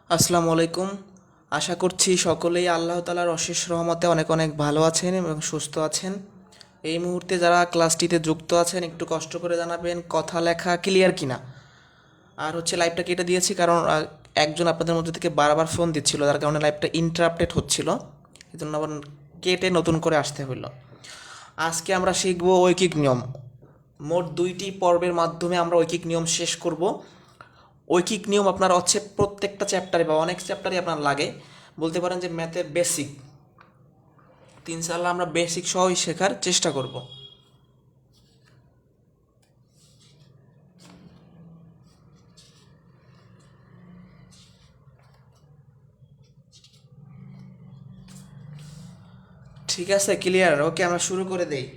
আসসালামু আলাইকুম। আশা করছি সকলেই আল্লাহ তাআলার অশেষ রহমতে অনেক অনেক ভালো আছেন এবং সুস্থ আছেন। এই মুহূর্তে যারা ক্লাসটিতে যুক্ত আছেন একটু কষ্ট করে জানাবেন কথা লেখা ক্লিয়ার কিনা। আর হচ্ছে লাইভটা কেটে দিয়েছি কারণ একজন আপনাদের মধ্যে থেকে বারবার ফোন দিচ্ছিল, যার কারণে লাইভটা ইন্টারাপ্টেড হচ্ছিল, এই জন্য আবার কেটে নতুন করে আসতে হইল। আজকে আমরা শিখব ঐকিক নিয়ম। মোট 2টি পর্বের মাধ্যমে আমরা ঐকিক নিয়ম শেষ করব। ঐকিক নিয়ম আপনার হচ্ছে প্রত্যেকটা চ্যাপ্টারে বা অনেক চ্যাপ্টারে আপনার লাগে, বলতে পারেন যে ম্যাথের বেসিক। ইনশাআল্লাহ আমরা বেসিক সহই শেখার চেষ্টা করব। ঠিক আছে, ক্লিয়ার? ওকে, আমরা শুরু করে দেই।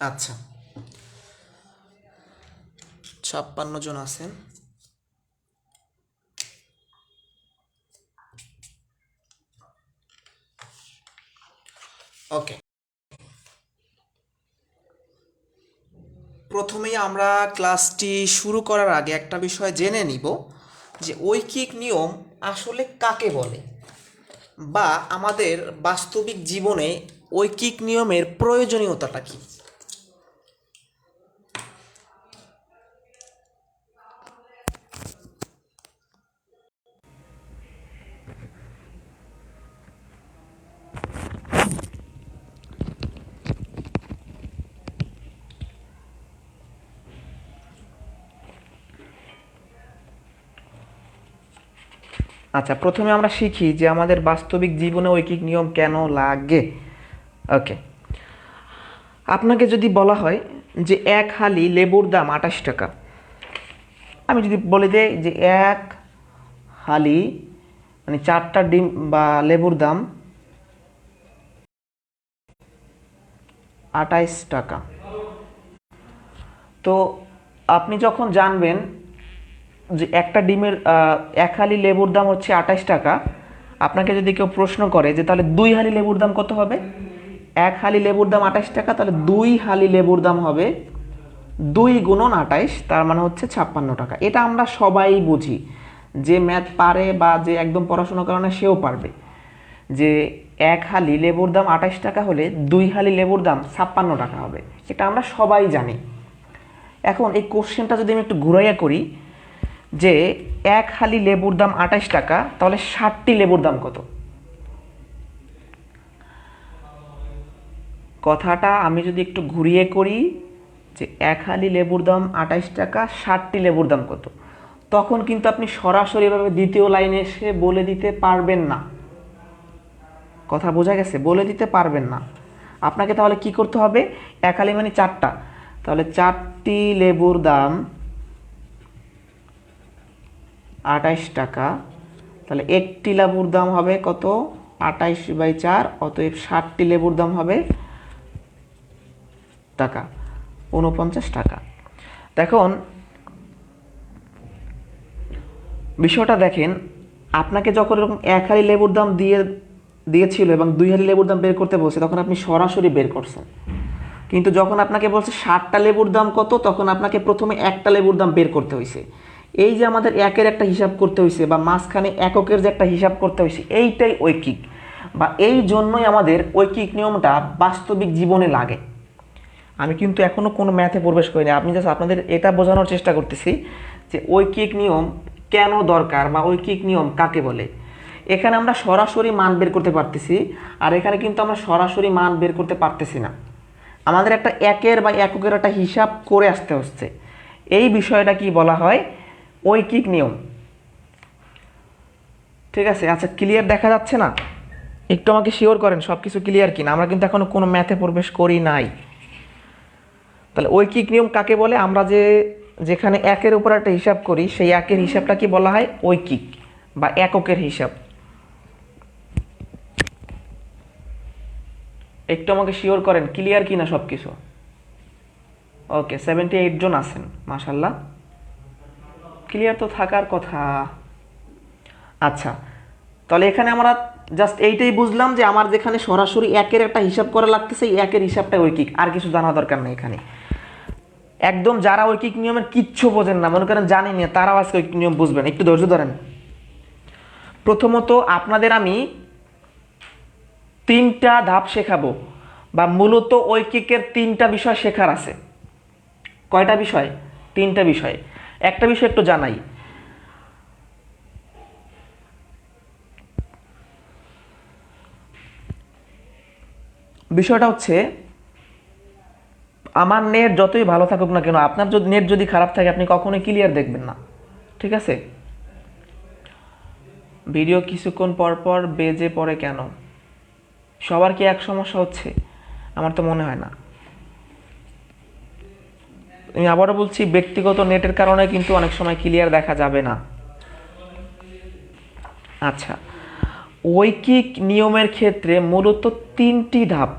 আচ্ছা, 56 জন আছেন। ওকে, প্রথমেই আমরা ক্লাসটি শুরু করার আগে একটা বিষয় জেনে নিব যে ঐকিক নিয়ম আসলে কাকে বলে, বা আমাদের বাস্তবিক জীবনে ঐকিক নিয়মের প্রয়োজনীয়তাটা কী। আচ্ছা, প্রথমে আমরা শিখি যে আমাদের বাস্তবিক জীবনে ঐকিক নিয়ম কেন লাগে। ওকে, আপনাকে যদি বলা হয় যে এক হালি লেবুর দাম 28 টাকা, আমি যদি বলে দেই যে এক হালি মানে 4টা ডিম বা লেবুর দাম 28 টাকা, তো আপনি যখন জানবেন যে একটা ডিমের এক হালি লেবুর দাম হচ্ছে 28 টাকা, আপনাকে যদি কেউ প্রশ্ন করে যে তাহলে 2 হালি লেবুর দাম কত হবে, এক হালি লেবুর দাম 28 টাকা, তাহলে 2 হালি লেবুর দাম হবে 2 × 28, তার মানে হচ্ছে 56 টাকা। এটা আমরা সবাই বুঝি, যে ম্যাথ পারে বা যে একদম পড়াশোনা করে না সেও পারবে যে এক হালি লেবুর দাম 28 টাকা হলে 2 হালি লেবুর দাম 56 টাকা হবে। এটা আমরা সবাই জানি। এখন এই কোশ্চেনটা যদি আমি একটু ঘুরাইয়া করি যে এক হালি লেবুর দাম 28 টাকা, তাহলে 60টি লেবুর দাম কত? কথাটা আমি যদি একটু ঘুরিয়ে করি যে এক হালি লেবুর দাম 28 টাকা, 60টি লেবুর দাম কত, তখন কিন্তু আপনি সরাসরিভাবে দ্বিতীয় লাইনে এসে বলে দিতে পারবেন না। কথা বোঝা গেছে? বলে দিতে পারবেন না। আপনাকে তাহলে কি করতে হবে, এক হালি মানে 4টা, তাহলে 4টি লেবুর দাম 28 টাকা, তাহলে একটি লেবুর দাম হবে কত? 28/4, অতএব 60টি লেবুর দাম হবে টাকা 49 টাকা। দেখুন বিষয়টা দেখেন, আপনাকে যখন এরকম এক হালি লেবুর দাম দিয়েছিল এবং 2 হালি লেবুর দাম বের করতে বলছে, তখন আপনি সরাসরি বের করছেন। কিন্তু যখন আপনাকে বলছে 60টা লেবুর দাম কত, তখন আপনাকে প্রথমে একটা লেবুর দাম বের করতে হয়েছে। এই যে আমাদের একের একটা হিসাব করতে হয়েছে বা মাঝখানে এককের যে একটা হিসাব করতে হয়েছে, এইটাই ঐকিক, বা এই জন্যই আমাদের ঐকিক নিয়মটা বাস্তবিক জীবনে লাগে। আমি কিন্তু এখনও কোনো ম্যাথে প্রবেশ করিনি, আমি জাস্ট আপনাদের এটা বোঝানোর চেষ্টা করতেছি যে ঐকিক নিয়ম কেন দরকার বা ঐকিক নিয়ম কাকে বলে। এখানে আমরা সরাসরি মান বের করতে পারতেছি, আর এখানে কিন্তু আমরা সরাসরি মান বের করতে পারতেছি না। আমাদের একটা একের বা এককের একটা হিসাব করে আসতে হচ্ছে। এই বিষয়টা কি বলা হয়? ঐকিক নিয়ম। ঠিক আছে, আচ্ছা ক্লিয়ার দেখা যাচ্ছে না? একটু আমাকে শিওর করেন সব কিছু ক্লিয়ার কিনা। আমরা কিন্তু এখনো কোনো ম্যাথে প্রবেশ করি নাই। তাহলে ঐকিক নিয়ম কাকে বলে? আমরা যেখানে একের উপর একটা হিসাব করি, সেই একের হিসাবটা কি বলা হয়? ঐকিক বা এককের হিসাব। একটু আমাকে শিওর করেন ক্লিয়ার কিনা সব কিছু। ওকে, 78 জন আছেন, মাশাল্লাহ, ক্লিয়ার তো থাকার কথা। আচ্ছা, তাহলে এখানে আমরা জাস্ট এইটাই বুঝলাম যে আমার যেখানে সরাসরি একের একটা হিসাব করা লাগতেছে, এই একের হিসাবটা ঐকিক, আর কিছু জানা দরকার নেই এখানে। একদম যারা ঐকিক নিয়মের কিচ্ছু বোঝেন না, মনে করেন জানি না, তারাও আজকে ঐকিক নিয়ম বুঝবেন। একটু ধৈর্য ধরেন। প্রথমত আপনাদের আমি 3টা ধাপ শেখাবো, বা মূলত ঐকিকের 3টা বিষয় শেখার আছে। কয়টা বিষয়? 3টা বিষয়। একটা বিষয় একটু জানাই, বিষয়টা হচ্ছে আমার নেট যতই ভালো থাকুক না কেন, আপনার যদি নেট যদি খারাপ থাকে আপনি কখনোই ক্লিয়ার দেখবেন না, ঠিক আছে? ভিডিও কিছুক্ষণ পর পর বেজে পড়ে কেন? সবার কি এক সমস্যা হচ্ছে? আমার তো মনে হয় না। আমি আবারও বলছি, ব্যক্তিগত নেটের কারণে কিন্তু অনেক সময় ক্লিয়ার দেখা যাবে না। আচ্ছা, ঐকিক নিয়মের ক্ষেত্রে মূলত 3টি ধাপ,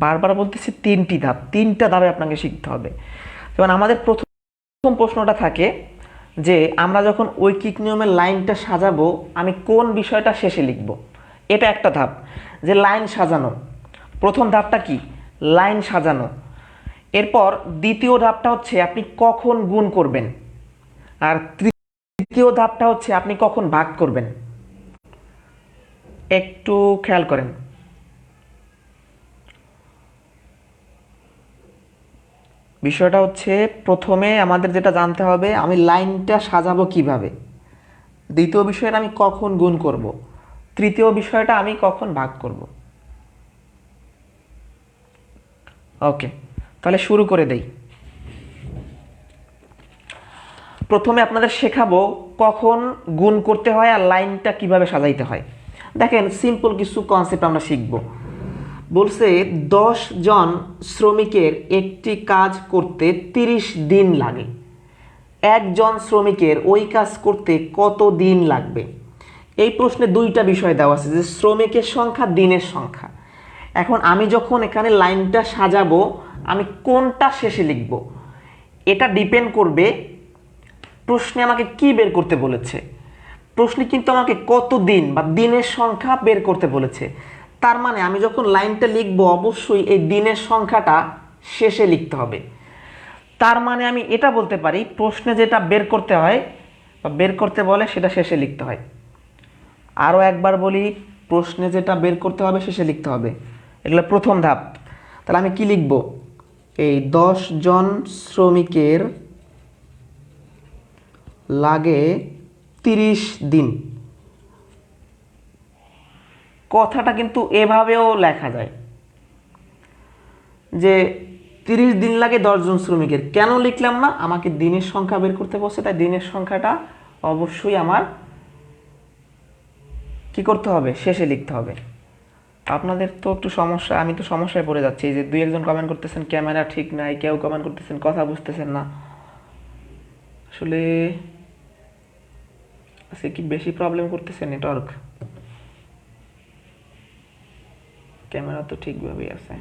বারবার বলতেছি 3টি ধাপ, 3টা ধাপে আপনাকে শিখতে হবে। যেমন আমাদের প্রথম প্রশ্নটা থাকে যে আমরা যখন ঐকিক নিয়মের লাইনটা সাজাবো, আমি কোন বিষয়টা শেষে লিখব। এটা একটা ধাপ, যে লাইন সাজানো। প্রথম ধাপটা কি? লাইন সাজানো। এরপর দ্বিতীয় ধাপটা হচ্ছে আপনি কখন গুণ করবেন, আর তৃতীয় ধাপটা হচ্ছে আপনি কখন ভাগ করবেন। একটু খেয়াল করেন। বিষয়টা হচ্ছে, প্রথমে আমাদের যেটা জানতে হবে, আমি লাইনটা সাজাবো কিভাবে। দ্বিতীয় বিষয়টা আমি কখন গুণ করব। তৃতীয় বিষয়টা আমি কখন ভাগ করব। ওকে, তাহলে শুরু করে দেই। প্রথমে আপনাদের শেখাবো কখন গুণ করতে হয় আর লাইনটা কিভাবে সাজাইতে হয়। দেখেন, সিম্পল কিছু কনসেপ্ট আমরা শিখব। বলছে 10 জন শ্রমিকের একটি কাজ করতে 30 দিন লাগে। একজন শ্রমিকের ওই কাজ করতে কত দিন লাগবে? এই প্রশ্নে 2টা বিষয় দেওয়া আছে, যে শ্রমিকের সংখ্যা, দিনের সংখ্যা। এখন আমি যখন এখানে লাইনটা সাজাবো, আমি কোনটা শেষে লিখব, এটা ডিপেন্ড করবে প্রশ্নে আমাকে কি বের করতে বলেছে। প্রশ্নে কিন্তু আমাকে কত দিন বা দিনের সংখ্যা বের করতে বলেছে। তার মানে আমি যখন লাইনটা লিখব, অবশ্যই এই দিনের সংখ্যাটা শেষে লিখতে হবে। তার মানে আমি এটা বলতে পারি, প্রশ্নে যেটা বের করতে হয় বা বের করতে বলে সেটা শেষে লিখতে হয়। আরও একবার বলি, প্রশ্নে যেটা বের করতে হবে শেষে লিখতে হবে। এগুলো প্রথম ধাপ। তাহলে আমি কি লিখব? এই 10 জন শ্রমিকের লাগে 30 দিন। কথাটা কিন্তু এভাবেও লেখা যায় যে 30 দিন লাগে 10 জন শ্রমিকের। কেন লিখলাম না? আমাকে দিনের সংখ্যা বের করতে বলছে, তাই দিনের সংখ্যাটা অবশ্যই আমার কি করতে হবে? শেষে লিখতে হবে। আপনাদের তো একটু সমস্যা, আমি তো সমস্যায় পড়ে যাচ্ছি। এই যে 2-1 কমেন্ট করতেছেন ক্যামেরা ঠিক নাই, কেউ কমেন্ট করতেছেন কথা বুঝতেছেন না। আসলে আজকে কি বেশি প্রবলেম করতেছে নেটওয়ার্ক? ক্যামেরা তো ঠিকভাবেই আছে।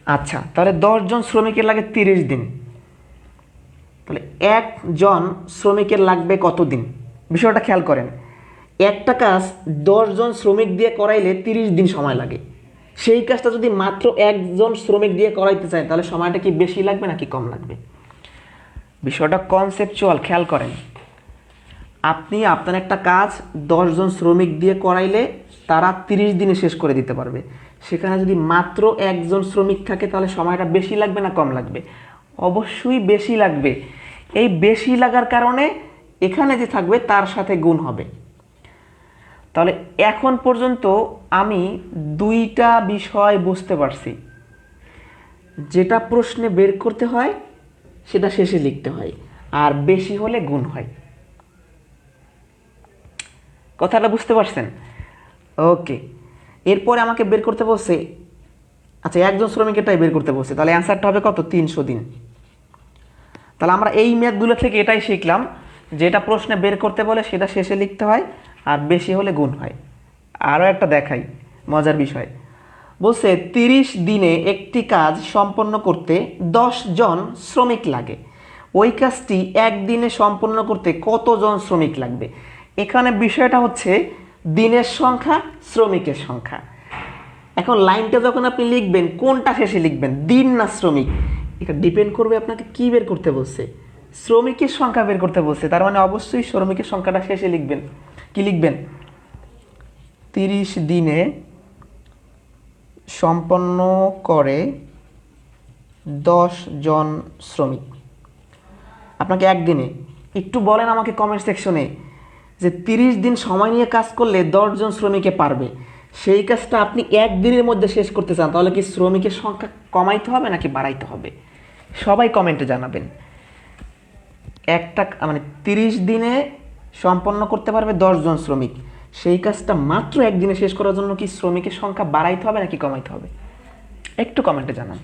আচ্ছা, তাহলে 10 জন শ্রমিকের লাগে 30 দিন। তাহলে একজন শ্রমিকের লাগবে কত দিন? বিষয়টা খেয়াল করেন। একটা কাজ 10 জন শ্রমিক দিয়ে করাইলে 30 দিন সময় লাগে। সেই কাজটা যদি মাত্র একজন শ্রমিক দিয়ে করাইতে চায়, তাহলে সময়টা কি বেশি লাগবে নাকি কম লাগবে? বিষয়টা কনসেপচুয়াল, খেয়াল করেন। আপনি আপনার একটা কাজ 10 জন শ্রমিক দিয়ে করাইলে তারা 30 দিনে শেষ করে দিতে পারবে। সেখানে যদি মাত্র একজন শ্রমিক থাকে, তাহলে সময়টা বেশি লাগবে না কম লাগবে? অবশ্যই বেশি লাগবে। এই বেশি লাগার কারণে এখানে যে থাকবে তার সাথে গুণ হবে। তাহলে এখন পর্যন্ত আমি 2টা বিষয় বুঝতে পারছি। যেটা প্রশ্নে বের করতে হয় সেটা শেষে লিখতে হয়, আর বেশি হলে গুণ হয়। কথাটা বুঝতে পারছেন? ওকে, এরপরে আমাকে বের করতে বলছে, আচ্ছা একজন শ্রমিকেরটাই বের করতে বলছে, তাহলে অ্যান্সারটা হবে কত? 300 দিন। তাহলে আমরা এই ম্যাথগুলো থেকে এটাই শিখলাম, যেটা প্রশ্নে বের করতে বলে সেটা শেষে লিখতে হয়, আর বেশি হলে গুণ হয়। আরও একটা দেখাই মজার বিষয়। বলছে 30 দিনে একটি কাজ সম্পন্ন করতে 10 জন শ্রমিক লাগে। ওই কাজটি একদিনে সম্পন্ন করতে কতজন শ্রমিক লাগবে। এখানে বিষয়টা হচ্ছে দিনের সংখ্যা, শ্রমিকের সংখ্যা। এখন লাইনটা যখন আপনি লিখবেন, কোনটা শেষে লিখবেন, দিন না শ্রমিক, এটা ডিপেন্ড করবে আপনাকে কি বের করতে বলছে। শ্রমিকের সংখ্যা বের করতে বলছে, তার মানে অবশ্যই শ্রমিকের সংখ্যাটা শেষে লিখবেন। কি লিখবেন? 30 দিনে সম্পন্ন করে 10 জন শ্রমিক। আপনাকে একদিনে, একটু বলেন আমাকে কমেন্ট সেকশনে যে 30 দিন সময় নিয়ে কাজ করলে 10 জন শ্রমিকে পারবে, সেই কাজটা আপনি একদিনের মধ্যে শেষ করতে চান, তাহলে কি শ্রমিকের সংখ্যা কমাইতে হবে নাকি বাড়াইতে হবে? সবাই কমেন্টে জানাবেন। একটা মানে 30 দিনে সম্পন্ন করতে পারবে 10 জন শ্রমিক, সেই কাজটা মাত্র একদিনে শেষ করার জন্য কি শ্রমিকের সংখ্যা বাড়াইতে হবে নাকি কমাইতে হবে? একটু কমেন্টে জানান।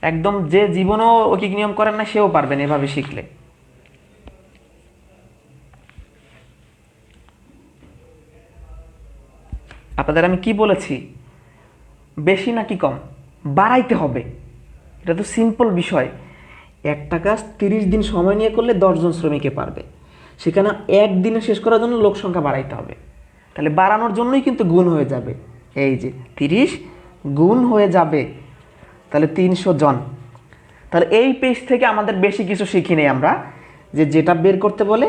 একদম যে জীবনও ঐকিক নিয়ম করেন না সেও পারবেন এভাবে শিখলে। আপনাদের আমি কি বলেছি, বেশি নাকি কম? বাড়াইতে হবে। এটা তো সিম্পল বিষয়। একটা কাজ 30 দিন সময় নিয়ে করলে 10 জন শ্রমিকে পারবে, সেখানে একদিনে শেষ করার জন্য লোক সংখ্যা বাড়াইতে হবে। তাহলে বাড়ানোর জন্যই কিন্তু গুণ হয়ে যাবে, এই যে 30 গুণ হয়ে যাবে, তাহলে 300 জন। তাহলে এই পেজ থেকে আমাদের বেশি কিছু শিখি নেই আমরা, যে যেটা বের করতে বলে,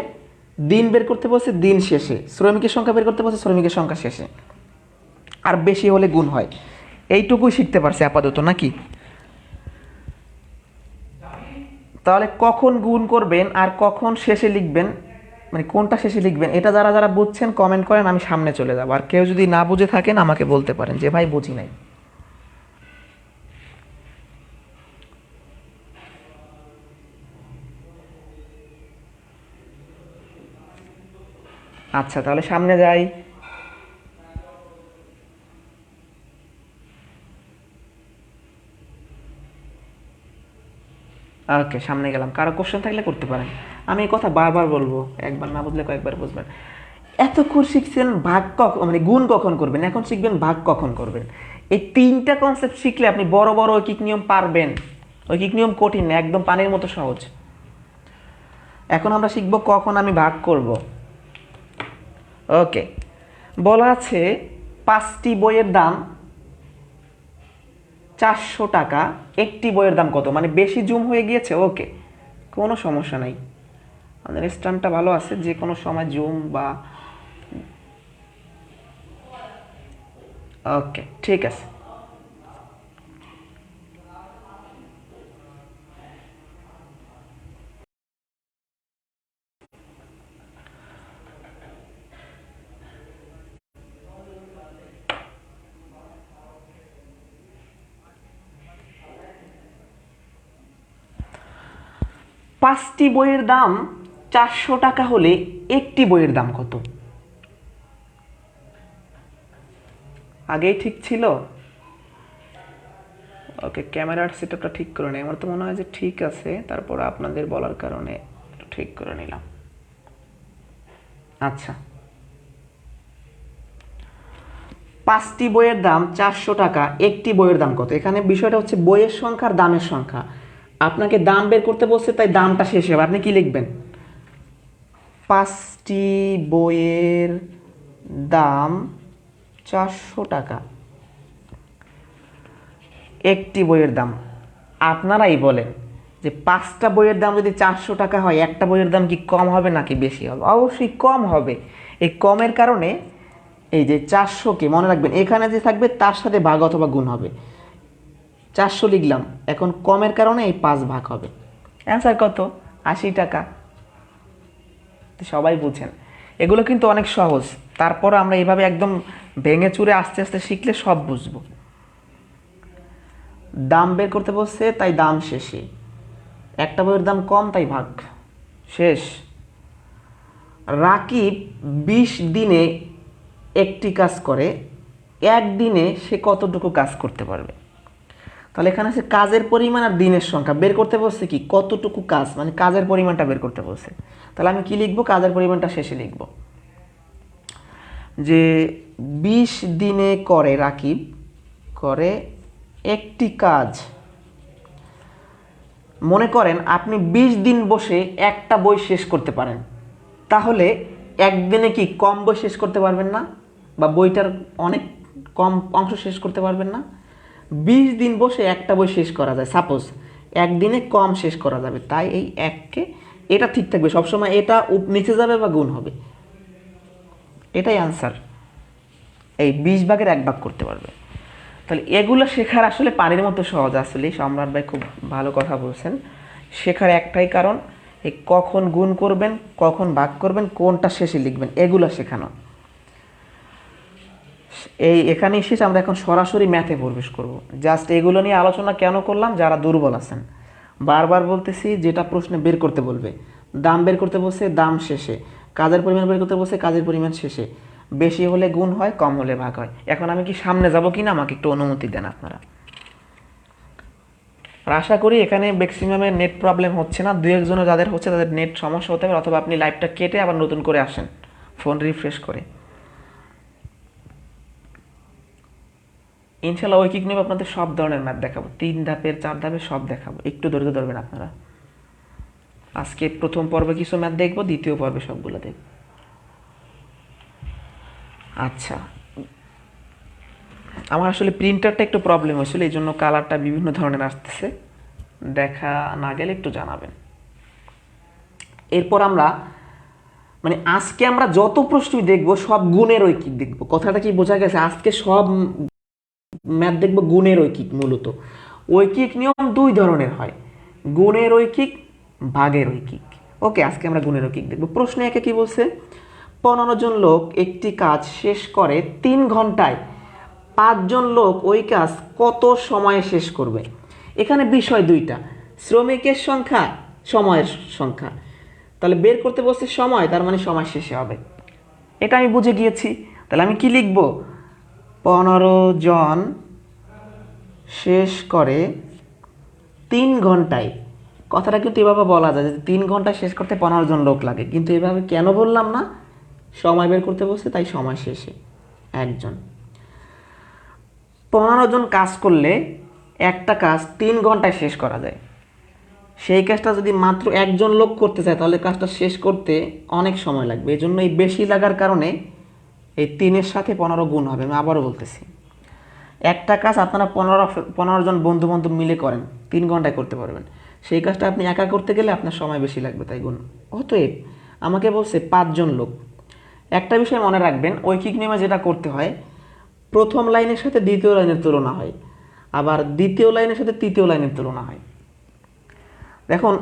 দিন বের করতে বলছে দিন শেষে, শ্রমিকের সংখ্যা বের করতে বলছে শ্রমিকের সংখ্যা শেষে, আর বেশি হলে গুণ হয়। এইটুকুই শিখতে পারছি আপাতত নাকি? তাহলে কখন গুণ করবেন আর কখন শেষে লিখবেন, মানে কোনটা শেষে লিখবেন, এটা যারা যারা বুঝছেন কমেন্ট করেন, আমি সামনে চলে যাব। আর কেউ যদি না বুঝে থাকেন আমাকে বলতে পারেন যে ভাই বুঝি নাই। আচ্ছা, তাহলে সামনে যাই। ওকে, সামনে গেলাম। কারো কোশ্চেন থাকলে করতে পারেন। আমি এই কথা বারবার বলবো, একবার না বুঝলে কয়েকবার বুঝবেন। এতক্ষণ শিখছেন ভাগ কখন, মানে গুণ কখন করবেন, এখন শিখবেন ভাগ কখন করবেন। এই 3টা কনসেপ্ট শিখলে আপনি বড় বড় ঐকিক নিয়ম পারবেন। ঐকিক নিয়ম কঠিন না, একদম পানির মতো সহজ। এখন আমরা শিখব কখন আমি ভাগ করব। ওকে, বলা আছে 5টি বইয়ের দাম 400 টাকা, একটি বইয়ের দাম কত? মানে বেশি জুম হয়ে গিয়েছে, ওকে কোনো সমস্যা নাই, আমাদের স্ট্যান্ডটা ভালো আছে, যে কোনো সময় জুম বা ওকে ঠিক আছে। পাঁচটি বইয়ের দাম 400 টাকা হলে একটি বইয়ের দাম কত? আগেই ঠিক ছিল। ওকে, ক্যামেরার সেটআপটা ঠিক করে নেই, আমার তো মনে হয় যে ঠিক আছে, তারপর আপনাদের বলার কারণে ঠিক করে নিলাম। আচ্ছা, 5টি বইয়ের দাম 400 টাকা, একটি বইয়ের দাম কত? এখানে বিষয়টা হচ্ছে বইয়ের সংখ্যা আর দামের সংখ্যা। আপনাকে দাম বের করতে বলছে, তাই দামটা শেষ হবে। আপনি কি লিখবেন? 5টি বইয়ের দাম 400 টাকা, একটি বইয়ের দাম। আপনারাই বলেন যে 5টা বইয়ের দাম যদি 400 টাকা হয়, একটা বইয়ের দাম কি কম হবে নাকি বেশি হবে? অবশ্যই কম হবে। এই কমের কারণে এই যে 400কে মনে রাখবেন, এখানে যে থাকবে তার সাথে ভাগ অথবা গুণ হবে। 400 লিখলাম, এখন কমের কারণে এই 5 ভাগ হবে। অ্যান্সার কত? 80 টাকা। সবাই বুঝেন, এগুলো কিন্তু অনেক সহজ। তারপর আমরা এইভাবে একদম ভেঙে চুরে আস্তে আস্তে শিখলে সব বুঝবো। দাম বের করতে বলছে, তাই দাম শেষে। একটা বইয়ের দাম কম, তাই ভাগ শেষ। রাকিব 20 দিনে একটি কাজ করে, একদিনে সে কতটুকু কাজ করতে পারবে? তাহলে এখানে আছে কাজের পরিমাণ আর দিনের সংখ্যা বের করতে বলছে, কি কতটুকু কাজ, মানে কাজের পরিমাণটা বের করতে বলছে। তাহলে আমি কি লিখবো? কাজের পরিমাণটা শেষে লিখব, যে 20 দিনে করে, রাকিব করে একটি কাজ, মনে করেন আপনি 20 দিন বসে একটা বই শেষ করতে পারেন, তাহলে একদিনে কি কম বই শেষ করতে পারবেন না? বা বইটার অনেক কম অংশ শেষ করতে পারবেন না? 20 দিন বসে একটা বই শেষ করা যায়, সাপোজ একদিনে কম শেষ করা যাবে, তাই এই এককে এটা ঠিক থাকবে সবসময়, এটা নিচে যাবে বা গুণ হবে, এটাই আনসার। এই 20 ভাগের 1 ভাগ করতে পারবে। তাহলে এগুলো শেখার আসলে পানির মতো সহজ। আসলে সম্রাট ভাই খুব ভালো কথা বলছেন। শেখার একটাই কারণ, এই কখন গুণ করবেন, কখন ভাগ করবেন, কোনটা শেষে লিখবেন, এগুলো শেখানো। এই এখানেই শেষ। আমরা এখন সরাসরি ম্যাথে প্রবেশ করব। জাস্ট এগুলো নিয়ে আলোচনা কেন করলাম, যারা দুর্বল আছেন। বারবার বলতেছি, যেটা প্রশ্নে বের করতে বলবে, দাম বের করতে বলছে দাম শেষে, কাজের পরিমাণ বের করতে বলছে কাজের পরিমাণ শেষে, বেশি হলে গুণ হয়, কম হলে ভাগ হয়। এখন আমি কি সামনে যাব কি না, আমাকে একটু অনুমতি দেন আপনারা। আর আশা করি এখানে ম্যাক্সিমামের নেট প্রবলেম হচ্ছে না। দু একজনের যাদের হচ্ছে তাদের নেট সমস্যা হতে পারে, অথবা আপনি লাইভটা কেটে আবার নতুন করে আসেন ফোন রিফ্রেশ করে। ইনশাল্লাহ ঐকিক নিয়ে আপনাদের সব ধরনের ম্যাথ দেখাবো, 3 ধাপের 4 ধাপের সব দেখাবো। একটু ধৈর্য ধরবেন আপনারা। আজকে প্রথম পর্বে কিছু ম্যাথ দেখবো, দ্বিতীয় পর্বে সবগুলো দেখব। আচ্ছা, আমার আসলে প্রিন্টারটা একটু প্রবলেম হয়েছিল, এই জন্য কালারটা বিভিন্ন ধরনের আসতেছে, দেখা না গেলে একটু জানাবেন। এরপর আমরা মানে আজকে আমরা যত প্রশ্নই দেখবো সব গুণের ঐকিক দেখবো। কথাটা কি বোঝা গেছে? আজকে সব ম্যাথ দেখবো গুণের ঐকিক। মূলত ঐকিক নিয়ম 2 ধরনের হয়, গুণের ঐকিক, ভাগের ঐকিক। ওকে, আজকে আমরা গুণের ঐকিক দেখবো। প্রশ্ন একে কি বলছে? 15 জন লোক একটি কাজ শেষ করে 3 ঘন্টায়, 5 জন লোক ওই কাজ কত সময়ে শেষ করবে? এখানে বিষয় 2টা, শ্রমিকের সংখ্যা, সময়ের সংখ্যা। তাহলে বের করতে বলছে সময়, তার মানে সময় শেষে হবে, এটা আমি বুঝে গিয়েছি। তাহলে আমি কি লিখব? 15 জন শেষ করে 3 ঘন্টায়। কথাটা কিন্তু এভাবে বলা যায় যে 3 ঘন্টা শেষ করতে 15 জন লোক লাগে, কিন্তু এভাবে কেন বললাম না? সময় বের করতে বলছে, তাই সময় শেষে একজন। 15 জন কাজ করলে একটা কাজ 3 ঘন্টায় শেষ করা যায়। সেই কাজটা যদি মাত্র একজন লোক করতে চায়, তাহলে কাজটা শেষ করতে অনেক সময় লাগবে। এই জন্য এই বেশি লাগার কারণে এই 3-এর সাথে 15 গুণ হবে। আমি আবারও বলতেছি, একটা কাজ আপনারা 15 জন বন্ধু বান্ধব মিলে করেন, 3 ঘন্টায় করতে পারবেন। সেই কাজটা আপনি একা করতে গেলে আপনার সময় বেশি লাগবে, তাই গুণ। অতএব আমাকে বলছে 5 জন লোক। একটা বিষয় মনে রাখবেন, ঐকিক নিয়মে যেটা করতে হয়, প্রথম লাইনের সাথে দ্বিতীয় লাইনের তুলনা হয়, আবার দ্বিতীয় লাইনের সাথে তৃতীয় লাইনের তুলনা হয়। দেখুন,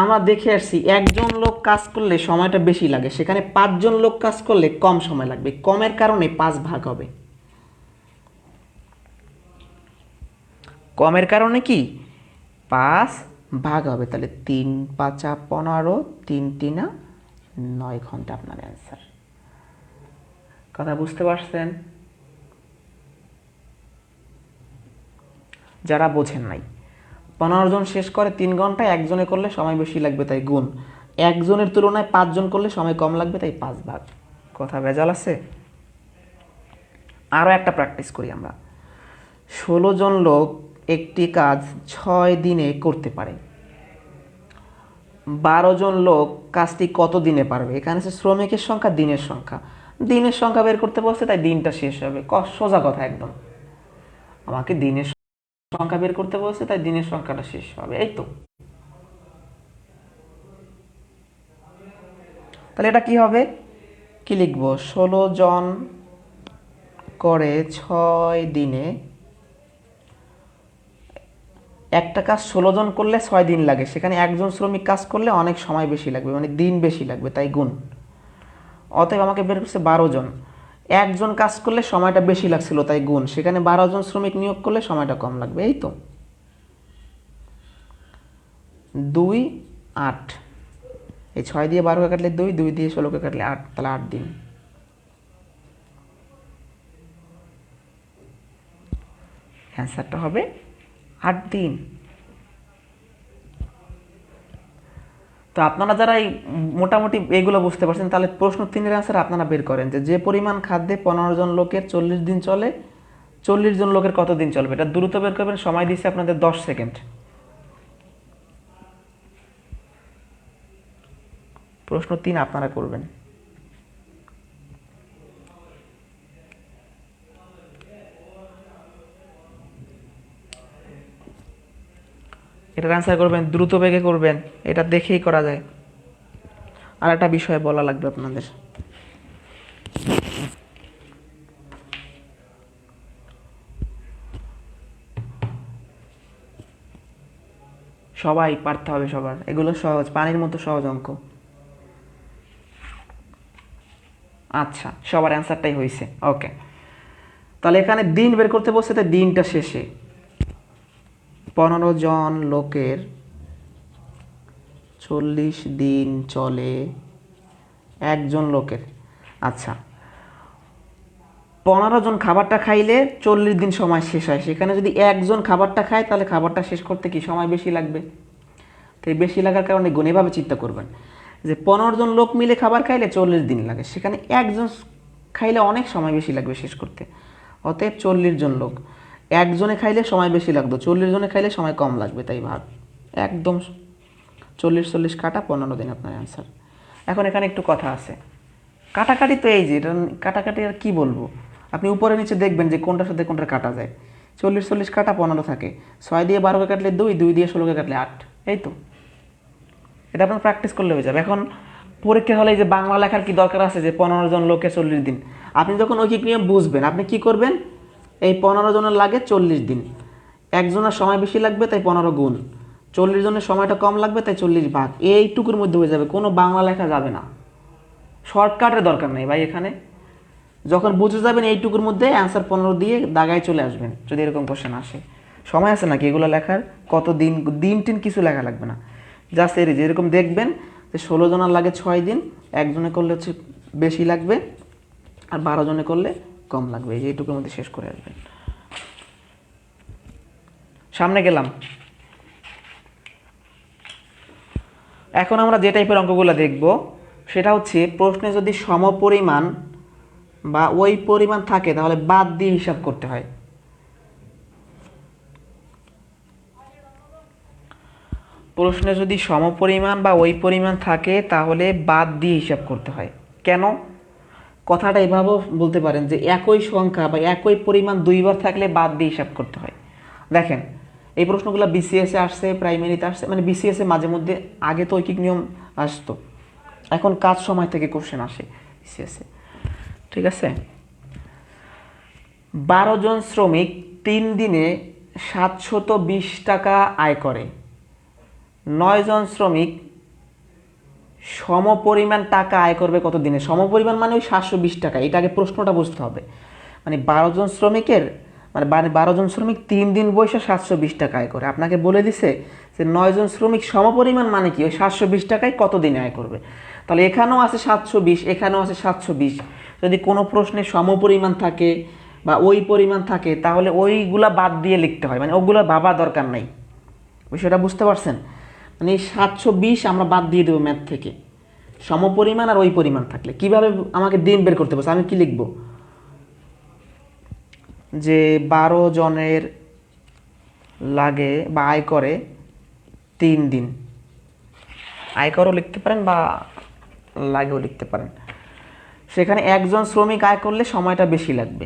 আমরা দেখে আসছি একজন লোক কাজ করলে সময়টা বেশি লাগে, সেখানে 5 জন লোক কাজ করলে কম সময় লাগবে। কমের কারণে 5 ভাগ হবে, কমের কারণে কি 5 ভাগ হবে। তাহলে 3 5 15, 3 3 9 ঘন্টা আপনার অ্যান্সার। কথা বুঝতে পারছেন? যারা বোঝেন নাই, 15 জন শেষ করে 3 ঘন্টায়, একজনে করলে সময় বেশি লাগবে, তাই গুণ। একজনের তুলনায় 5 জন করলে সময় কম লাগবে, তাই 5 ভাগ। কথা ভেজাল আছে? আরও একটা প্র্যাকটিস করি আমরা। 16 জন লোক একটি কাজ 6 দিনে করতে পারে, 12 জন লোক কাজটি কত দিনে পারবে? এখানে হচ্ছে শ্রমিকের সংখ্যা, দিনের সংখ্যা। দিনের সংখ্যা বের করতে বলছে, তাই দিনটা শেষ হবে। সোজা কথা একদম। আমাকে দিনের সংখ্যা বের করতে বলছে, তাই দিনের সংখ্যাটা শেষ হবে, এই তো। তাহলে এটা কি হবে? কি লিখব? 16 জন করে 6 দিনে, একটা কাজ 16 জন করলে 6 দিন লাগে, সেখানে একজন শ্রমিক কাজ করলে অনেক সময় বেশি লাগবে, মানে দিন বেশি লাগবে, তাই গুণ। অতএব আমাকে বের করছে 12 জন। একজন কাজ করলে সময়টা বেশি লাগছিল, তাই গুণ। সেখানে 12 জন শ্রমিক নিয়োগ করলে সময়টা কম লাগবে, এই তো। 2 8, এই 6 দিয়ে 12কে কাটলে 2, 2 দিয়ে 16কে কাটলে 8, তাহলে 8 দিন। অ্যান্সারটা হবে 8 দিন। তো আপনারা যারা এই মোটামুটি এগুলো বুঝতে পারছেন, তাহলে প্রশ্ন 3-এর অ্যান্সার আপনারা বের করেন যে পরিমাণ খাদ্যে 15 জন লোকের 40 দিন চলে, 40 জন লোকের কত দিন চলবে? এটা দ্রুত বের করবেন। সময় দিচ্ছে আপনাদের 10 সেকেন্ড। প্রশ্ন 3 আপনারা করবেন। এটার অ্যান্সার করবেন, দ্রুত বেগে করবেন, এটা দেখেই করা যায়। আর একটা বিষয় বলা লাগবে আপনাদের, সবাই পারতে হবে, সবার এগুলো সহজ, পানির মতো সহজ অঙ্ক। আচ্ছা, সবার অ্যান্সারটাই হয়েছে, ওকে। তাহলে এখানে দিন বের করতে বলছে, তো দিনটা শেষে 15 জন লোকের 40 দিন চলে একজন লোকের। আচ্ছা, 15 জন খাবারটা খাইলে 40 দিন সময় শেষ হয়, সেখানে যদি একজন খাবারটা খায় তাহলে খাবারটা শেষ করতে কি সময় বেশি লাগবে? তো এই বেশি লাগার কারণে এভাবে চিন্তা করবেন যে 15 জন লোক মিলে খাবার খাইলে 40 দিন লাগে, সেখানে একজন খাইলে অনেক সময় বেশি লাগবে শেষ করতে। অতএব 40 জন লোক, একজনে খাইলে সময় বেশি লাগতো, 40 জনে খাইলে সময় কম লাগবে, তাই ভাগ। একদম 40 কাটা 15 দিন আপনার অ্যান্সার। এখন এখানে একটু কথা আছে, কাটাকাটি তো এই যে এটা কাটাকাটি আর কি বলবো, আপনি উপরে নিচে দেখবেন যে কোনটার সাথে কোনটা কাটা যায়। 40 কাটা 15 থাকে, 6 দিয়ে 12কে কাটলে 2, 2 দিয়ে 16কে কাটলে 8, এই তো। এটা আপনার প্র্যাকটিস করলে হয়ে যাবে। এখন পরীক্ষা হলে যে বাংলা লেখার কি দরকার আছে যে 15 জন লোকে 40 দিন? আপনি যখন ঐকিক নিয়ম বুঝবেন, আপনি কি করবেন, এই 15 জনের লাগে 40 দিন, একজনের সময় বেশি লাগবে তাই 15 গুণ, 40 জনের সময়টা কম লাগবে তাই 40 ভাগ, এইটুকুর মধ্যে হয়ে যাবে, কোনো বাংলা লেখা যাবে না, শর্টকাটের দরকার নেই ভাই। এখানে যখন বুঝে যাবেন এইটুকুর মধ্যে অ্যান্সার 15 দিয়ে দাগায় চলে আসবেন, যদি এরকম কোশ্চেন আসে। সময় আছে নাকি এগুলো লেখার? কত দিন, দিন টিন কিছু লেখা লাগবে না, জাস্ট এর যেরকম দেখবেন যে 16 জনের লাগে 6 দিন, একজনে করলে হচ্ছে বেশি লাগবে, আর 12 জনে করলে কম লাগবে, এইটুকুর মধ্যে শেষ করে আসবেন। সামনে গেলাম। এখন আমরা যে টাইপের অঙ্কগুলো দেখব সেটা হচ্ছে প্রশ্নে যদি সমপরিমাণ বা ওই পরিমাণ থাকে তাহলে বাদ দিয়ে হিসাব করতে হয়। প্রশ্নে যদি সমপরিমাণ বা ওই পরিমাণ থাকে তাহলে বাদ দিয়ে হিসাব করতে হয়। কেন? কথাটা এভাবেও বলতে পারেন যে একই সংখ্যা বা একই পরিমাণ দুইবার থাকলে বাদ দিয়ে হিসাব করতে হয়। দেখেন, এই প্রশ্নগুলো বিসিএসে আসছে, প্রাইমারিতে আসছে, মানে বিসিএসে মাঝে মধ্যে, আগে তো ঐকিক নিয়ম আসতো, এখন কাজ সময় থেকে কোশ্চেন আসে বিসিএসে, ঠিক আছে। 12 জন শ্রমিক 3 দিনে 720 টাকা আয় করে, 9 জন শ্রমিক সমপরিমাণ টাকা আয় করবে কত দিনে? সমপরিমাণ মানে ওই 720 টাকা, এটা আগে প্রশ্নটা বুঝতে হবে। মানে 12 জন শ্রমিকের, মানে 12 জন শ্রমিক 3 দিন বসে 720 টাকা আয় করে, আপনাকে বলে দিছে যে 9 জন শ্রমিক সমপরিমাণ মানে কি ওই 720 টাকায় কত দিনে আয় করবে। তাহলে এখানেও আছে 720, এখানেও আছে 720, যদি কোনো প্রশ্নে সমপরিমাণ থাকে বা ওই পরিমাণ থাকে তাহলে ওইগুলা বাদ দিয়ে লিখতে হয়, মানে ওগুলো ভাবা দরকার নাই। বিষয়টা বুঝতে পারছেন? মানে 720 আমরা বাদ দিয়ে দেবো ম্যাথ থেকে, সমপরিমাণ আর ওই পরিমাণ থাকলে। কিভাবে আমাকে দিন বের করতে বলছে, আমি কি লিখব যে 12 জনের লাগে বা আয় করে 3 দিন, আয় করও লিখতে পারেন বা লাগেও লিখতে পারেন। সেখানে একজন শ্রমিক আয় করলে সময়টা বেশি লাগবে,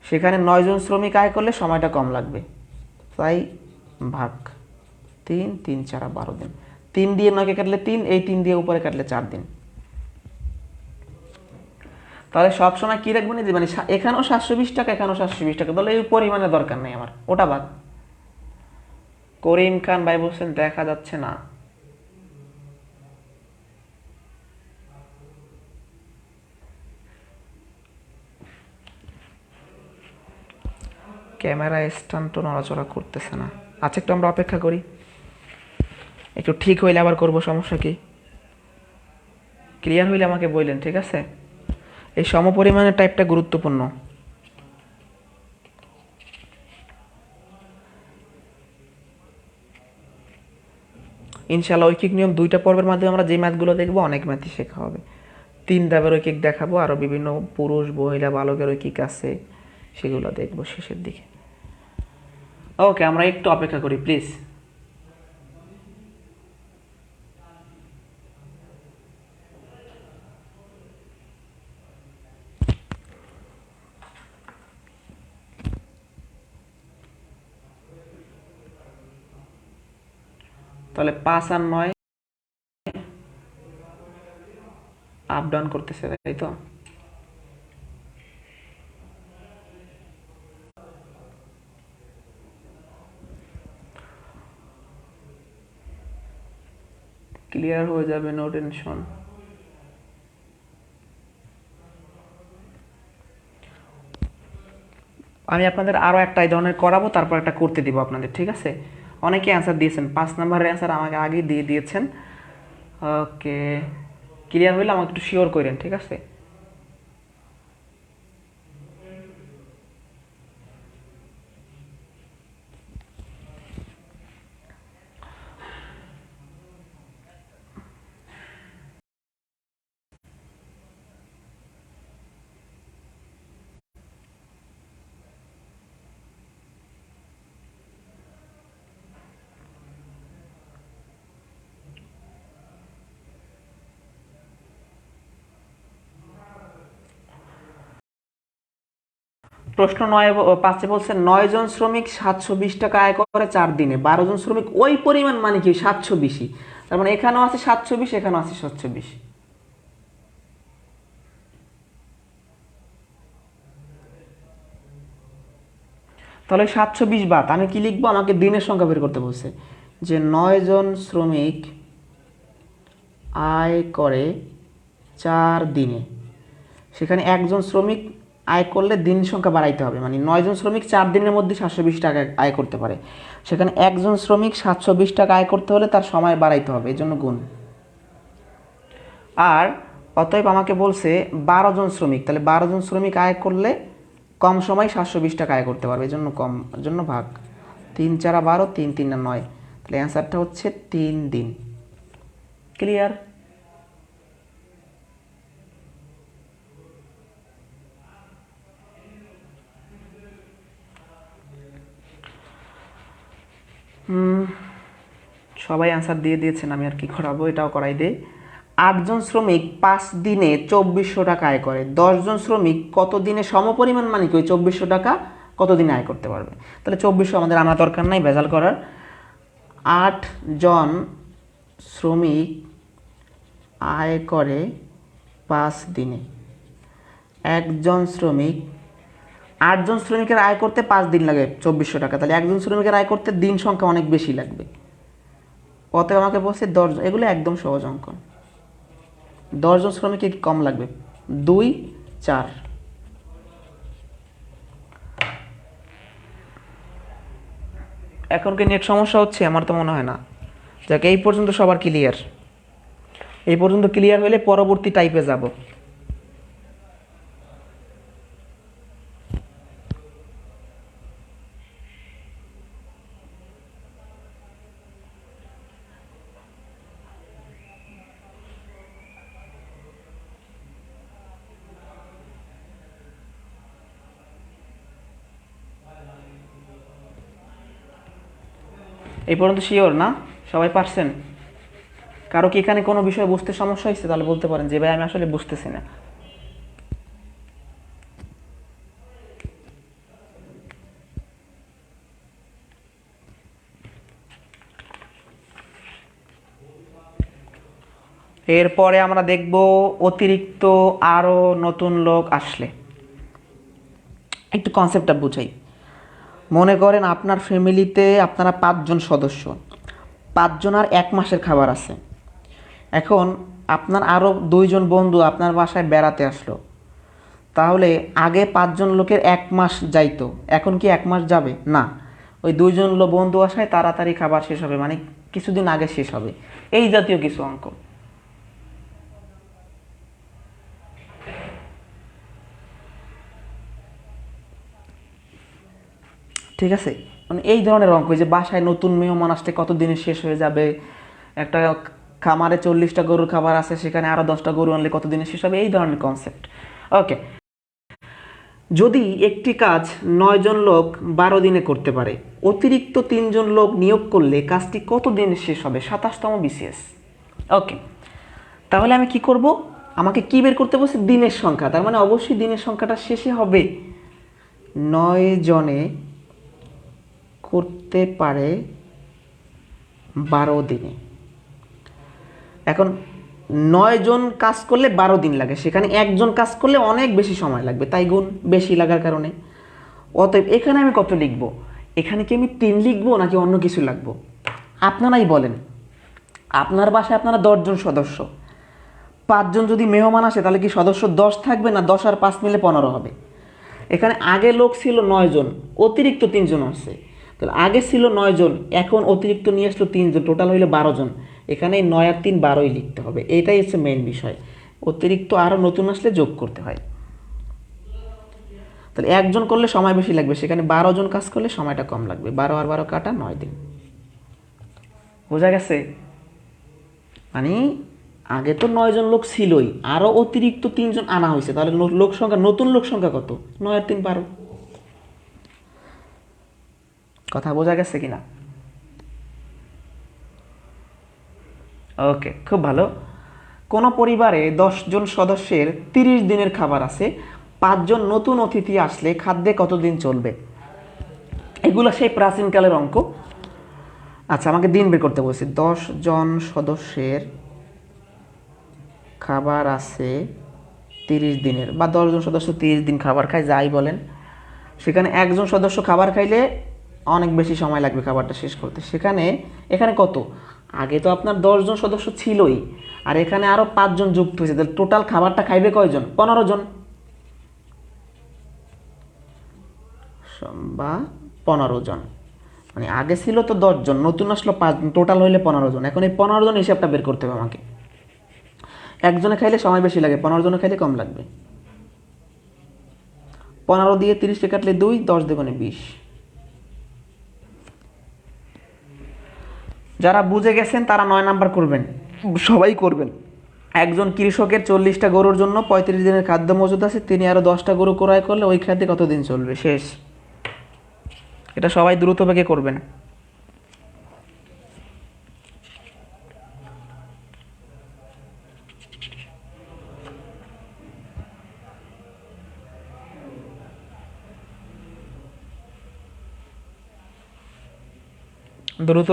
সেখানে 9 জন শ্রমিক আয় করলে সময়টা কম লাগবে, তাই ভাগ 3, 3 4 12 দিন, 3 দিয়ে 9কে কাটলে 3, এই 3 দিয়ে উপরে কাটলে 4 দিন। তাহলে সবসময় কী রাখবেন যে মানে এখানেও 720 টাকা, এখানেও 720 টাকা, তাহলে এই পরিমাণের দরকার নেই আমার, ওটা বাদ। করিম খান ভাই বলছেন দেখা যাচ্ছে না, ক্যামেরা স্ট্যান্ড তো নড়াচড়া করতেছে না। আচ্ছা, একটু আমরা অপেক্ষা করি, একটু ঠিক হইলে আবার করব, সমস্যা কি? ক্লিয়ার হইলে আমাকে বললেন, ঠিক আছে। এই সমপরিমাণের টাইপটা গুরুত্বপূর্ণ। ইনশাআল্লাহ ঐকিক নিয়ম 2টা পর্বের মাধ্যমে আমরা যে ম্যাথগুলো দেখবো অনেক ম্যাথই শেখা হবে। 3 ধাপের ঐকিক দেখাবো, আরও বিভিন্ন পুরুষ মহিলা বালকের ঐকিক আছে, সেগুলো দেখবো শেষের দিকে। ওকে, আমরা একটু অপেক্ষা করি প্লিজ। তাহলে 5 আর 9 আপ ডাউন করতেছে, তাই তো? ক্লিয়ার হয়ে যাবে, নো টেনশন। আমি আপনাদের আরও একটা এই ধরনের করাবো, তারপর একটা করতে দিব আপনাদের, ঠিক আছে? অনেকে অ্যান্সার দিয়েছেন, 5 নম্বরের অ্যান্সার আমাকে আগেই দিয়ে দিয়েছেন। ওকে, ক্লিয়ার হইলে আমাকে একটু শিওর করেন, ঠিক আছে? প্রশ্ন 5 বলছে 9 জন শ্রমিক 720 টাকা আয় করে 4 দিনে, 12 জন শ্রমিক ওই পরিমাণ, মানে কি 720, তার মানে এখানেও আছে 720, এখানেও আছে 720। তাহলে 720 বাদ আমি কি লিখবো? আমাকে দিনের সংখ্যা বের করতে বলছে যে 9 জন শ্রমিক আয় করে 4 দিনে, সেখানে একজন শ্রমিক আয় করলে দিন সংখ্যা বাড়াইতে হবে, মানে 9 জন শ্রমিক 4 দিনের মধ্যে 720 টাকা আয় করতে পারে, সেখানে একজন শ্রমিক 720 টাকা আয় করতে হলে তার সময় বাড়াইতে হবে, এই জন্য গুণ। আর অতএব আমাকে বলছে 12 জন শ্রমিক, তাহলে 12 জন শ্রমিক আয় করলে কম সময় 720 টাকা আয় করতে পারবে, এই জন্য কম, জন্য ভাগ। 3 4 12, 3 3 9, তাহলে অ্যান্সারটা হচ্ছে 3 দিন। ক্লিয়ার? সবাই অ্যান্সার দিয়ে দিয়েছেন, আমি আর কি করাবো, এটাও করাই দেই। 8 জন শ্রমিক 5 দিনে 2400 টাকা আয় করে, 10 জন শ্রমিক কত দিনে সমপরিমাণ, মানে কি ওই 2400 টাকা কত দিনে আয় করতে পারবে? তাহলে 2400 আমাদের আনা দরকার নাই ভেজাল করার। 8 জন শ্রমিক আয় করে 5 দিনে, একজন শ্রমিক, 8 জন শ্রমিকের আয় করতে 5 দিন লাগে 2400 টাকা, তাহলে একজন শ্রমিকের আয় করতে দিন সংখ্যা অনেক বেশি লাগবে। অতএব আমাকে বলছে 10, এগুলো একদম সহজ অঙ্ক। 10 জন শ্রমিকের কম লাগবে, 2 4। এখন কি নেট সমস্যা হচ্ছে? আমার তো মনে হয় না। যাক, এই পর্যন্ত সবার ক্লিয়ার? এই পর্যন্ত ক্লিয়ার হলে পরবর্তী টাইপে যাব। এই পর্যন্ত শিওর না? সবাই পারছেন? কারো কি এখানে কোনো বিষয় বুঝতে সমস্যা হয়েছে? তাহলে বলতে পারেন যে ভাই আমি আসলে বুঝতেছি না। এরপরে আমরা দেখব অতিরিক্ত আরও নতুন লোক আসলে। একটু কনসেপ্টটা বুঝাই। মনে করেন আপনার ফ্যামিলিতে আপনারা 5 জন সদস্য, 5 জনের 1 মাসের খাবার আছে। এখন আপনার আরও 2 জন বন্ধু আপনার বাসায় বেড়াতে আসলো, তাহলে আগে 5 জন লোকের 1 মাস যাইতো, এখন কি 1 মাস যাবে না? ওই 2 জন বন্ধু আসায় তাড়াতাড়ি খাবার শেষ হবে, মানে কিছুদিন আগে শেষ হবে, এই জাতীয় কিছু অঙ্ক। ঠিক আছে, মানে এই ধরনের অঙ্ক, যে বাসায় নতুন মেহমান আসতে কত দিনে শেষ হয়ে যাবে, একটা খামারে 40টা গরুর খাবার আছে, সেখানে আরও 10টা গরু আনলে কত দিনে শেষ হবে, এই ধরনের কনসেপ্ট। ওকে, যদি একটি কাজ 9 জন লোক 12 দিনে করতে পারে, অতিরিক্ত 3 জন লোক নিয়োগ করলে কাজটি কত দিনে শেষ হবে? 27তম বিসিএস। ওকে, তাহলে আমি কি করব? আমাকে কি বের করতে বলছে? দিনের সংখ্যা, তার মানে অবশ্যই দিনের সংখ্যাটা শেষে হবে 9 জনে করতে পারে 12 দিনে। এখন 9 জন কাজ করলে 12 দিন লাগে, সেখানে একজন কাজ করলে অনেক বেশি সময় লাগবে, তাই গুণ বেশি লাগার কারণে। অতএব এখানে আমি কত লিখব? এখানে কি আমি 3 লিখবো নাকি অন্য কিছু লাগবো? আপনারাই বলেন। আপনার বাসায় আপনারা 10 জন সদস্য, 5 জন যদি মেহমান আসে তাহলে কি সদস্য 10 থাকবে, না 10 আর 5 মিলে 15 হবে? এখানে আগে লোক ছিল 9 জন, অতিরিক্ত 3 জন আসছে, তাহলে আগে ছিল 9 জন, এখন অতিরিক্ত নিয়ে আসলো 3 জন, টোটাল হইলে 12 জন। এখানে 9 আর 3 12ই লিখতে হবে, এটাই হচ্ছে মেইন বিষয়। অতিরিক্ত আরও নতুন আসলে যোগ করতে হয়। তাহলে একজন করলে সময় বেশি লাগবে, সেখানে 12 জন কাজ করলে সময়টা কম লাগবে। 12 আর 12 কাটা 9 দিন। বোঝা গেছে? মানে আগে তো 9 জন লোক ছিলই, আরও অতিরিক্ত 3 জন আনা হয়েছে, তাহলে লোক সংখ্যা, নতুন লোক সংখ্যা কত? 9 আর 3 12। কথা বোঝা গেছে কিনা? ওকে, খুব ভালো। কোনো পরিবারে 10 জন সদস্যের 30 দিনের খাবার আছে, 5 জন নতুন অতিথি আসলে খাদ্যে কতদিন চলবে? এগুলো সেই প্রাচীনকালের অঙ্ক। আচ্ছা, আমাকে দিন বের করতে বলছি। 10 জন সদস্যের খাবার আছে 30 দিনের, বা 10 জন সদস্য 30 দিন খাবার খায়, যাই বলেন, সেখানে একজন সদস্য খাবার খাইলে অনেক বেশি সময় লাগবে খাবারটা শেষ করতে। সেখানে এখানে কত? আগে তো আপনার 10 জন সদস্য ছিলই, আর এখানে আরও 5 জন যুক্ত হয়েছে, তাহলে টোটাল খাবারটা খাইবে কয়জন? 15 জন, বা 15 জন। মানে আগে ছিল তো 10 জন, নতুন আসলো 5, টোটাল হইলে 15 জন। এখন এই 15 জন হিসাবটা বের করতে হবে আমাকে। একজনে খাইলে সময় বেশি লাগে, 15 জনে খাইলে কম লাগবে। 15 দিয়ে 30কে কাটলে 2, 10 দুগুণে 20। যারা বুঝে গেছেন তারা 9 নাম্বার করবেন, সবাই করবেন। একজন কৃষকের 40টা গরুর জন্য 35 দিনের খাদ্য মজুদ আছে, তিনি আরও 10টা গরু ক্রয় করলে ওই খাদ্যে কতদিন চলবে? শেষ। এটা সবাই দ্রুত বেগে করবেন। দ্রুত।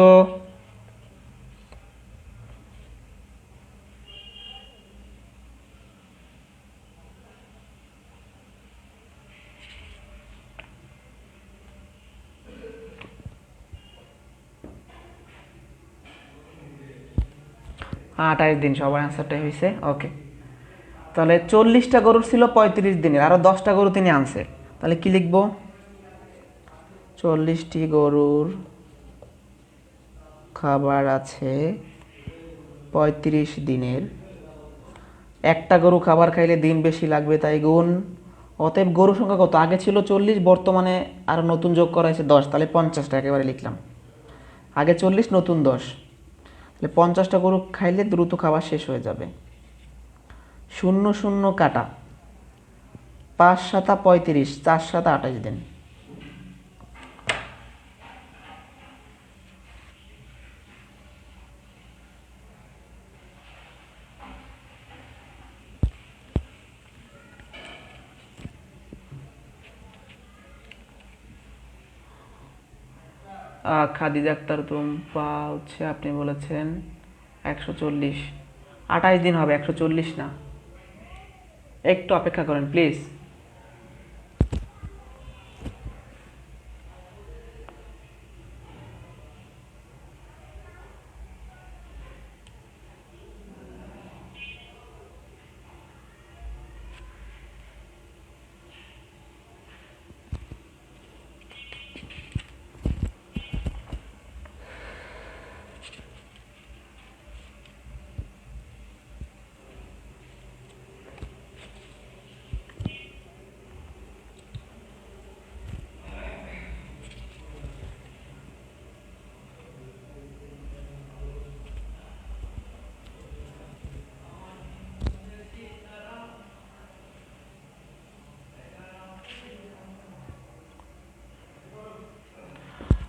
হ্যাঁ, 28 দিন সবার অ্যান্সারটাই হয়েছে। ওকে, তাহলে 40টা গরুর ছিল 35 দিনের, আরও 10টা গরু তিনি আনছে, তাহলে কি লিখব? 40টি গরুর খাবার আছে 35 দিনের, একটা গরু খাবার খাইলে দিন বেশি লাগবে, তাই গুণ। অতএব গরু সংখ্যা কত? আগে ছিল 40, বর্তমানে আরও নতুন যোগ করা হয়েছে 10, তাহলে 50টা একেবারে লিখলাম। আগে 40, নতুন 10, তাহলে 50টা গরু খাইলে দ্রুত খাবার শেষ হয়ে যাবে। 0 0 কাটা, 5 7 35, 4 7 28 দিন। খাদিজা আক্তার টুম্পা হচ্ছে, আপনি বলেছেন 140, 28 দিন হবে, 140 না। একটু অপেক্ষা করেন প্লিজ।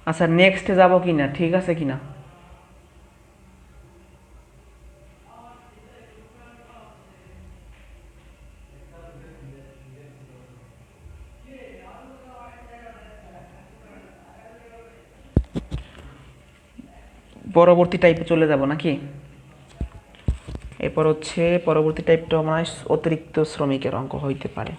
আচ্ছা, নেক্সটে যাব কি না, ঠিক আছে কি না? পরবর্তী টাইপে চলে যাব নাকি? এরপর হচ্ছে পরবর্তী টাইপটা আমার অতিরিক্ত শ্রমিকের অঙ্ক হইতে পারে।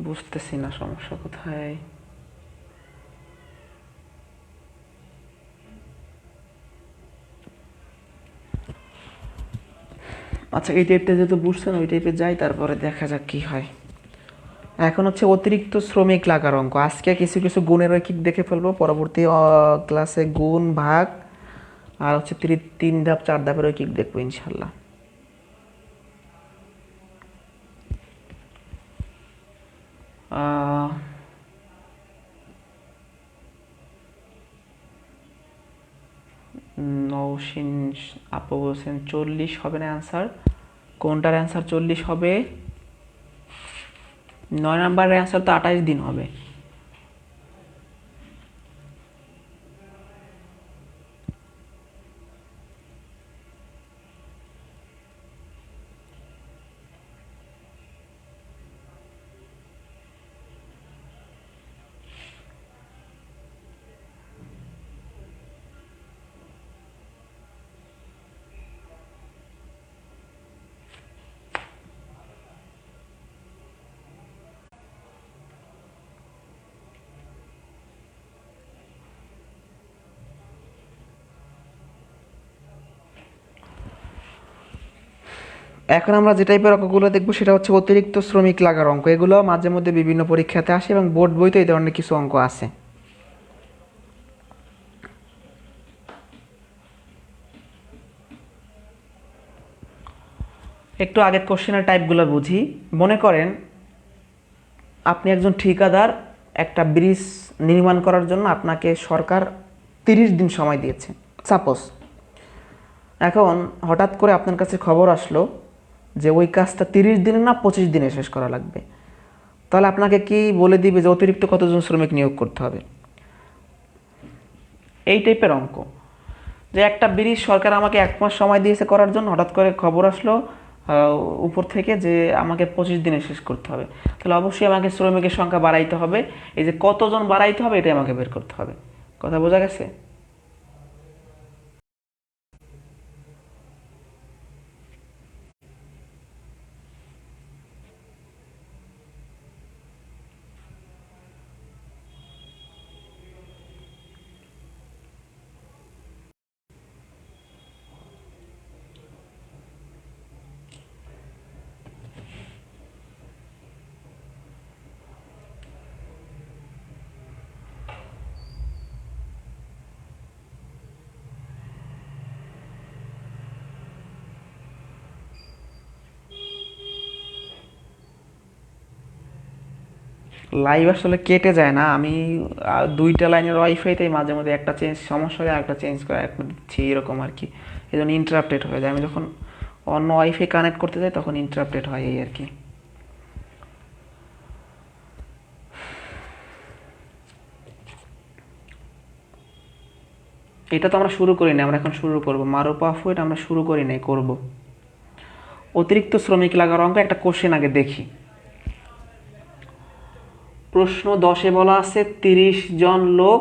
বুঝতেছি না সমস্যা কোথায়। আচ্ছা, এই টাইপটা যেহেতু বুঝছেন, ওই টাইপে যাই, তারপরে দেখা যাক কি হয়। এখন হচ্ছে অতিরিক্ত শ্রমিক লাগার অঙ্ক। আজকে কিছু কিছু গুণের ঐকিক দেখে ফেলবো, পরবর্তী ক্লাসে গুণ, ভাগ আর হচ্ছে 3 ধাপ 4 ধাপের ঐকিক দেখবো ইনশাল্লাহ। নৌসিন আপু বলছেন 40 হবে না অ্যান্সার? কোনটার অ্যান্সার 40 হবে? 9 নাম্বারের অ্যান্সার তো 28 দিন হবে। এখন আমরা যে টাইপের অঙ্কগুলো দেখবো সেটা হচ্ছে অতিরিক্ত শ্রমিক লাগার অঙ্ক। এগুলো মাঝে মধ্যে বিভিন্ন পরীক্ষাতে আসে এবং বোর্ড বইতে এই ধরনের কিছু অঙ্ক আছে। একটু আগের কোশ্চেনের টাইপগুলো বুঝি। মনে করেন আপনি একজন ঠিকাদার, একটা ব্রিজ নির্মাণ করার জন্য আপনাকে সরকার 30 দিন সময় দিয়েছে সাপোজ। এখন হঠাৎ করে আপনার কাছে খবর আসলো যে ওই কাজটা 30 দিনে না 25 দিনে শেষ করা লাগবে। তাহলে আপনাকে কি বলে দিবে যে অতিরিক্ত কতজন শ্রমিক নিয়োগ করতে হবে? এই টাইপের অঙ্ক, যে একটা ব্রিজ সরকার আমাকে 1 মাস সময় দিয়েছে করার জন্য, হঠাৎ করে খবর আসলো উপর থেকে যে আমাকে 25 দিনে শেষ করতে হবে। তাহলে অবশ্যই আমাকে শ্রমিকের সংখ্যা বাড়াইতে হবে। এই যে কতজন বাড়াইতে হবে এটাই আমাকে বের করতে হবে। কথা বোঝা গেছে? লাইভ আসলে কেটে যায় না, আমি 2টা লাইনের ওয়াইফাইতেই মাঝে মধ্যে একটা চেঞ্জ সমস্যা হয়, একটা চেঞ্জ করে একটা দিচ্ছি, এরকম আর কি। এই জন্য ইন্টারাপ্টেড হয়ে যায়। আমি যখন অন্য ওয়াইফাই কানেক্ট করতে যাই তখন ইন্টারাপ্টেড হয়, এই আর কি। এটা তো আমরা শুরু করি না, আমরা এখন শুরু করবো। মারুপা আফু, এটা আমরা শুরু করি নাই, করব। অতিরিক্ত শ্রমিক লাগার অঙ্ক একটা কোশ্চেন আগে দেখি। প্রশ্ন 10-এ বলা আছে 30 জন লোক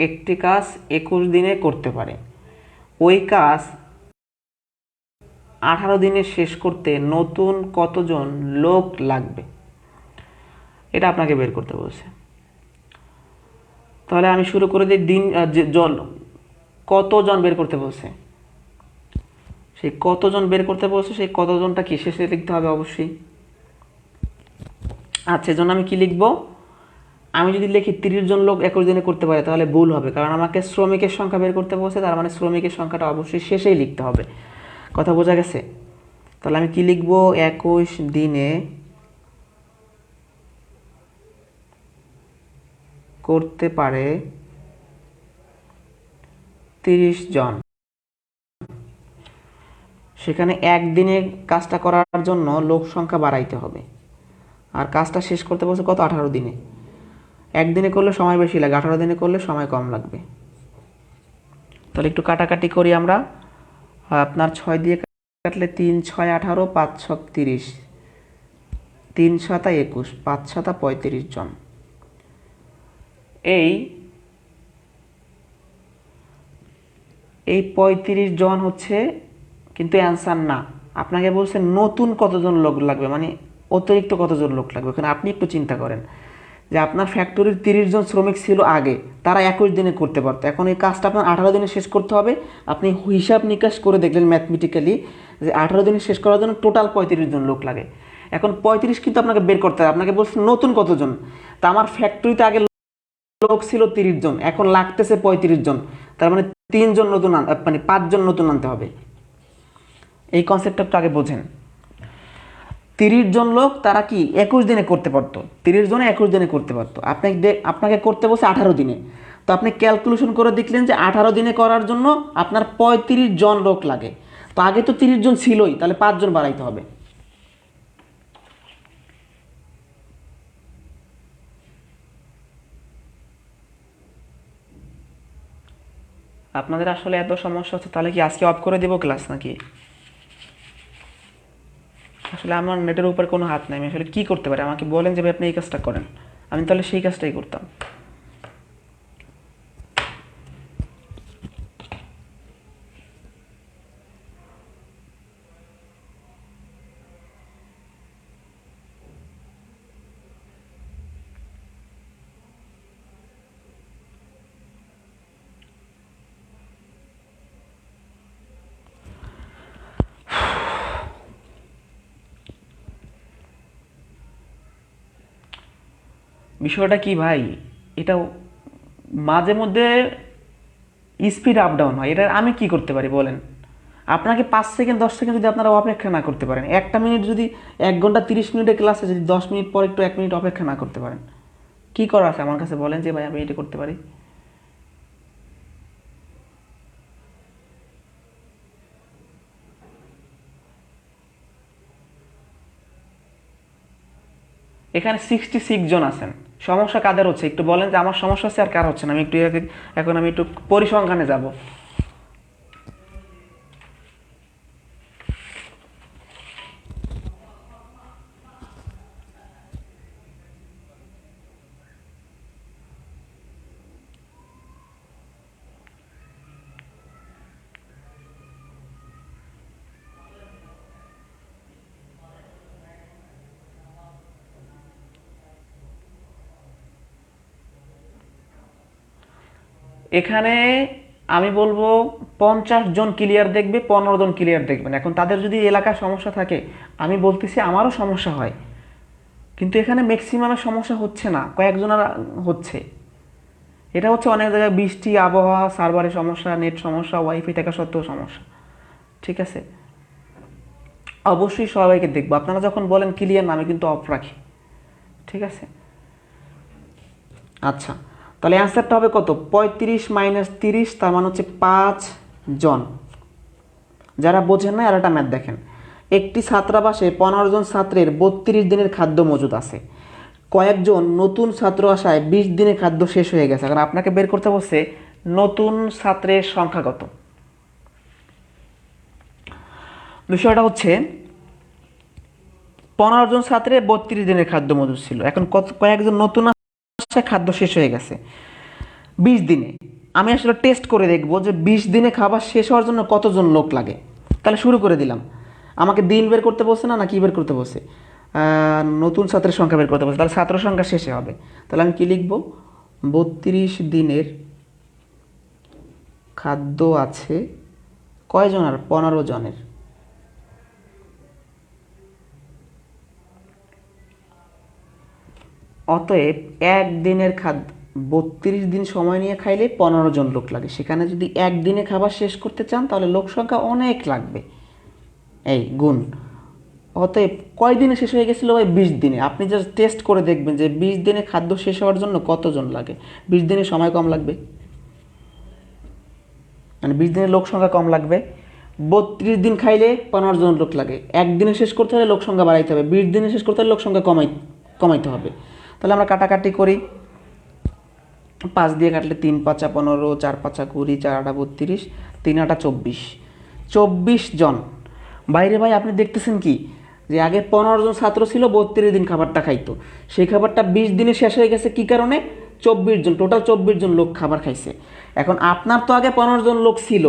একটি কাজ 21 দিনে করতে পারে। ওই কাজ 18 দিনে শেষ করতে নতুন কতজন লোক লাগবে? এটা আপনাকে বের করতে বলছে। তাহলে আমি শুরু করে দিই। দিন জন, কতজন বের করতে বলছে, সেই কতজন বের করতে বলছে, সেই কতজনটা কি শেষে লিখতে হবে অবশ্যই। আচ্ছা, এজন্য আমি কি লিখবো? আমি যদি লিখি 30 জন লোক 21 দিনে করতে পারে তাহলে ভুল হবে, কারণ আমাকে শ্রমিকের সংখ্যা বের করতে বলছে, তার মানে শ্রমিকের সংখ্যাটা অবশ্যই শেষেই লিখতে হবে। কথা বোঝা গেছে? তাহলে আমি কি লিখবো? 21 দিনে করতে পারে 30 জন। সেখানে একদিনে কাজটা করার জন্য লোক সংখ্যা বাড়াইতে হবে, আর কাজটা শেষ করতে বলছে কত? 18 দিনে। একদিনে করলে সময় বেশি লাগে, 18 দিনে করলে সময় কম লাগবে। তাহলে একটু কাটাকাটি করি আমরা। আপনার 6 দিয়ে কাটলে 3 6 18, 5 6 30, 3 7 21, 5 7 35 জন। এই 35 জন হচ্ছে কিন্তু অ্যান্সার না। আপনাকে বলছে নতুন কতজন লোক লাগবে, মানে অতিরিক্ত কতজন লোক লাগবে। ওখানে আপনি একটু চিন্তা করেন যে আপনার ফ্যাক্টরির 30 জন শ্রমিক ছিল আগে, তারা 21 দিনে করতে পারতো। এখন এই কাজটা আপনার 18 দিনে শেষ করতে হবে। আপনি হিসাব নিকাশ করে দেখলেন ম্যাথমেটিক্যালি যে 18 দিনে শেষ করার জন্য টোটাল 35 জন লোক লাগে। এখন 35 কিন্তু আপনাকে বের করতে হবে। আপনাকে বলছে নতুন কতজন, তা আমার ফ্যাক্টরিতে আগে লোক ছিল 30 জন, এখন লাগতেছে 35 জন, তার মানে 3 জন নতুন মানে 5 জন নতুন আনতে হবে। এই কনসেপ্টটা একটু আগে বোঝেন। 30 জন লোক তারা কি 21 দিনে করতে পারতো, 30 জনে 21 দিনে করতে পারতো। আপনাকে করতে বলছে 18 দিনে। তো আপনি ক্যালকুলেশন করে দেখলেন যে 18 দিনে করার জন্য আপনার 35 জন লোক লাগে। তো আগে তো 30 জন ছিলই, তাহলে 5 জন বাড়াইতে হবে। আপনাদের আসলে এত সমস্যা হচ্ছে, তাহলে কি আজকে অফ করে দেবো ক্লাস নাকি? আসলে আমার নেটের উপর কোনো হাত নাই, আমি আসলে কী করতে পারি? আমাকে বলেন যে ভাই আপনি এই কাজটা করেন, আমি তাহলে সেই কাজটাই করতাম। বিষয়টা কি ভাই, এটা মাঝে মধ্যে স্পিড আপ ডাউন হয়, এটা আমি কি করতে পারি বলেন? আপনাকে 5 সেকেন্ড 10 সেকেন্ড যদি আপনারা অপেক্ষা না করতে পারেন, একটা মিনিট যদি 1 ঘন্টা 30 মিনিটের ক্লাসে যদি 10 মিনিট পর একটু 1 মিনিট অপেক্ষা না করতে পারেন, কি করা আছে আমার কাছে বলেন যে ভাই আমি এটা করতে পারি? এখানে 66 জন আছেন, সমস্যা কাদের হচ্ছে একটু বলেন যে আমার সমস্যা হচ্ছে আর কার হচ্ছে না। আমি একটু এখন আমি একটু পরিসংখ্যানে যাব। এখানে আমি বলবো 50 জন ক্লিয়ার দেখবে, 15 জন ক্লিয়ার দেখবেন। এখন তাদের যদি এলাকার সমস্যা থাকে, আমি বলতেছি আমারও সমস্যা হয়, কিন্তু এখানে ম্যাক্সিমামের সমস্যা হচ্ছে না, কয়েকজনের হচ্ছে। এটা হচ্ছে অনেক জায়গায় বৃষ্টি, আবহাওয়া, সার্ভারের সমস্যা, নেট সমস্যা, ওয়াইফাই থাকা সত্ত্বেও সমস্যা। ঠিক আছে, অবশ্যই সবাইকে দেখবো। আপনারা যখন বলেন ক্লিয়ার না, আমি কিন্তু অফ রাখি। ঠিক আছে, আচ্ছা তাহলে অ্যান্সারটা হবে কত? 35 - 30, তার মানে হচ্ছে 5 জন। যারা বোঝেন না আর একটা ম্যাথ দেখেন। একটি ছাত্রাবাসে 15 জন ছাত্রের 32 দিনের খাদ্য মজুদ আছে। কয়েকজন নতুন ছাত্র আসায় 20 দিনে খাদ্য শেষ হয়ে গেছে। কারণ আপনাকে বের করতে বলছে নতুন ছাত্রের সংখ্যা কত। বিষয়টা হচ্ছে 15 জন ছাত্রের 32 দিনের খাদ্য মজুদ ছিল। এখন কয়েকজন নতুন আসে, খাদ্য শেষ হয়ে গেছে 20 দিনে। আমি আসলে টেস্ট করে দেখবো যে 20 দিনে খাবার শেষ হওয়ার জন্য কতজন লোক লাগে। তাহলে শুরু করে দিলাম। আমাকে দিন বের করতে বলছে না, কি বের করতে বলছে? নতুন ছাত্রের সংখ্যা বের করতে বলছে। তাহলে ছাত্র সংখ্যা শেষে হবে। তাহলে আমি কি লিখব? 32 দিনের খাদ্য আছে কয়জনের? 15 জনের। অতএব একদিনের খাদ্য 32 দিন সময় নিয়ে খাইলে 15 জন লোক লাগে। সেখানে যদি একদিনে খাবার শেষ করতে চান তাহলে লোক সংখ্যা অনেক লাগবে। এই গুণ। অতএব কয় দিনে শেষ হয়ে গেছিলো ভাই? 20 দিনে। আপনি জাস্ট টেস্ট করে দেখবেন যে 20 দিনে খাদ্য শেষ হওয়ার জন্য কতজন লাগে। 20 দিনে সময় কম লাগবে, মানে 20 দিনে লোক সংখ্যা কম লাগবে। 32 দিন খাইলে 15 জন লোক লাগে। একদিনে শেষ করতে হলে লোক সংখ্যা বাড়াইতে হবে, 20 দিনে শেষ করতে হলে লোক সংখ্যা কমাইতে হবে। তাহলে আমরা কাটাকাটি করি। পাঁচ দিয়ে কাটলে 3 পাঁচা 15, 4 পাঁচা 20, 4 আটা 32, 3 আটা 24, 24 জন। বাইরে ভাই আপনি দেখতেছেন কি যে আগে 15 জন ছাত্র ছিল, 32 দিন খাবারটা খাইতো, সেই খাবারটা 20 দিনে শেষ হয়ে গেছে কি কারণে? 24 জন, টোটাল 24 জন লোক খাবার খাইছে। এখন আপনার তো আগে 15 জন লোক ছিল,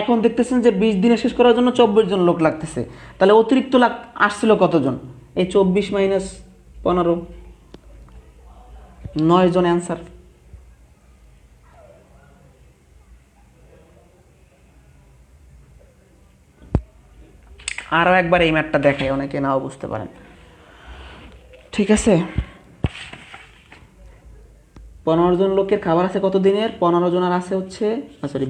এখন দেখতেছেন যে 20 দিনে শেষ করার জন্য 24 জন লোক লাগতেছে, তাহলে অতিরিক্ত আসছিল কতজন? এই 24 মাইনাস 15, 9 জন অ্যান্সার। আরও একবার এই ম্যাথটা দেখাই, অনেকে নাও বুঝতে পারেন। ঠিক আছে, 15 জন লোকের খাবার আছে কত দিনের? 15 জনের আছে হচ্ছে সরি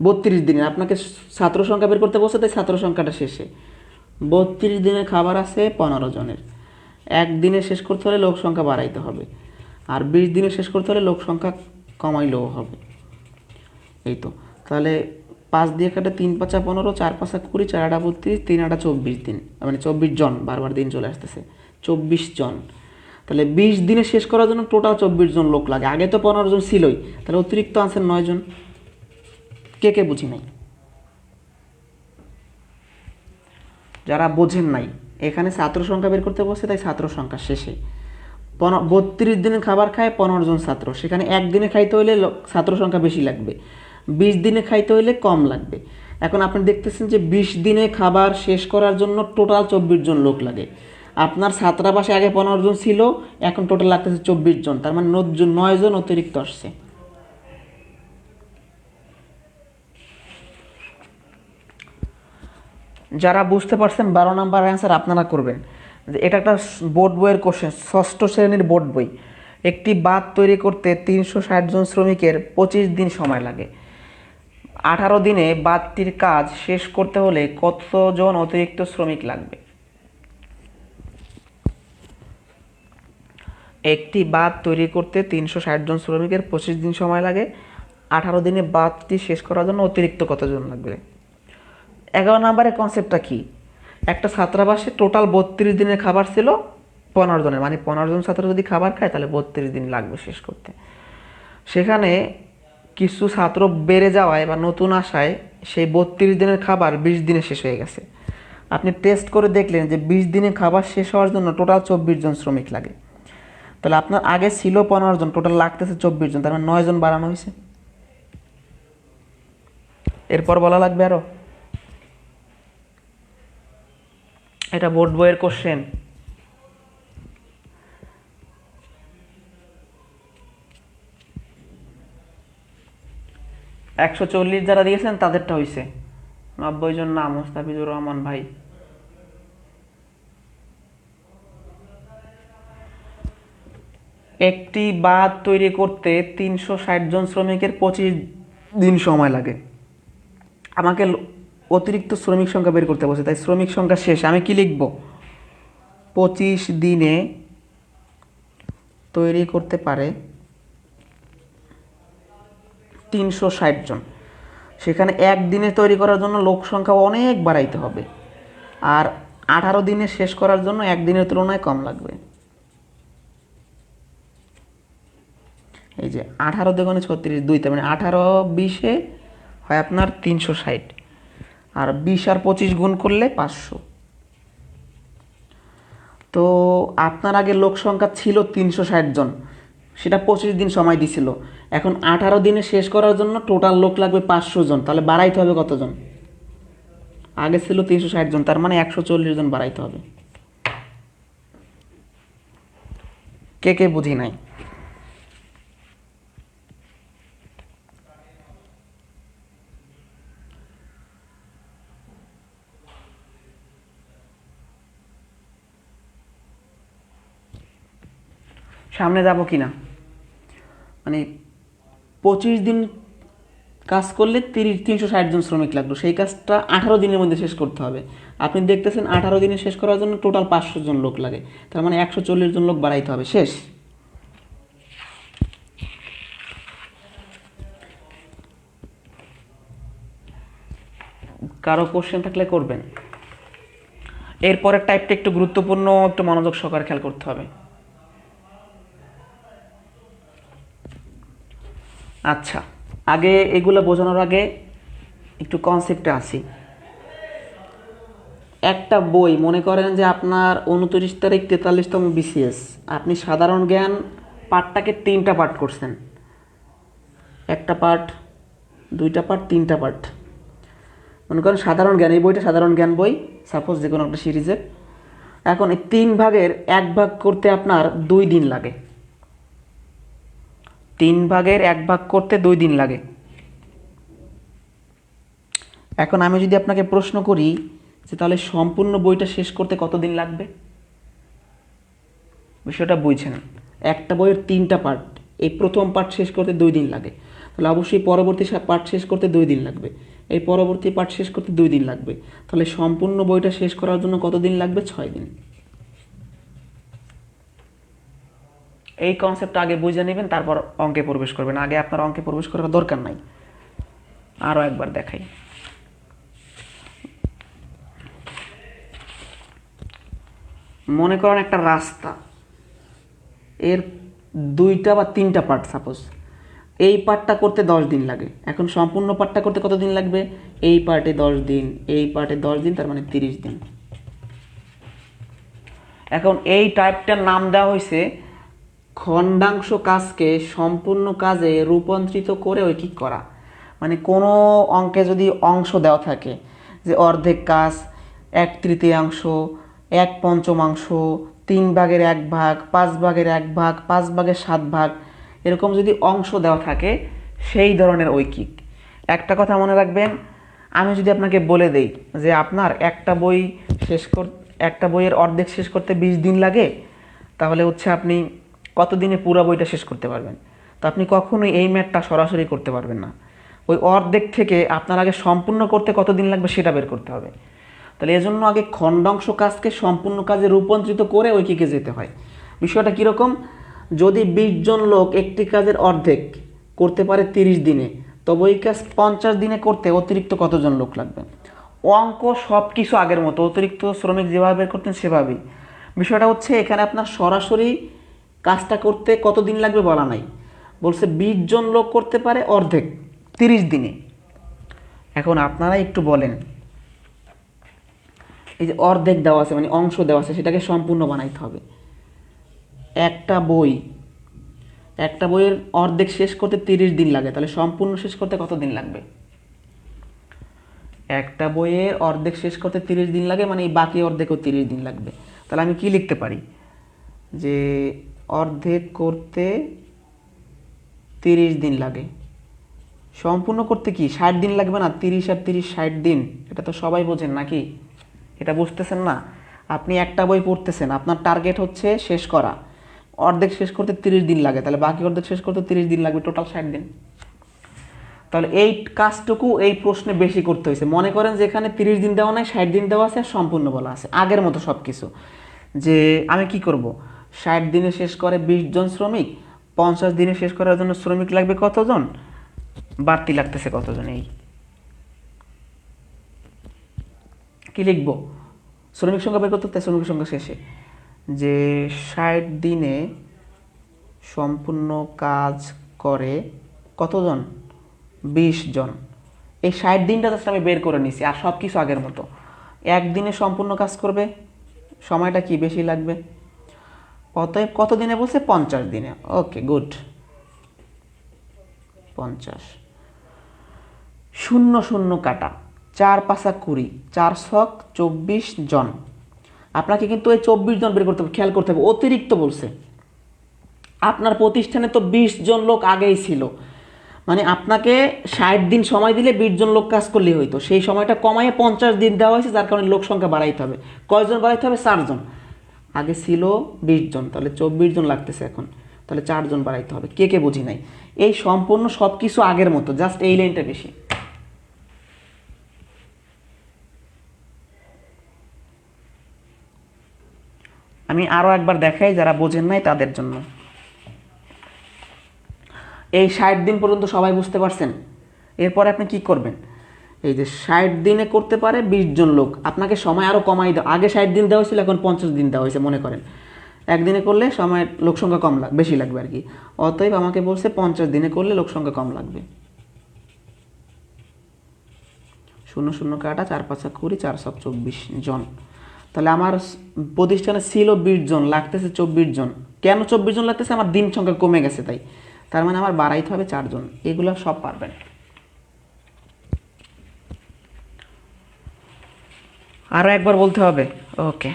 32 দিনের। আপনাকে ছাত্র সংখ্যা বের করতে বলছে, তাই ছাত্র সংখ্যাটা শেষে 32 দিনের খাবার আছে 15 জনের। একদিনে শেষ করতে হলে লোক সংখ্যা বাড়াইতে হবে, আর 20 দিনে শেষ করতে হলে লোক সংখ্যা কমাইলেও হবে। এই তো, তাহলে 5 দিয়ে কাটে 3 পাঁচা 15, 4 পাঁচা 20, 4 আটা 32, 3 আটা 24 দিন, মানে 24 জন, বারবার দিন চলে আসতেছে, 24 জন। তাহলে 20 দিনে শেষ করার জন্য টোটাল 24 জন লোক লাগে, আগে তো 15 জন ছিলই, তাহলে অতিরিক্ত আনসার 9 জন। কে কে বুঝি নাই? যারা বোঝেন নাই, এখানে ছাত্র সংখ্যা বের করতে বসে, তাই ছাত্র সংখ্যা শেষে 32 দিনে খাবার খায় 15 জন ছাত্র, সেখানে একদিনে খাইতে হইলে ছাত্র সংখ্যা বেশি লাগবে, 20 দিনে খাইতে হইলে কম লাগবে। এখন আপনি দেখতেছেন যে 20 দিনে খাবার শেষ করার জন্য টোটাল 24 জন লোক লাগে। আপনার ছাত্রাবাসে আগে 15 জন ছিল, এখন টোটাল লাগতেছে 24 জন, তার মানে 9 জন অতিরিক্ত আসছে। যারা বুঝতে পারছেন 12 নাম্বার অ্যান্সার আপনারা করবেন। যে এটা একটা বোর্ড বইয়ের কোশ্চেন, ষষ্ঠ শ্রেণীর বোর্ড বই। একটি বাঁধ তৈরি করতে 360 জন শ্রমিকের 25 দিন সময় লাগে। 18 দিনে বাঁধটির কাজ শেষ করতে হলে কতজন অতিরিক্ত শ্রমিক লাগবে? একটি বাঁধ তৈরি করতে 360 জন শ্রমিকের 25 দিন সময় লাগে, 18 দিনে বাঁধটি শেষ করার জন্য অতিরিক্ত কতজন লাগবে? 11 নম্বরের কনসেপ্টটা কি? একটা ছাত্রাবাসে টোটাল 32 দিনের খাবার ছিল 15 জনের, মানে 15 জন ছাত্র যদি খাবার খায় তাহলে 32 দিন লাগবে শেষ করতে। সেখানে কিছু ছাত্র বেড়ে যাওয়ায় বা নতুন আসায় সেই 32 দিনের খাবার 20 দিনে শেষ হয়ে গেছে। আপনি টেস্ট করে দেখলেন যে 20 দিনে খাবার শেষ হওয়ার জন্য টোটাল 24 জন শ্রমিক লাগে, তাহলে আপনার আগে ছিল 15 জন, টোটাল লাগতেছে 24 জন, তার মানে 9 জন বাড়ানো হয়েছে। এরপর বলা লাগবে আরও, এটা বোর্ড বইয়ের কোশ্চেন। $140 যারা দিয়েছেন তাদেরটা হয়েছে 90 জন নাম মোস্তাফিজুর রহমান ভাই। একটি বাঁধ তৈরি করতে 360 জন শ্রমিকের 25 দিন সময় লাগে। আমাকে অতিরিক্ত শ্রমিক সংখ্যা বের করতে বলছে, তাই শ্রমিক সংখ্যা শেষ আমি কি লিখব? 25 দিনে তৈরি করতে পারে 360 জন, সেখানে একদিনে তৈরি করার জন্য লোক সংখ্যা অনেক বাড়াইতে হবে, আর 18 দিনে শেষ করার জন্য একদিনের তুলনায় কম লাগবে। এই যে 18 দুগুণে 36, 2, তার মানে 18 20 হয় আপনার 360, আর 20 আর 25 গুণ করলে 500। তো আপনার আগে লোক সংখ্যা ছিল 360 জন, সেটা 25 দিন সময় দিছিল, এখন 18 দিনে শেষ করার জন্য টোটাল লোক লাগবে 500 জন, তাহলে বাড়াইতে হবে কতজন? আগে ছিল 360 জন, তার মানে 140 জন বাড়াইতে হবে। কে কে বুঝি নাই? সামনে যাব কি না, মানে 25 দিন কাজ করলে 360 জন শ্রমিক লাগলো, সেই কাজটা 18 দিনের মধ্যে শেষ করতে হবে। আপনি দেখতেছেন 18 দিনে শেষ করার জন্য টোটাল 500 জন লোক লাগে, তার মানে 140 জন লোক বাড়াইতে হবে। শেষ। কারো কোশ্চেন থাকলে করবেন। এরপরের টাইপটা একটু গুরুত্বপূর্ণ, একটু মনোযোগ সহকারে খেয়াল করতে হবে। আচ্ছা, আগে এগুলো বোঝানোর আগে একটু কনসেপ্টে আসি। একটা বই, মনে করেন যে আপনার 29 তারিখ 43তম বিসিএস, আপনি সাধারণ জ্ঞান পার্টটাকে 3টা পার্ট করছেন, একটা পার্ট, 2টা পার্ট, 3টা পার্ট। মনে করেন সাধারণ জ্ঞান, এই বইটা সাধারণ জ্ঞান বই, সাপোজ যে কোনো একটা সিরিজের। এখন এই 3 ভাগের 1 ভাগ করতে আপনার 2 দিন লাগে। 3 ভাগের 1 ভাগ করতে 2 দিন লাগে। এখন আমি যদি আপনাকে প্রশ্ন করি যে তাহলে সম্পূর্ণ বইটা শেষ করতে কতদিন লাগবে, বিষয়টা বুঝছেন। একটা বইয়ের 3টা পার্ট, এই প্রথম পার্ট শেষ করতে 2 দিন লাগে, তাহলে অবশ্যই পরবর্তী পার্ট শেষ করতে 2 দিন লাগবে, এই পরবর্তী পার্ট শেষ করতে 2 দিন লাগবে। তাহলে সম্পূর্ণ বইটা শেষ করার জন্য কত দিন লাগবে? 6 দিন। এই কনসেপ্টটা আগে বুঝে নেবেন, তারপর অঙ্কে প্রবেশ করবেন। আগে আপনার অঙ্কে প্রবেশ করার দরকার নাই। আরও একবার দেখাই। মনে করেন একটা রাস্তা, এর 2টা বা 3টা পার্ট সাপোজ, এই পার্টটা করতে 10 দিন লাগে। এখন সম্পূর্ণ পার্টটা করতে কত দিন লাগবে? এই পার্টে 10 দিন, এই পার্টে 10 দিন, তার মানে 30 দিন। এখন এই টাইপটার নাম দেওয়া হয়েছে খণ্ডাংশ কাজকে সম্পূর্ণ কাজে রূপান্তরিত করে ঐকিক করা। মানে কোনো অঙ্কে যদি অংশ দেওয়া থাকে যে অর্ধেক কাজ, 1/3, 1/5, 3 ভাগের 1 ভাগ, 5 ভাগের 1 ভাগ, 5 ভাগের 7 ভাগ, এরকম যদি অংশ দেওয়া থাকে, সেই ধরনের ঐকিক। একটা কথা মনে রাখবেন, আমি যদি আপনাকে বলে দেই যে আপনার একটা বইয়ের অর্ধেক শেষ করতে 20 দিন লাগে, তাহলে হচ্ছে আপনি কত দিনে পুরো বইটা শেষ করতে পারবেন? তো আপনি কখনোই এই ম্যাথটা সরাসরি করতে পারবেন না। ওই অর্ধেক থেকে আপনার আগে সম্পূর্ণ করতে কত দিন লাগবে সেটা বের করতে হবে। তাহলে এজন্য আগে খণ্ডাংশ কাজকে সম্পূর্ণ কাজে রূপান্তরিত করে ঐকিকে যেতে হয়। বিষয়টা কীরকম? যদি 20 জন লোক একটি কাজের অর্ধেক করতে পারে 30 দিনে, তবে ওই কাজ 50 দিনে করতে অতিরিক্ত কতজন লোক লাগবে? অঙ্ক সব কিছু আগের মতো, অতিরিক্ত শ্রমিক যেভাবে বের করতেন সেভাবেই। বিষয়টা হচ্ছে এখানে আপনার সরাসরি কাজটা করতে কত দিন লাগবে বলা নাই, বলছে 20 জন লোক করতে পারে অর্ধেক 30 দিনে। এখন আপনারা একটু বলেন, এই যে অর্ধেক দেওয়া আছে মানে অংশ দেওয়া আছে, সেটাকে সম্পূর্ণ বানাইতে হবে। একটা বইয়ের অর্ধেক শেষ করতে 30 দিন লাগে, তাহলে সম্পূর্ণ শেষ করতে কত দিন লাগবে? একটা বইয়ের অর্ধেক শেষ করতে 30 দিন লাগে, মানে এই বাকি অর্ধেকও 30 দিন লাগবে। তাহলে আমি কি লিখতে পারি যে অর্ধেক করতে 30 দিন লাগে, সম্পূর্ণ করতে কি 60 দিন লাগবে না? 30 আর 30 60 দিন, এটা তো সবাই বোঝেন নাকি? এটা বুঝতেছেন না? আপনি একটা বই পড়তেছেন, আপনার টার্গেট হচ্ছে শেষ করা, অর্ধেক শেষ করতে 30 দিন লাগে, তাহলে বাকি অর্ধেক শেষ করতে 30 দিন লাগবে, টোটাল 60 দিন। তাহলে এই কাজটুকু এই প্রশ্নে বেশি করতে হয়েছে। মনে করেন যে এখানে 30 দিন দেওয়া নাই, 60 দিন দেওয়া আছে, আর সম্পূর্ণ বলা আছে আগের মতো সব কিছু। যে আমি কি করব, 60 দিনে শেষ করে 20 জন শ্রমিক, 50 দিনে শেষ করার জন্য শ্রমিক লাগবে কতজন, বাড়তি লাগতেছে কতজন, এই কি লিখবো? শ্রমিক সংখ্যা বের করতে, শ্রমিক সংখ্যা শেষে যে 60 দিনে সম্পূর্ণ কাজ করে কতজন, 20 জন। এই 60 দিনটা জাস্ট আমি বের করে নিছি, আর সব কিছু আগের মতো। একদিনে সম্পূর্ণ কাজ করবে, সময়টা কি বেশি লাগবে, অতএব কত দিনে বলছে? 50 দিনে। ওকে, গুড। 50, 0 0 কাটা, 4 5 20, 4 ছক 24 জন। আপনাকে কিন্তু এই 24 জন বের করতে হবে, খেয়াল করতে হবে, অতিরিক্ত বলছে। আপনার প্রতিষ্ঠানে তো 20 জন লোক আগেই ছিল, মানে আপনাকে 60 দিন সময় দিলে 20 জন লোক কাজ করলেই হইতো, সেই সময়টা কমাইয়ে 50 দিন দেওয়া হয়েছে, যার কারণে লোক সংখ্যা বাড়াইতে হবে। কয়জন বাড়াইতে হবে? 4 জন। আগে ছিল 20 জন, তাহলে 24 জন লাগতেছে এখন, তাহলে 4 জন বাড়াইতে হবে। কে কে বুঝি নাই? এই সম্পূর্ণ সব কিছু আগের মতো, জাস্ট এই লাইনটা বেশি। আমি আরও একবার দেখাই যারা বোঝেন নাই তাদের জন্য। এই 60 দিন পর্যন্ত সবাই বুঝতে পারছেন? এরপরে আপনি কি করবেন, এই যে 60 দিনে করতে পারে 20 জন লোক, আপনাকে সময় আরও কমাই দাও। আগে 60 দিন দেওয়া হয়েছিল, এখন 50 দিন দেওয়া হয়েছে মনে করেন। একদিনে করলে সময় লোক সংখ্যা কম বেশি লাগবে আর কি। অতএব আমাকে বলছে 50 দিনে করলে লোক সংখ্যা কম লাগবে। 0 0 কাটা 4 5 20 4 7 24 জন। তাহলে আমার প্রতিষ্ঠানে ছিল 20 জন, লাগতেছে 24 জন। কেন 24 জন লাগতেছে? আমার দিন সংখ্যা কমে গেছে তাই। তার মানে আমার বাড়াইতে হবে 4 জন। এগুলো সব পারবেন। আরও একবার বলতে হবে। ওকে,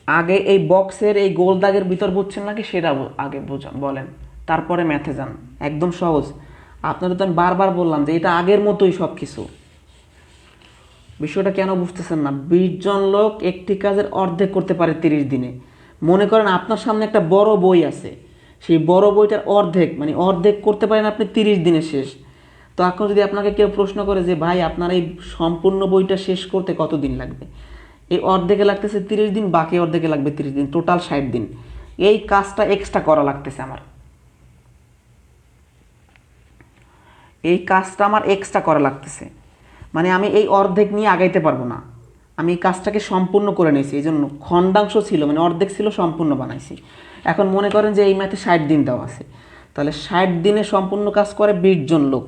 আগে এই বক্সের এই গোল দাগের ভিতর বুঝছেন নাকি সেটা আগে বলেন, তারপরে ম্যাথে যান। একদম সহজ। আপনাদের তো আমি বারবার বললাম যে এটা আগের মতোই সব কিছু। বিষয়টা কেন বুঝতেছেন না? 20 জন লোক একটি কাজের অর্ধেক করতে পারে 30 দিনে। মনে করেন আপনার সামনে একটা বড় বই আছে, সেই বড় বইটার অর্ধেক মানে অর্ধেক করতে পারেন আপনি 30 দিনে শেষ। তো এখন যদি আপনাকে কেউ প্রশ্ন করে যে ভাই আপনার এই সম্পূর্ণ বইটা শেষ করতে কত দিন লাগবে, এই অর্ধেকে লাগতেছে 30 দিন, বাকি অর্ধেকে লাগবে 30 দিন, টোটাল 60 দিন। এই কাজটা এক্সট্রা করা লাগতেছে আমার, এই কাজটা আমার এক্সট্রা করা লাগতেছে। মানে আমি এই অর্ধেক নিয়ে আগাইতে পারবো না, আমি এই কাজটাকে সম্পূর্ণ করে নিয়েছি। এই জন্য খণ্ডাংশ ছিল মানে অর্ধেক ছিল, সম্পূর্ণ বানাইছি। এখন মনে করেন যে এই ম্যাথে 60 দিন দেওয়া আছে, তাহলে 60 দিনে সম্পূর্ণ কাজ করে 20 জন লোক,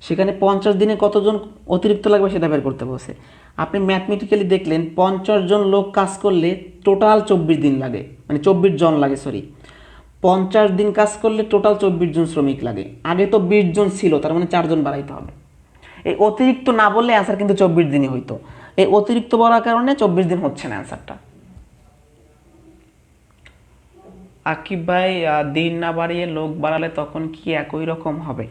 সেখানে 50 দিনে কতজন অতিরিক্ত লাগবে সেটা বের করতে বলছে। আপনি ম্যাথমেটিক্যালি দেখলেন 50 জন লোক কাজ করলে টোটাল 24 দিন লাগে, মানে 24 জন লাগে, সরি 50 দিন কাজ করলে টোটাল 24 জন শ্রমিক লাগে। আগে তো 20 জন ছিল, তার মানে 4 জন বাড়াইতে হবে। এই অতিরিক্ত না বললে অ্যান্সার কিন্তু 24 দিনই হইতো। এই অতিরিক্ত বলার কারণে 24 দিন হচ্ছে না অ্যান্সারটা। আকিব ভাই, দিন না বাড়িয়ে লোক বাড়ালে তখন কি একই রকম হবে?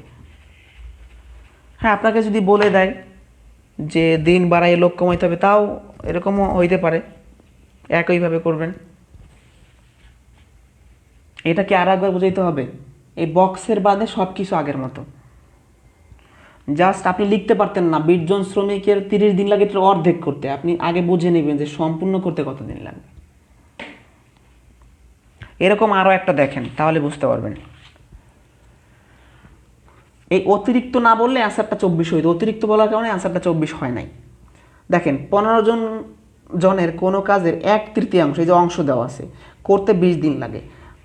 হ্যাঁ, আপনাকে যদি বলে দেয় যে দিন বাড়াইয়ে লোক কমাইতে হবে, তাও এরকমও হইতে পারে, একইভাবে করবেন। এটাকে আর একবার বুঝাইতে হবে, এই বক্সের বাদে সব কিছু আগের মতো। জাস্ট আপনি লিখতে পারতেন না 20 জন শ্রমিকের 30 দিন লাগে অর্ধেক করতে, আপনি আগে বুঝে নেবেন যে সম্পূর্ণ করতে কত দিন লাগবে। এরকম আরও একটা দেখেন, তাহলে বুঝতে পারবেন। এই অতিরিক্ত না বললে অ্যান্সারটা 24 হইতো, অতিরিক্ত বলার কারণে অ্যান্সারটা 24 হয় নাই। দেখেন 15 জনের কোনো কাজের 1/3, এই যে অংশ দেওয়া আছে, করতে 20 দিন লাগে।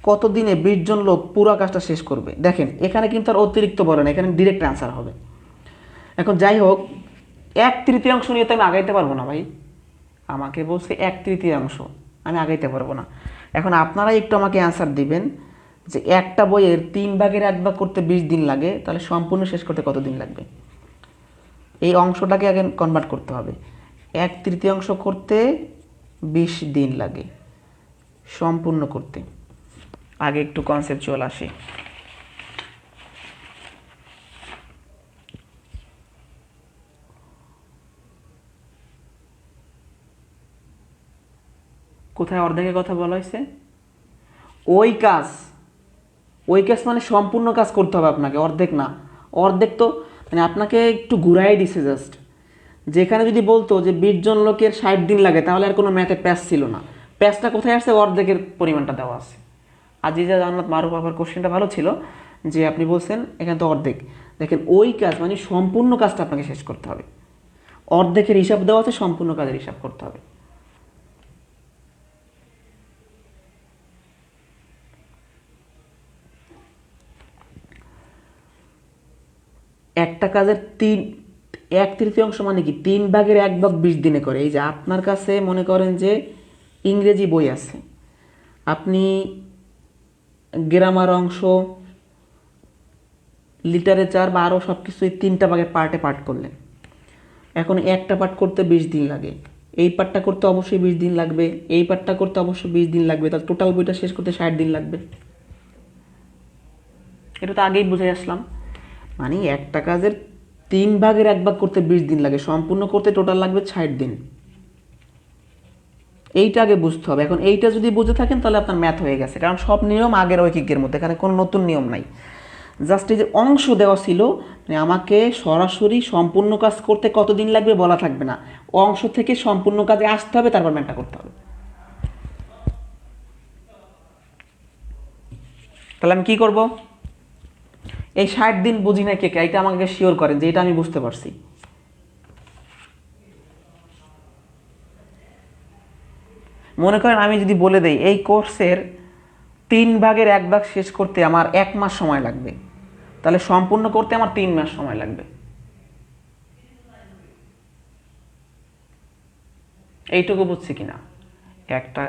কত দিনে 20 জন লোক পুরো কাজটা শেষ করবে? দেখেন এখানে কিন্তু আর অতিরিক্ত বলে না, এখানে ডিরেক্ট অ্যান্সার হবে। এখন যাই হোক, 1/3 নিয়ে তো আমি আগাইতে পারবো না ভাই, আমাকে বলছে 1/3, আমি আগাইতে পারবো না। এখন আপনারাই একটু আমাকে অ্যান্সার দিবেন যে একটা বইয়ের 3 ভাগের 1 ভাগ করতে 20 দিন লাগে, তাহলে সম্পূর্ণ শেষ করতে কত দিন লাগবে? এই অংশটাকে আগে কনভার্ট করতে হবে। 1/3 করতে 20 দিন লাগে, সম্পূর্ণ করতে। আগে একটু কনসেপচুয়াল আসি। কোথায় অর্ধেকের কথা বলা হয়েছে? ওই কাজ মানে সম্পূর্ণ কাজ করতে হবে আপনাকে, অর্ধেক না। অর্ধেক তো মানে আপনাকে একটু ঘুরাই দিছে জাস্ট। যেখানে যদি বলতো যে 20 জন লোকের 60 দিন লাগে, তাহলে আর কোনো ম্যাথে প্যাচ ছিল না। প্যাচটা কোথায় আসছে? অর্ধেকের পরিমাণটা দেওয়া আছে। আজিজা জান্নাত মারুফ আবার কোশ্চেনটা ভালো ছিল যে আপনি বলছেন এখানে তো অর্ধেক। দেখেন ওই কাজ মানে সম্পূর্ণ কাজটা আপনাকে শেষ করতে হবে, অর্ধেকের হিসাব দেওয়া আছে, সম্পূর্ণ কাজের হিসাব করতে হবে। একটা কাজের 1/3 মানে কি 3 ভাগের 1 ভাগ 20 দিনে করে। এই যে আপনার কাছে মনে করেন যে ইংরেজি বই আছে, আপনি গ্রামার অংশ, লিটারেচার বা আরও সব কিছু এই 3টা ভাগের পার্ট করলেন। এখন একটা পার্ট করতে 20 দিন লাগে, এই পার্টটা করতে অবশ্যই 20 দিন লাগবে, এই পার্টটা করতে অবশ্যই 20 দিন লাগবে, তাহলে টোটাল বইটা শেষ করতে 60 দিন লাগবে। এটা তো আগেই বুঝে আসলাম। মানে একটা কাজের 3 ভাগের 1 ভাগ করতে 20 দিন লাগে, সম্পূর্ণ করতে টোটাল লাগবে 60 দিন। এইটা আগে বুঝতে হবে। এখন এইটা যদি বুঝে থাকেন তাহলে আপনার ম্যাথ হয়ে গেছে, কারণ সব নিয়ম আগের ঐকিকের মধ্যে, এখানে কোনো নতুন নিয়ম নাই। জাস্ট এই যে অংশ দেওয়া ছিল, মানে আমাকে সরাসরি সম্পূর্ণ কাজ করতে কতদিন লাগবে বলা থাকবে না, অংশ থেকে সম্পূর্ণ কাজে আসতে হবে, তারপর ম্যাথটা করতে হবে। তাহলে আমি কি করব? এই 60 দিন বুঝি না কে কে, এটা আমাকে শিওর করেন যে এটা আমি বুঝতে পারছি। মনে করেন আমি যদি বলে দেই এই কোর্সের 1/3 শেষ করতে আমার 1 মাস সময় লাগবে, তাহলে সম্পূর্ণ করতে আমার 3 মাস সময় লাগবে। এইটুকু বুঝছি কিনা?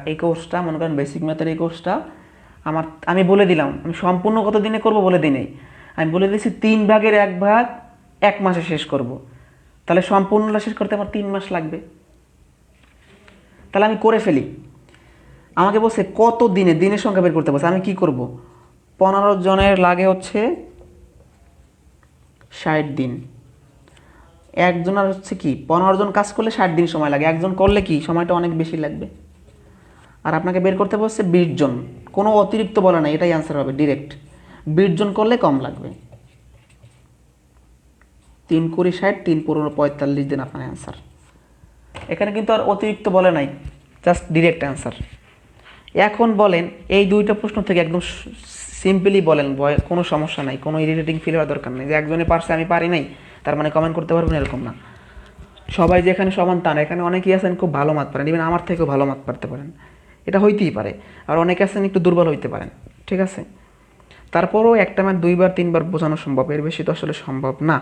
এই কোর্সটা মনে করেন বেসিক ম্যাথের এই কোর্সটা আমি বলে দিলাম আমি সম্পূর্ণ কত দিনে করব বলে দিই নাই, আমি বলে দিয়েছি 1/3 1 মাসে শেষ করব, তাহলে সম্পূর্ণটা শেষ করতে আমার 3 মাস লাগবে। তাহলে আমি করে ফেলি। আমাকে বলছে কত দিনে, দিনের সংখ্যা বের করতে বলছে। আমি কি করব, 15 জনের লাগে হচ্ছে 60 দিন, একজনের হচ্ছে কি 15 জন কাজ করলে 60 দিন সময় লাগে, একজন করলে কি সময়টা অনেক বেশি লাগবে। আর আপনাকে বের করতে বলছে 20 জন, কোনো অতিরিক্ত বলে না, এটাই অ্যান্সার হবে ডিরেক্ট। 20 জন করলে কম লাগবে। 3 × 60 3 × 15 45 দিন আপনার অ্যান্সার। এখানে কিন্তু আর অতিরিক্ত বলে নাই, জাস্ট ডিরেক্ট অ্যান্সার। এখন বলেন এই দুইটা প্রশ্ন থেকে একদম সিম্পলি বলেন, কোনো সমস্যা নাই, কোনো ইরিটেটিং ফিল হওয়ার দরকার নেই যে একজনে পারছে আমি পারি নাই তার মানে কমেন্ট করতে পারবেন, এরকম না। সবাই যে এখানে সমান তা না, এখানে অনেকেই আছেন খুব ভালো মাত পারেন, ইভেন আমার থেকেও ভালো মাত পারতে পারেন, এটা হইতেই পারে। আর অনেকে আছেন একটু দুর্বল হইতে পারেন, ঠিক আছে। তারপরেও একটা ম্যাথ 2বার 3বার বোঝানো সম্ভব, এর বেশি তো আসলে সম্ভব না।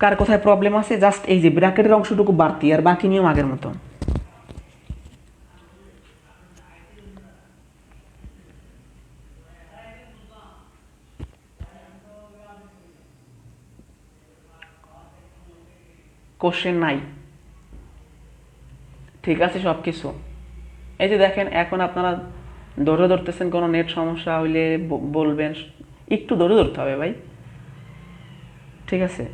কার কোথায় প্রবলেম আছে, জাস্ট এই যে ব্র্যাকেটের অংশটুকু বাড়তি, আর বাকি নিয়ম আগের মতো। কোশ্চেন নাই, ঠিক আছে সব কিছু। এই যে দেখেন এখন আপনারা ধরে ধরতেছেন, কোনো নেট সমস্যা হইলে বলবেন, একটু ধরে ধরতে হবে ভাই, ঠিক আছে।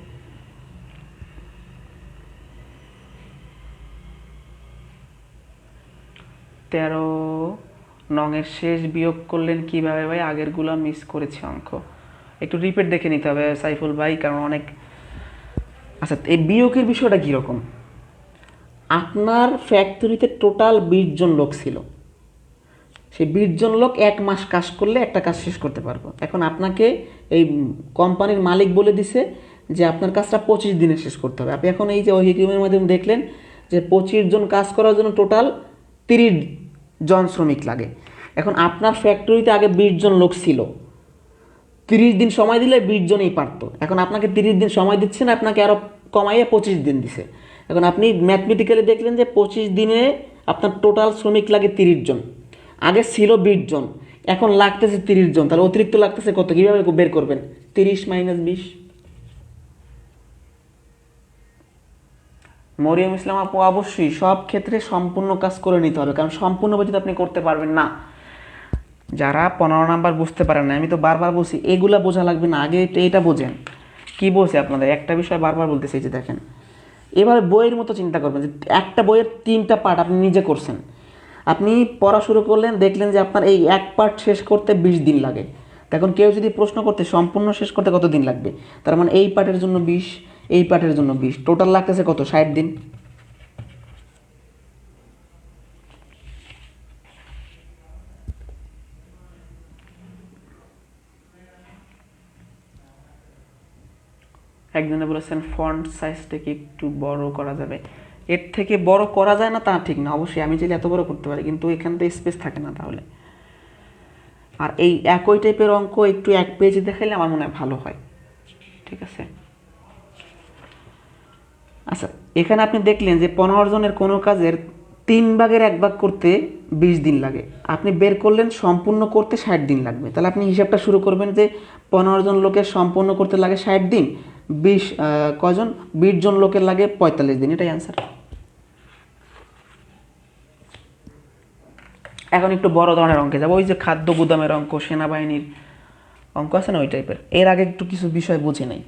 তেরো নংয়ের শেষ বিয়োগ করলেন কিভাবে ভাই? আগেরগুলো মিস করেছি অঙ্ক, একটু রিপিট দেখে নিতে হবে সাইফুল ভাই, কারণ অনেক। আচ্ছা, এই বিয়োগের বিষয়টা কীরকম? আপনার ফ্যাক্টরিতে টোটাল 20 জন লোক ছিল, সেই 20 জন লোক 1 মাস কাজ করলে একটা কাজ শেষ করতে পারবো। এখন আপনাকে এই কোম্পানির মালিক বলে দিছে যে আপনার কাজটা 25 দিনে শেষ করতে হবে। আপনি এখন এই যে ওহিকিমের মাধ্যমে দেখলেন যে 25 জন কাজ করার জন্য টোটাল 30 জন শ্রমিক লাগে। এখন আপনার ফ্যাক্টরিতে আগে 20 জন লোক ছিল, 30 দিন সময় দিলে 20 জনই পারতো। এখন আপনাকে 30 দিন সময় দিচ্ছে না, আপনাকে আরও কমাইয়ে 25 দিন দিছে। এখন আপনি ম্যাথমেটিক্যালি দেখলেন যে 25 দিনে আপনার টোটাল শ্রমিক লাগে 30 জন, আগে ছিল 20 জন, এখন লাগতেছে 30 জন, তাহলে অতিরিক্ত লাগতেছে কত? কীভাবে বের করবেন? 30 - 20। মরিয়ম ইসলাম আপু, অবশ্যই সব ক্ষেত্রে সম্পূর্ণ কাজ করে নিতে হবে, কারণ সম্পূর্ণ ব্যতীত আপনি করতে পারবেন না। যারা 15 নাম্বার বুঝতে পারেন না, আমি তো বারবার বলছি এগুলা বোঝা লাগবে না, আগে এইটা বোঝেন। কি বলছে আপনাদের একটা বিষয় বারবার বলতেছে, যে দেখেন এবার বইয়ের মতো চিন্তা করবেন যে একটা বইয়ের 3টা পার্ট আপনি নিজে করছেন, আপনি পড়া শুরু করলেন, দেখলেন যে আপনার এই এক পার্ট শেষ করতে 20 দিন লাগে। এখন কেউ যদি প্রশ্ন করতে সম্পূর্ণ শেষ করতে কত দিন লাগবে, তার মানে এই পার্টের জন্য 20, এই পার্টের জন্য 20, টোটাল লাগতেছে কত? 60 দিন। একজনে বলেছেন ফন্ট সাইজটাকে একটু বড় করা যাবে, এর থেকে বড় করা যায় না তা ঠিক না, অবশ্যই আমি চাইলে এত বড় করতে পারি, কিন্তু এখান থেকে স্পেস থাকে না তাহলে। আর এই একই টাইপের অঙ্ক একটু এক পেজে দেখাইলে আমার মনে হয় ভালো হয়, ঠিক আছে। আচ্ছা, এখানে আপনি দেখলেন যে 15 জনের কোনো কাজের 3/1 করতে 20 দিন লাগে, আপনি বের করলেন সম্পূর্ণ করতে 60 দিন লাগবে। তাহলে আপনি হিসাবটা শুরু করবেন যে 15 জন লোকের সম্পূর্ণ করতে লাগে 60 দিন, 20 জন লোকের লাগে 45 দিন, এটাই অ্যান্সার। এখন একটু বড় ধরনের অঙ্কে যাবো, ওই যে খাদ্য গুদামের অঙ্ক, সেনাবাহিনীর অঙ্ক আছে না ওই টাইপের। এর আগে একটু কিছু বিষয় বুঝে নেই,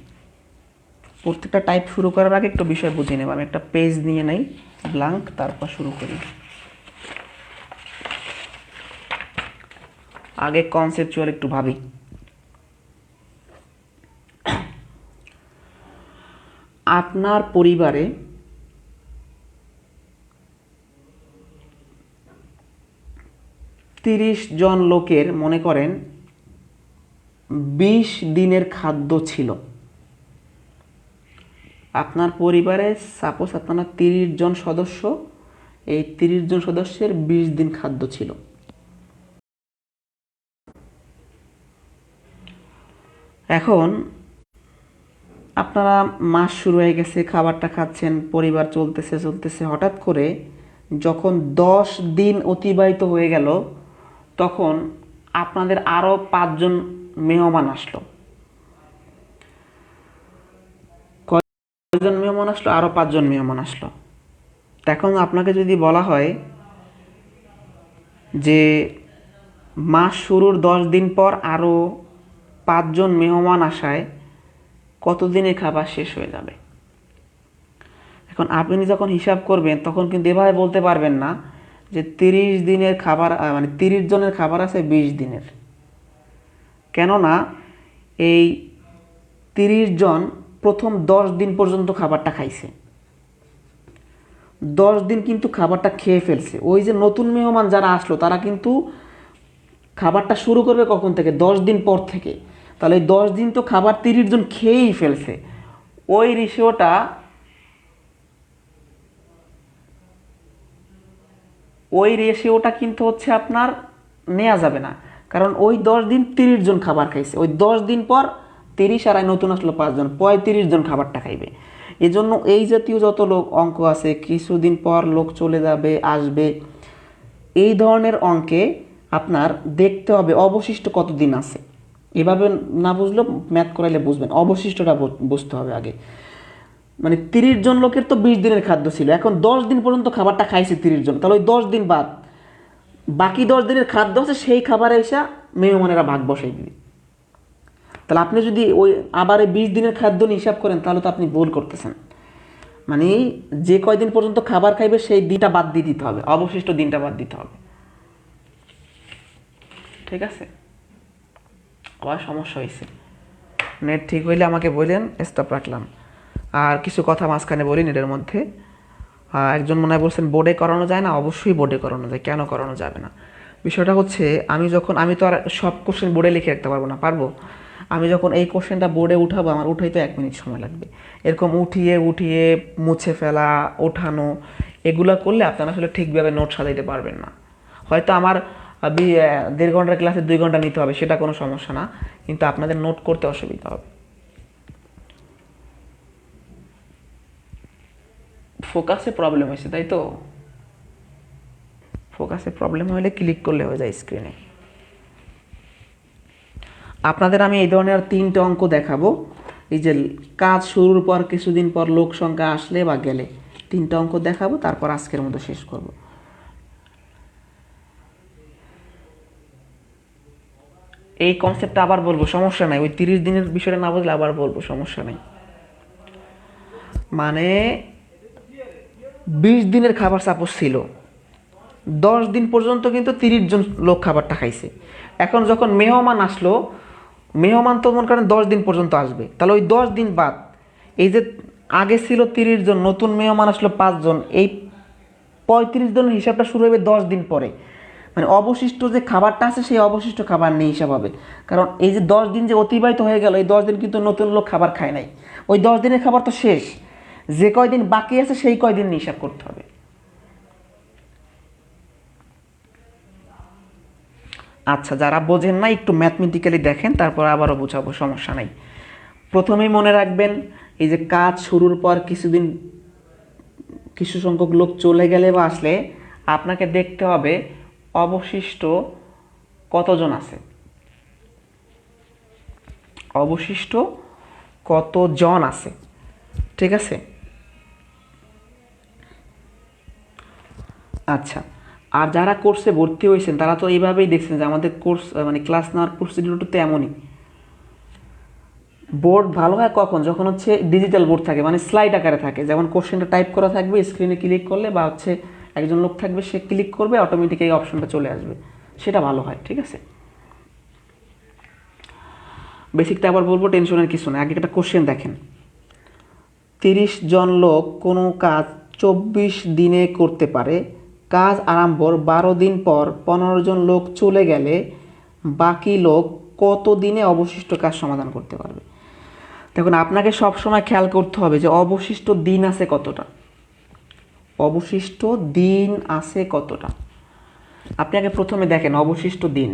প্রত্যেকটা টাইপ শুরু করার আগে একটু বিষয় বুঝে নেব। আমি একটা পেজ নিয়ে নেই ব্ল্যাঙ্ক, তারপর শুরু করি। আগে কনসেপচুয়াল একটু ভাবি। আপনার পরিবারে 30 জন লোকের মনে করেন 20 দিনের খাদ্য ছিল। আপনার পরিবারে সাপোজ আপনারা 30 জন সদস্য, এই 30 জন সদস্যের 20 দিন খাদ্য ছিল। এখন আপনারা মাস শুরু হয়ে গেছে, খাবারটা খাচ্ছেন, পরিবার চলতেছে চলতেছে, হঠাৎ করে যখন 10 দিন অতিবাহিত হয়ে গেল তখন আপনাদের আরও 5 জন মেহমান আসলো। কয়জন মেহমান আসলো? আরও 5 জন মেহমান আসলো। এখন আপনাকে যদি বলা হয় যে মাস শুরুর 10 দিন পর আরও 5 জন মেহমান আসায় কতদিনে খাবার শেষ হয়ে যাবে? এখন আপনি যখন হিসাব করবেন তখন কিন্তু এভাবে বলতে পারবেন না যে 30 দিনের খাবার, মানে 30 জনের খাবার আছে 20 দিনের। কেননা এই 30 জন প্রথম 10 দিন পর্যন্ত খাবারটা খাইছে, 10 দিন কিন্তু খাবারটা খেয়ে ফেলছে। ওই যে নতুন মেহমান যারা আসলো তারা কিন্তু খাবারটা শুরু করবে কখন থেকে? 10 দিন পর থেকে। তাহলে এই 10 দিন তো খাবার 30 জন খেয়েই ফেলছে। ওই রেশিওটা কিন্তু হচ্ছে আপনার নেওয়া যাবে না, কারণ ওই 10 দিন 30 জন খাবার খাইছে। ওই 10 দিন পর 30 আর নতুন আসলো 5 জন, 35 জন খাবারটা খাইবে। এজন্য এই জাতীয় যত লোক অঙ্ক আছে, কিছুদিন পর লোক চলে যাবে আসবে, এই ধরনের অঙ্কে আপনার দেখতে হবে অবশিষ্ট কতদিন আছে। এভাবে না বুঝলেও ম্যাথ করাইলে বুঝবেন, অবশিষ্টটা বুঝতে হবে আগে। মানে 30 জন লোকের তো 20 দিনের খাদ্য ছিল, এখন 10 দিন পর্যন্ত খাবারটা খাইছে 30 জন, তাহলে ওই 10 দিন বাদ বাকি 10 দিনের খাদ্য আছে, সেই খাবারে এসে মেহমানেরা ভাগ বসাই দিবে। তাহলে আপনি যদি ওই আবার 20 দিনের খাদ্য নিয়ে হিসাব করেন তাহলে তো আপনি ভুল করতেছেন। মানে যে কয়দিন পর্যন্ত খাবার খাইবে সেই দিনটা বাদ দিয়ে দিতে হবে, অবশিষ্ট দিনটা বাদ দিতে হবে। ঠিক আছে? আবার সমস্যা হয়েছে, নেট ঠিক হইলে আমাকে বললেন, স্টপ রাখলাম। আর কিছু কথা মাঝখানে বলি নেটের মধ্যে। একজন মনে হয় বলছেন বোর্ডে করানো যায় না। অবশ্যই বোর্ডে করানো যায়, কেন করানো যাবে না? বিষয়টা হচ্ছে আমি তো আর সব কোশ্চেন বোর্ডে লিখে রাখতে পারবো না, পারবো? আমি যখন এই কোশ্চেনটা বোর্ডে উঠাবো, আমার উঠাইতে 1 মিনিট সময় লাগবে। এরকম উঠিয়ে উঠিয়ে মুছে ফেলা, ওঠানো, এগুলো করলে আপনারা আসলে ঠিকভাবে নোট সাজাইতে পারবেন না। হয়তো আমার 1.5 ঘন্টার ক্লাসে 2 ঘন্টা নিতে হবে, সেটা কোনো সমস্যা না, কিন্তু আপনাদের নোট করতে অসুবিধা হবে। ফোকাসে প্রবলেম হয়েছে, তাই তো? ফোকাসে প্রবলেম হলে ক্লিক করলে হয়ে যায় স্ক্রিনে। আপনাদের আমি এই ধরনের আর 3টে অঙ্ক দেখাবো। এই যে কাজ শুরুর পর কিছুদিন পর লোক সংখ্যা আসলে বা গেলে 3টে অঙ্ক দেখাবো, তারপর আজকের মতো শেষ করব। এই কনসেপ্টটা আবার বলবো, সমস্যা নাই। ওই 30 দিনের বিষয়টা না বুঝলে আবার বলবো, সমস্যা নাই। মানে 20 দিনের খাবার সাপোজ ছিল, 10 দিন পর্যন্ত কিন্তু 30 জন লোক খাবারটা খাইছে। এখন যখন মেহমান আসলো, মেহমান তো মনে করেন 10 দিন পর্যন্ত আসবে, তাহলে ওই 10 দিন বাদ এই যে আগে ছিল 30 জন, নতুন মেহমান আসলো 5 জন, এই 35 জনের হিসাবটা শুরু হবে 10 দিন পরে। মানে অবশিষ্ট যে খাবারটা আছে সেই অবশিষ্ট খাবার নেই হিসাব হবে, কারণ এই যে 10 দিন যে অতিবাহিত হয়ে গেল, এই 10 দিন কিন্তু নতুন লোক খাবার খায় নাই। ওই 10 দিনের খাবার তো শেষ, যে কয়দিন বাকি আছে সেই কয়দিন নিয়ে হিসাব করতে হবে। আচ্ছা, যারা বোঝেন না একটু ম্যাথমেটিক্যালি দেখেন, তারপর আবারও বোঝাবো, সমস্যা নাই। প্রথমেই মনে রাখবেন, এই যে কাজ শুরুর পর কিছু সংখ্যক লোক চলে গেলে বা আসলে আপনাকে দেখতে হবে অবশিষ্ট কতজন আছে, অবশিষ্ট কতজন আছে। ঠিক আছে? আচ্ছা, আর যারা কোর্সে ভর্তি হয়েছেন তারা তো এইভাবেই দেখছেন যে আমাদের কোর্স মানে ক্লাস নেওয়ার প্রসিডিউরটা তো এমনই। বোর্ড ভালো হয় কখন? যখন হচ্ছে ডিজিটাল বোর্ড থাকে, মানে স্লাইড আকারে থাকে, যেমন কোশ্চেনটা টাইপ করা থাকবে, স্ক্রিনে ক্লিক করলে বা হচ্ছে একজন লোক থাকবে, সে ক্লিক করবে, অটোমেটিক এই অপশনটা চলে আসবে, সেটা ভালো হয়। ঠিক আছে? বেসিকটা আবার বলবো, টেনশনের কিছু নেই। আগে একটা কোশ্চেন দেখেন, 30 জন লোক কোনো কাজ 24 দিনে করতে পারে, কাজ আরম্ভর 12 দিন পর 15 জন লোক চলে গেলে বাকি লোক কত দিনে অবশিষ্ট কাজ সমাধান করতে পারবে? দেখুন, আপনাকে সবসময় খেয়াল করতে হবে যে অবশিষ্ট দিন আছে কতটা। অবশিষ্ট দিন আছে কতটা। আপনি আগে প্রথমে দেখেন অবশিষ্ট দিন।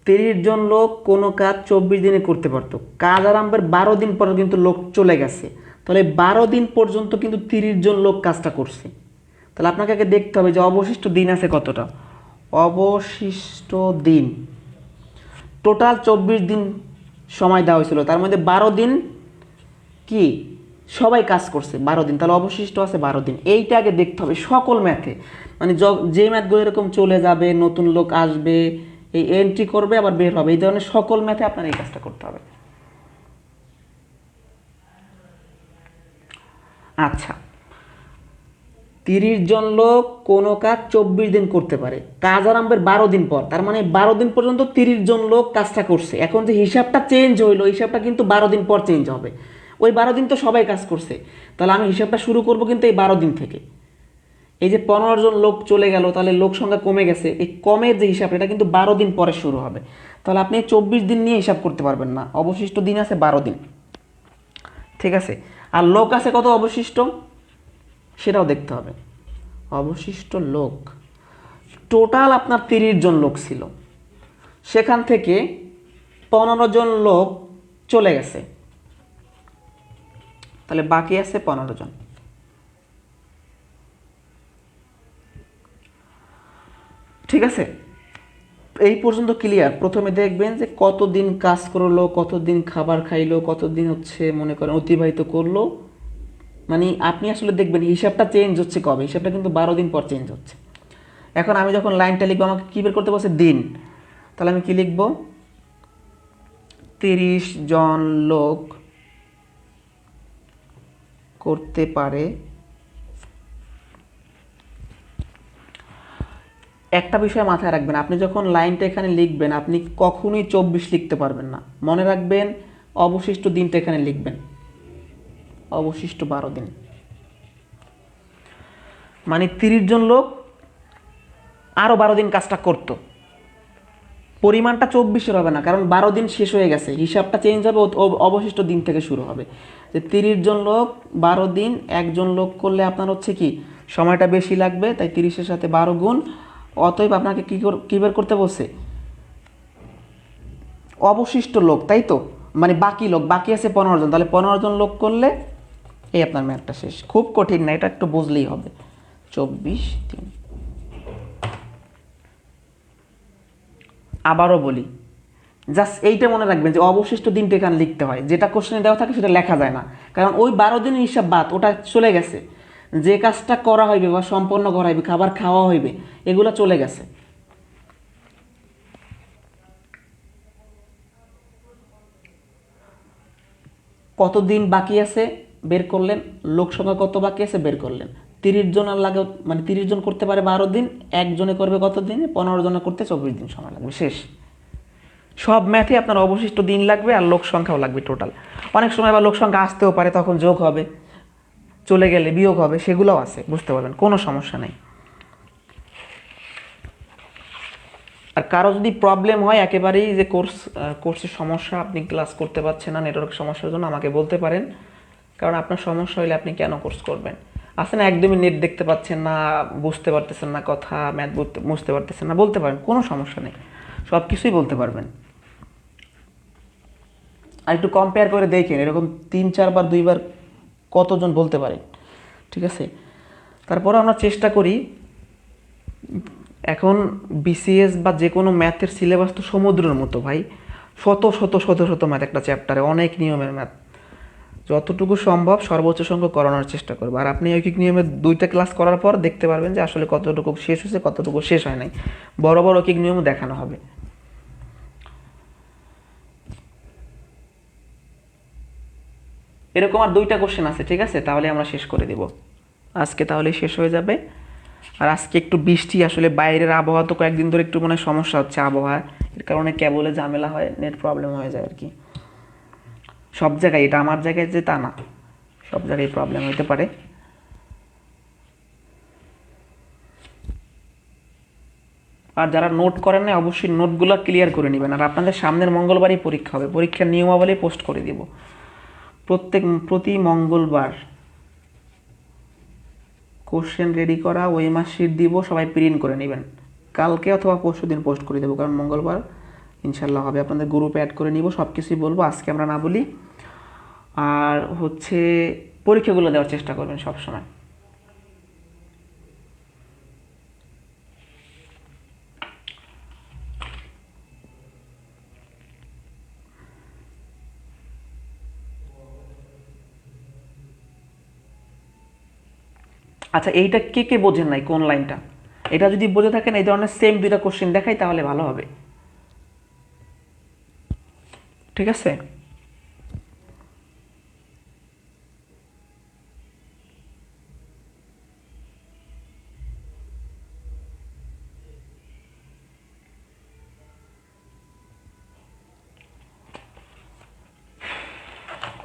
তিরিশ জন লোক কোনো কাজ 24 দিনে করতে পারতো, কাজ আরম্ভের 12 দিন পর কিন্তু লোক চলে গেছে, তাহলে 12 দিন পর্যন্ত কিন্তু 30 জন লোক কাজটা করছে। তাহলে আপনাকে আগে দেখতে হবে যে অবশিষ্ট দিন আছে কতটা। অবশিষ্ট দিন টোটাল 24 দিন সময় দেওয়া হয়েছিল, তার মধ্যে 12 দিন কি সবাই কাজ করছে 12 দিন, তাহলে অবশিষ্ট আছে 12 দিন। এইটা আগে দেখতে হবে সকল ম্যাথে, মানে যে ম্যাথগুলো এরকম চলে যাবে, নতুন লোক আসবে, এই এন্ট্রি করবে আবার বের হবে, এই ধরনের সকল ম্যাথে আপনার এই কাজটা করতে হবে। আচ্ছা, 30 জন লোক কোনো কাজ 24 দিন করতে পারে, কাজ আরম্ভের 12 দিন পর, তার মানে 12 দিন পর্যন্ত 30 জন লোক কাজটা করছে। এখন যে হিসাবটা চেঞ্জ হইলো, হিসাবটা কিন্তু 12 দিন পর চেঞ্জ হবে। ওই 12 দিন তো সবাই কাজ করছে, তাহলে আমি হিসাবটা শুরু করব কিন্তু এই 12 দিন থেকে। এই যে 15 জন লোক চলে গেল, তাহলে লোক সংখ্যা কমে গেছে, এই কমের যে হিসাব এটা কিন্তু 12 দিন পরে শুরু হবে। তাহলে আপনি 24 দিন নিয়ে হিসাব করতে পারবেন না, অবশিষ্ট দিন আছে 12 দিন। ঠিক আছে, আর লোক আছে কত অবশিষ্ট সেটাও দেখতে হবে। অবশিষ্ট লোক টোটাল আপনার 30 জন লোক ছিল, সেখান থেকে 15 জন লোক চলে গেছে, তাহলে বাকি আছে 15 জন। ঠিক আছে, এই পর্যন্ত ক্লিয়ার। প্রথমে দেখবেন যে কতদিন কাজ করলো, কতদিন খাবার খাইলো, কতদিন হচ্ছে মনে করেন অতিবাহিত করলো, মানে আপনি আসলে দেখবেন হিসাবটা চেঞ্জ হচ্ছে কবে, হিসাবটা কিন্তু 12 দিন পর চেঞ্জ হচ্ছে। এখন আমি যখন লাইনটা লিখবো আমাকে কী বের করতে বলছে দিন, তাহলে আমি কি লিখবো 30 জন লোক করতে পারে। একটা বিষয় মাথায় রাখবেন, আপনি যখন লাইনটা এখানে লিখবেন আপনি কখনোই 24 লিখতে পারবেন না, মনে রাখবেন অবশিষ্ট দিনটা এখানে লিখবেন, অবশিষ্ট 12 দিন, মানে 30 জন লোক আরও 12 দিন কাজটা করতো, পরিমাণটা 24-এর হবে না, কারণ 12 দিন শেষ হয়ে গেছে, হিসাবটা চেঞ্জ হবে, অবশিষ্ট দিন থেকে শুরু হবে। যে 30 জন লোক 12 দিন, একজন লোক করলে আপনার হচ্ছে কি সময়টা বেশি লাগবে, তাই 30-এর সাথে 12 গুণ, অতএব আপনাকে কী বের করতে বলছে অবশিষ্ট লোক, তাই তো, মানে বাকি লোক, বাকি আছে 15 জন, তাহলে 15 জন লোক করলে এই আপনার ম্যাথটা শেষ। খুব কঠিন না, এটা একটু বুঝলেই হবে। 24 দিন। আবারও বলি, জাস্ট এইটা মনে রাখবেন যে অবশিষ্ট দিনটা এখানে লিখতে হয়, যেটা কোশ্চেনে দেওয়া থাকে সেটা লেখা যায় না, কারণ ওই 12 দিনের হিসাব বাদ, ওটা চলে গেছে, যে কাজটা করা হইবে বা সম্পন্ন করা হইবে, খাবার খাওয়া হইবে, এগুলো চলে গেছে। কতদিন বাকি আছে বের করলেন, লোক সংখ্যা কত বাকি আছে বের করলেন, 30 জন লাগে, মানে 30 জন করতে পারে 12 দিন, একজনে করবে কত দিনে, 15 জনে করতে 24 দিন সময় লাগবে, শেষ। সব ম্যাথে আপনার অবশিষ্ট দিন লাগবে আর লোক সংখ্যাও লাগবে টোটাল। অনেক সময় আবার লোক সংখ্যা আসতেও পারে, তখন যোগ হবে, চলে গেলে বিয়োগ হবে, সেগুলোও আছে, বুঝতে পারবেন, কোনো সমস্যা নেই। আর কারো যদি প্রবলেম হয় একেবারেই যে কোর্সের সমস্যা, আপনি ক্লাস করতে পারছেন না নেটওয়ার্ক সমস্যার জন্য, আমাকে বলতে পারেন, কারণ আপনার সমস্যা হলে আপনি কেন কোর্স করবেন। আছে না একদমই নেট দেখতে পাচ্ছেন না, বুঝতে পারতেছেন না কথা, ম্যাথ বুঝতে পারতেছেন না, বলতে পারেন, কোনো সমস্যা নেই, সব কিছুই বলতে পারবেন। আর একটু কম্পেয়ার করে দেখেন এরকম 3-4 বার 2 বার কতজন বলতে পারে, ঠিক আছে। তারপরে আমরা চেষ্টা করি, এখন বিসিএস বা যে কোনো ম্যাথের সিলেবাস তো সমুদ্রের মতো ভাই, শত শত শত শত ম্যাথ একটা চ্যাপ্টারে, অনেক নিয়মের ম্যাথ। যতটুকু সম্ভব সর্বোচ্চ সংখ্যক করানোর চেষ্টা করবো। আর আপনি ঐকিক নিয়মের 2টা ক্লাস করার পর দেখতে পারবেন যে আসলে কতটুকু শেষ হয়েছে কতটুকু শেষ হয় নাই, বড় বড় ঐকিক নিয়মও দেখানো হবে। এরকম আর 2টা কোশ্চেন আছে, ঠিক আছে, তাহলে আমরা শেষ করে দেব আজকে, তাহলে শেষ হয়ে যাবে। আর আজকে একটু বৃষ্টি, আসলে বাইরের আবহাওয়া তো কয়েকদিন ধরে একটু মনে হয় সমস্যা হচ্ছে আবহাওয়া, এর কারণে কেবলে ঝামেলা হয়, নেট প্রবলেম হয়ে যায় আর কি। সব জায়গায়, এটা আমার জায়গায় যে তা না, সব জায়গায় প্রবলেম হতে পারে। আর যারা নোট করেন না অবশ্যই নোটগুলো ক্লিয়ার করে নেবেন। আর আপনাদের সামনের মঙ্গলবারই পরীক্ষা হবে, পরীক্ষার নিয়মাবলী পোস্ট করে দিব প্রতি মঙ্গলবার। কোশ্চেন রেডি করা, ওএমআর শিট দিব, সবাই প্রিন্ট করে নেবেন। কালকে অথবা পরশু দিন পোস্ট করে দেবো, কারণ মঙ্গলবার ইনশাল্লাহ হবে। আপনাদের গ্রুপে অ্যাড করে নিব, সব কিছুই বলবো, আজকে আমরা না বলি। আর হচ্ছে পরীক্ষাগুলো দেওয়ার চেষ্টা করবেন সবসময়। আচ্ছা, এইটা কে কে বোঝেন নাই, কোন লাইনটা? এটা যদি বুঝে থাকেন, এই ধরনের সেম 2টা কোশ্চেন দেখাই তাহলে ভালো হবে, ঠিক আছে।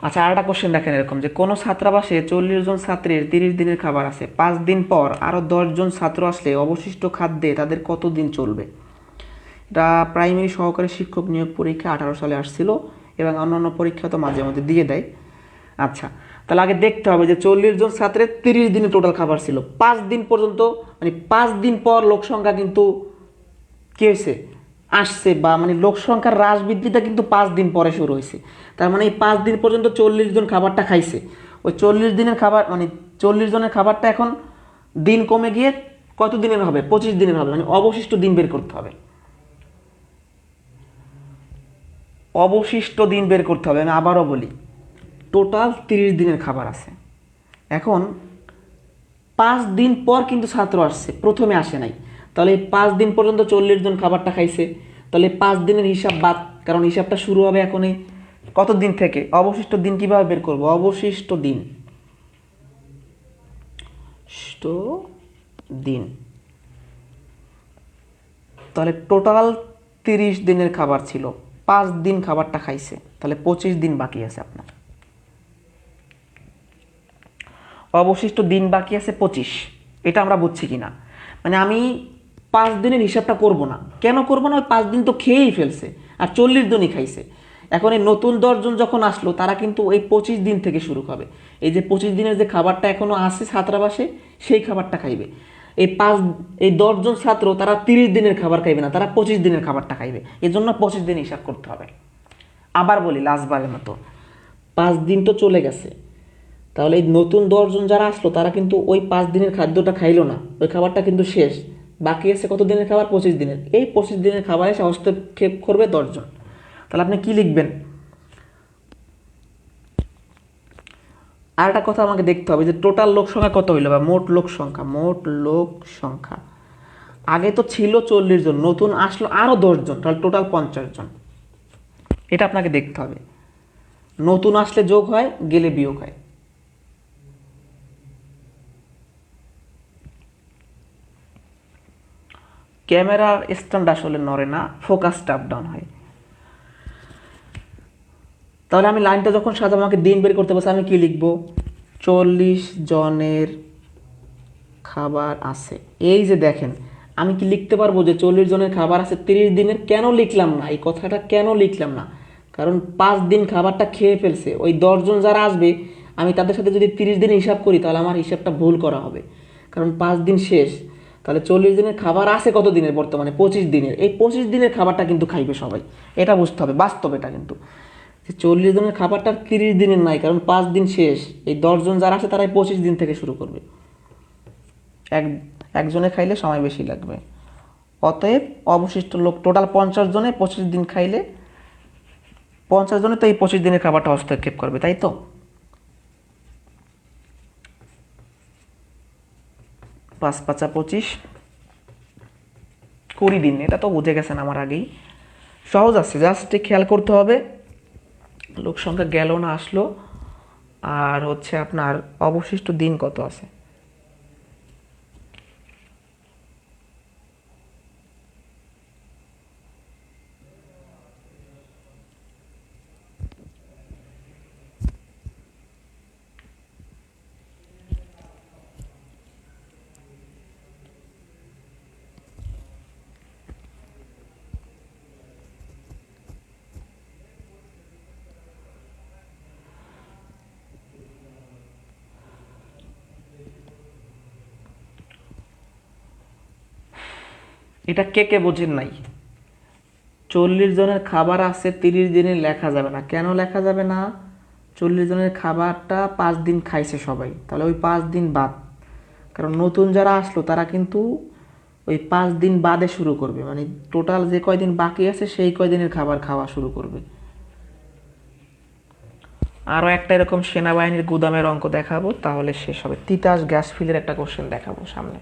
আচ্ছা, আর একটা কোশ্চেন দেখেন এরকম, যে কোনো ছাত্রাবাসে 40 জন ছাত্রের 30 দিনের খাবার আছে, 5 দিন পর আরও 10 জন ছাত্র আসলে অবশিষ্ট খাদ্যে তাদের কত দিন চলবে? এটা প্রাইমারি সহকারী শিক্ষক নিয়োগ পরীক্ষা 18 সালে আসছিল, এবং অন্যান্য পরীক্ষা তো মাঝে মধ্যে দিয়ে দেয়। আচ্ছা, তাহলে আগে দেখতে হবে যে 40 জন ছাত্রের 30 দিনে টোটাল খাবার ছিল, 5 দিন পর্যন্ত, মানে 5 দিন পর লোক সংখ্যা কিন্তু কী হয়েছে, আসছে, বা মানে লোক সংখ্যার হ্রাস বৃদ্ধিটা কিন্তু 5 দিন পরে শুরু হয়েছে। তার মানে এই 5 দিন পর্যন্ত 40 জন খাবারটা খাইছে, ওই 40 দিনের খাবার, মানে 40 জনের খাবারটা এখন দিন কমে গিয়ে কত দিনের হবে, 25 দিনের হবে, মানে অবশিষ্ট দিন বের করতে হবে। অবশিষ্ট দিন বের করতে হবে। আমি আবারও বলি, টোটাল 30 দিনের খাবার আছে, এখন 5 দিন পর কিন্তু ছাত্র আসছে, প্রথমে আসে নাই, তাহলে এই 5 দিন পর্যন্ত 40 জন খাবারটা খাইছে, তাহলে 5 দিনের হিসাব বাদ, কারণ হিসাবটা শুরু হবে এখনই কত দিন থেকে, অবশিষ্ট দিন কিভাবে বের করব, অবশিষ্ট দিন, দিন, তাহলে টোটাল 30 দিনের খাবার ছিল, 5 দিন খাবারটা খাইছে, তাহলে 25 দিন বাকি আছে আপনার, অবশিষ্ট দিন বাকি আছে 25। এটা আমরা বুঝছি কিনা, মানে আমি 5 দিনের হিসাবটা করব না, কেন করব না, ওই 5 দিন তো খেয়েই ফেলছে, আর 40 দিনই খাইছে। এখন এই নতুন 10 জন যখন আসলো, তারা কিন্তু ওই 25 দিন থেকে শুরু হবে, এই যে 25 দিনের যে খাবারটা এখনো আছে ছাত্রাবাসে, সেই খাবারটা খাইবে। এই 10 জন ছাত্র তারা 30 দিনের খাবার খাইবে না, তারা 25 দিনের খাবারটা খাইবে, এই জন্য 25 দিন হিসাব করতে হবে। আবার বলি লাস্টবারের মতো, 5 দিন তো চলে গেছে, তাহলে এই নতুন 10 জন যারা আসলো, তারা কিন্তু ওই 5 দিনের খাদ্যটা খাইলো না, ওই খাবারটা কিন্তু শেষ, বাকি আছে কত দিনের খাবার, 25 দিনের। এই 25 দিনের খাবারে হস্তক্ষেপ করবে 10 জন, তাহলে আপনি কি লিখবেন? আর একটা কথা আমাকে দেখতে হবে যে টোটাল লোক সংখ্যা কত হইলো, বা মোট লোক সংখ্যা, মোট লোক সংখ্যা আগে তো ছিল 40 জন, নতুন আসলো আরও 10 জন, তাহলে টোটাল 50 জন। এটা আপনাকে দেখতে হবে, নতুন আসলে যোগ হয়, গেলে বিয়োগ হয়। ক্যামেরার স্ট্যান্ড আসলে নড়ে না, ফোকাসটা আপ ডাউন হয়। তাহলে আমি লাইনটা যখন সাজাবো, আমাকে দিন বের করতে বলছে, আমি কি লিখবো, 40 জনের খাবার আছে। এই যে দেখেন, আমি কি লিখতে পারবো যে 40 জনের খাবার আছে 30 দিনের? কেন লিখলাম না এই কথাটা, কেন লিখলাম না? কারণ 5 দিন খাবারটা খেয়ে ফেলছে, ওই 10 জন যারা আসবে আমি তাদের সাথে যদি 30 দিনের হিসাব করি তাহলে আমার হিসাবটা ভুল করা হবে, কারণ 5 দিন শেষ। তাহলে 40 দিনের খাবার আছে কত দিনের, বর্তমানে 25 দিনের। এই 25 দিনের খাবারটা কিন্তু খাইবে সবাই, এটা বুঝতে হবে, বাস্তব এটা কিন্তু। 40 দিনের খাবারটা 30 দিনের নাই, কারণ 5 দিন শেষ। এই 10 জন যারা আছে তারাই 25 দিন থেকে শুরু করবে, একজনে খাইলে সময় বেশি লাগবে। অতএব অবশিষ্ট লোক টোটাল 50 জনে 25 দিন খাইলে 50 জনে তো এই 25 দিনের খাবারটা হস্তক্ষেপ করবে, তাই তো? 5 × 5 = 25, 20 দিন। এটা তো বুঝে গেছেন আমার আগেই, সহজ আছে, জাস্ট খেয়াল করতে হবে লোক সংখ্যা গেল না আসলো, আর হচ্ছে আপনার অবশিষ্ট দিন কত আছে। এটা কে কে বোঝেন নাই? 40 জনের খাবার আছে 30 দিনে লেখা যাবে না। কেন লেখা যাবে না? 40 জনের খাবারটা 5 দিন খাইছে সবাই, তাহলে ওই 5 দিন বাদ। কারণ নতুন যারা আসলো তারা কিন্তু ওই 5 দিন বাদে শুরু করবে, মানে টোটাল যে কয়দিন বাকি আছে সেই কয়দিনের খাবার খাওয়া শুরু করবে। আরও একটা এরকম সেনাবাহিনীর গুদামের অঙ্ক দেখাবো, তাহলে শেষ হবে। তিতাস গ্যাস ফিলের একটা কোশ্চেন দেখাবো সামনে।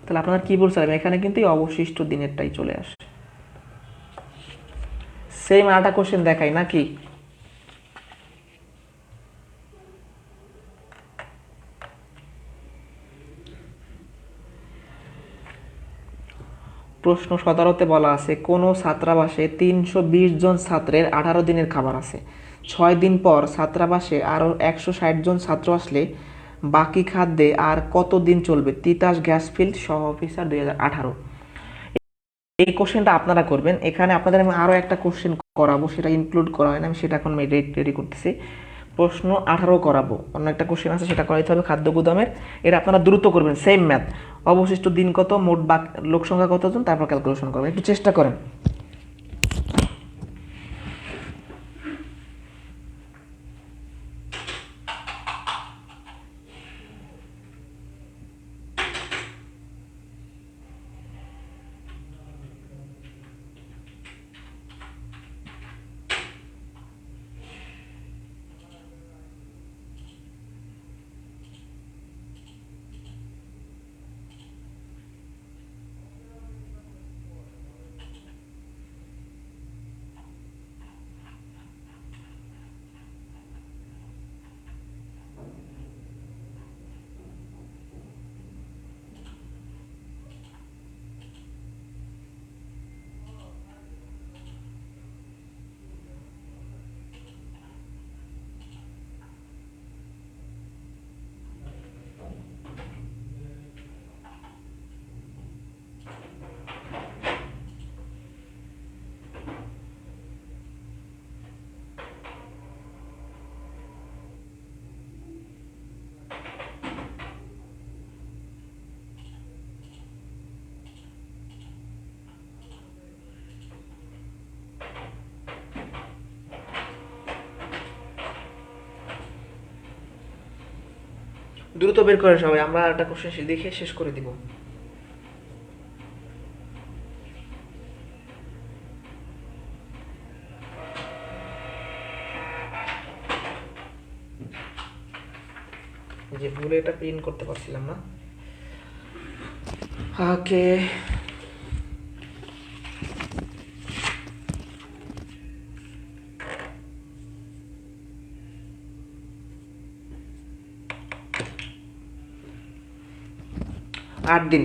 তাহলে আপনার কি বলছিলাম, এখানে কিন্তু এই অবশিষ্ট দিনেরটাই চলে আসে। সেম আরেকটা কোশ্চেন দেখাই নাকি? প্রশ্ন 17তে বলা আছে কোনো ছাত্রাবাসে 320 জন ছাত্রের 18 দিনের খাবার আছে। 6 দিন পর ছাত্রাবাসে আরও 160 জন ছাত্র আসলে বাকি খাদ্যে আর কত দিন চলবে? তিতাস গ্যাস ফিল্ড সহ অফিসার 2018। এই কোশ্চেনটা আপনারা করবেন। এখানে আপনাদের আমি আরও একটা কোশ্চেন করাবো, সেটা ইনক্লুড করা হয় না, আমি সেটা এখন রেডি করতেছি। প্রশ্ন 18 করাবো, অন্য একটা কোশ্চেন আছে সেটা করাইতে হবে খাদ্য গুদামের। এটা আপনারা দ্রুত করবেন, সেম ম্যাথ। অবশিষ্ট দিন কত, মোট লোক সংখ্যা কতজন, তারপর ক্যালকুলেশন করবেন, একটু চেষ্টা করেন। দ্রুত বের করেন সবাই, আমরা একটা কোশ্চেন দেখে শেষ করে দিব। যে ভুলে এটা প্রিন্ট করতে পারছিলাম না। ওকে, 8 দিন,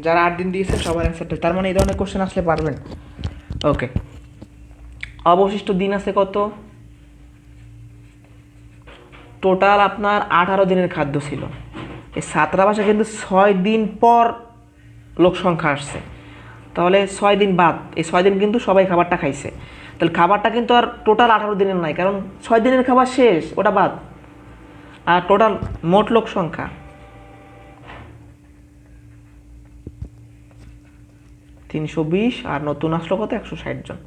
যারা 8 দিন দিয়েছে সবার অ্যান্সারটা, তার মানে এই ধরনের কোশ্চেন আসলে পারবেন। ওকে, অবশিষ্ট দিন আছে কত? টোটাল আপনার 18 দিনের খাদ্য ছিল, এই ছাত্রাবাসে কিন্তু 6 দিন পর লোক সংখ্যা আসছে, তাহলে 6 দিন বাদ, এই 6 দিন কিন্তু সবাই খাবারটা খাইছে, তাহলে খাবারটা কিন্তু আর টোটাল 18 দিনের নাই, কারণ 6 দিনের খাবার শেষ, ওটা বাদ। আর টোটাল মোট লোক সংখ্যা 320, আর নতুন আসলো কত 160 জন,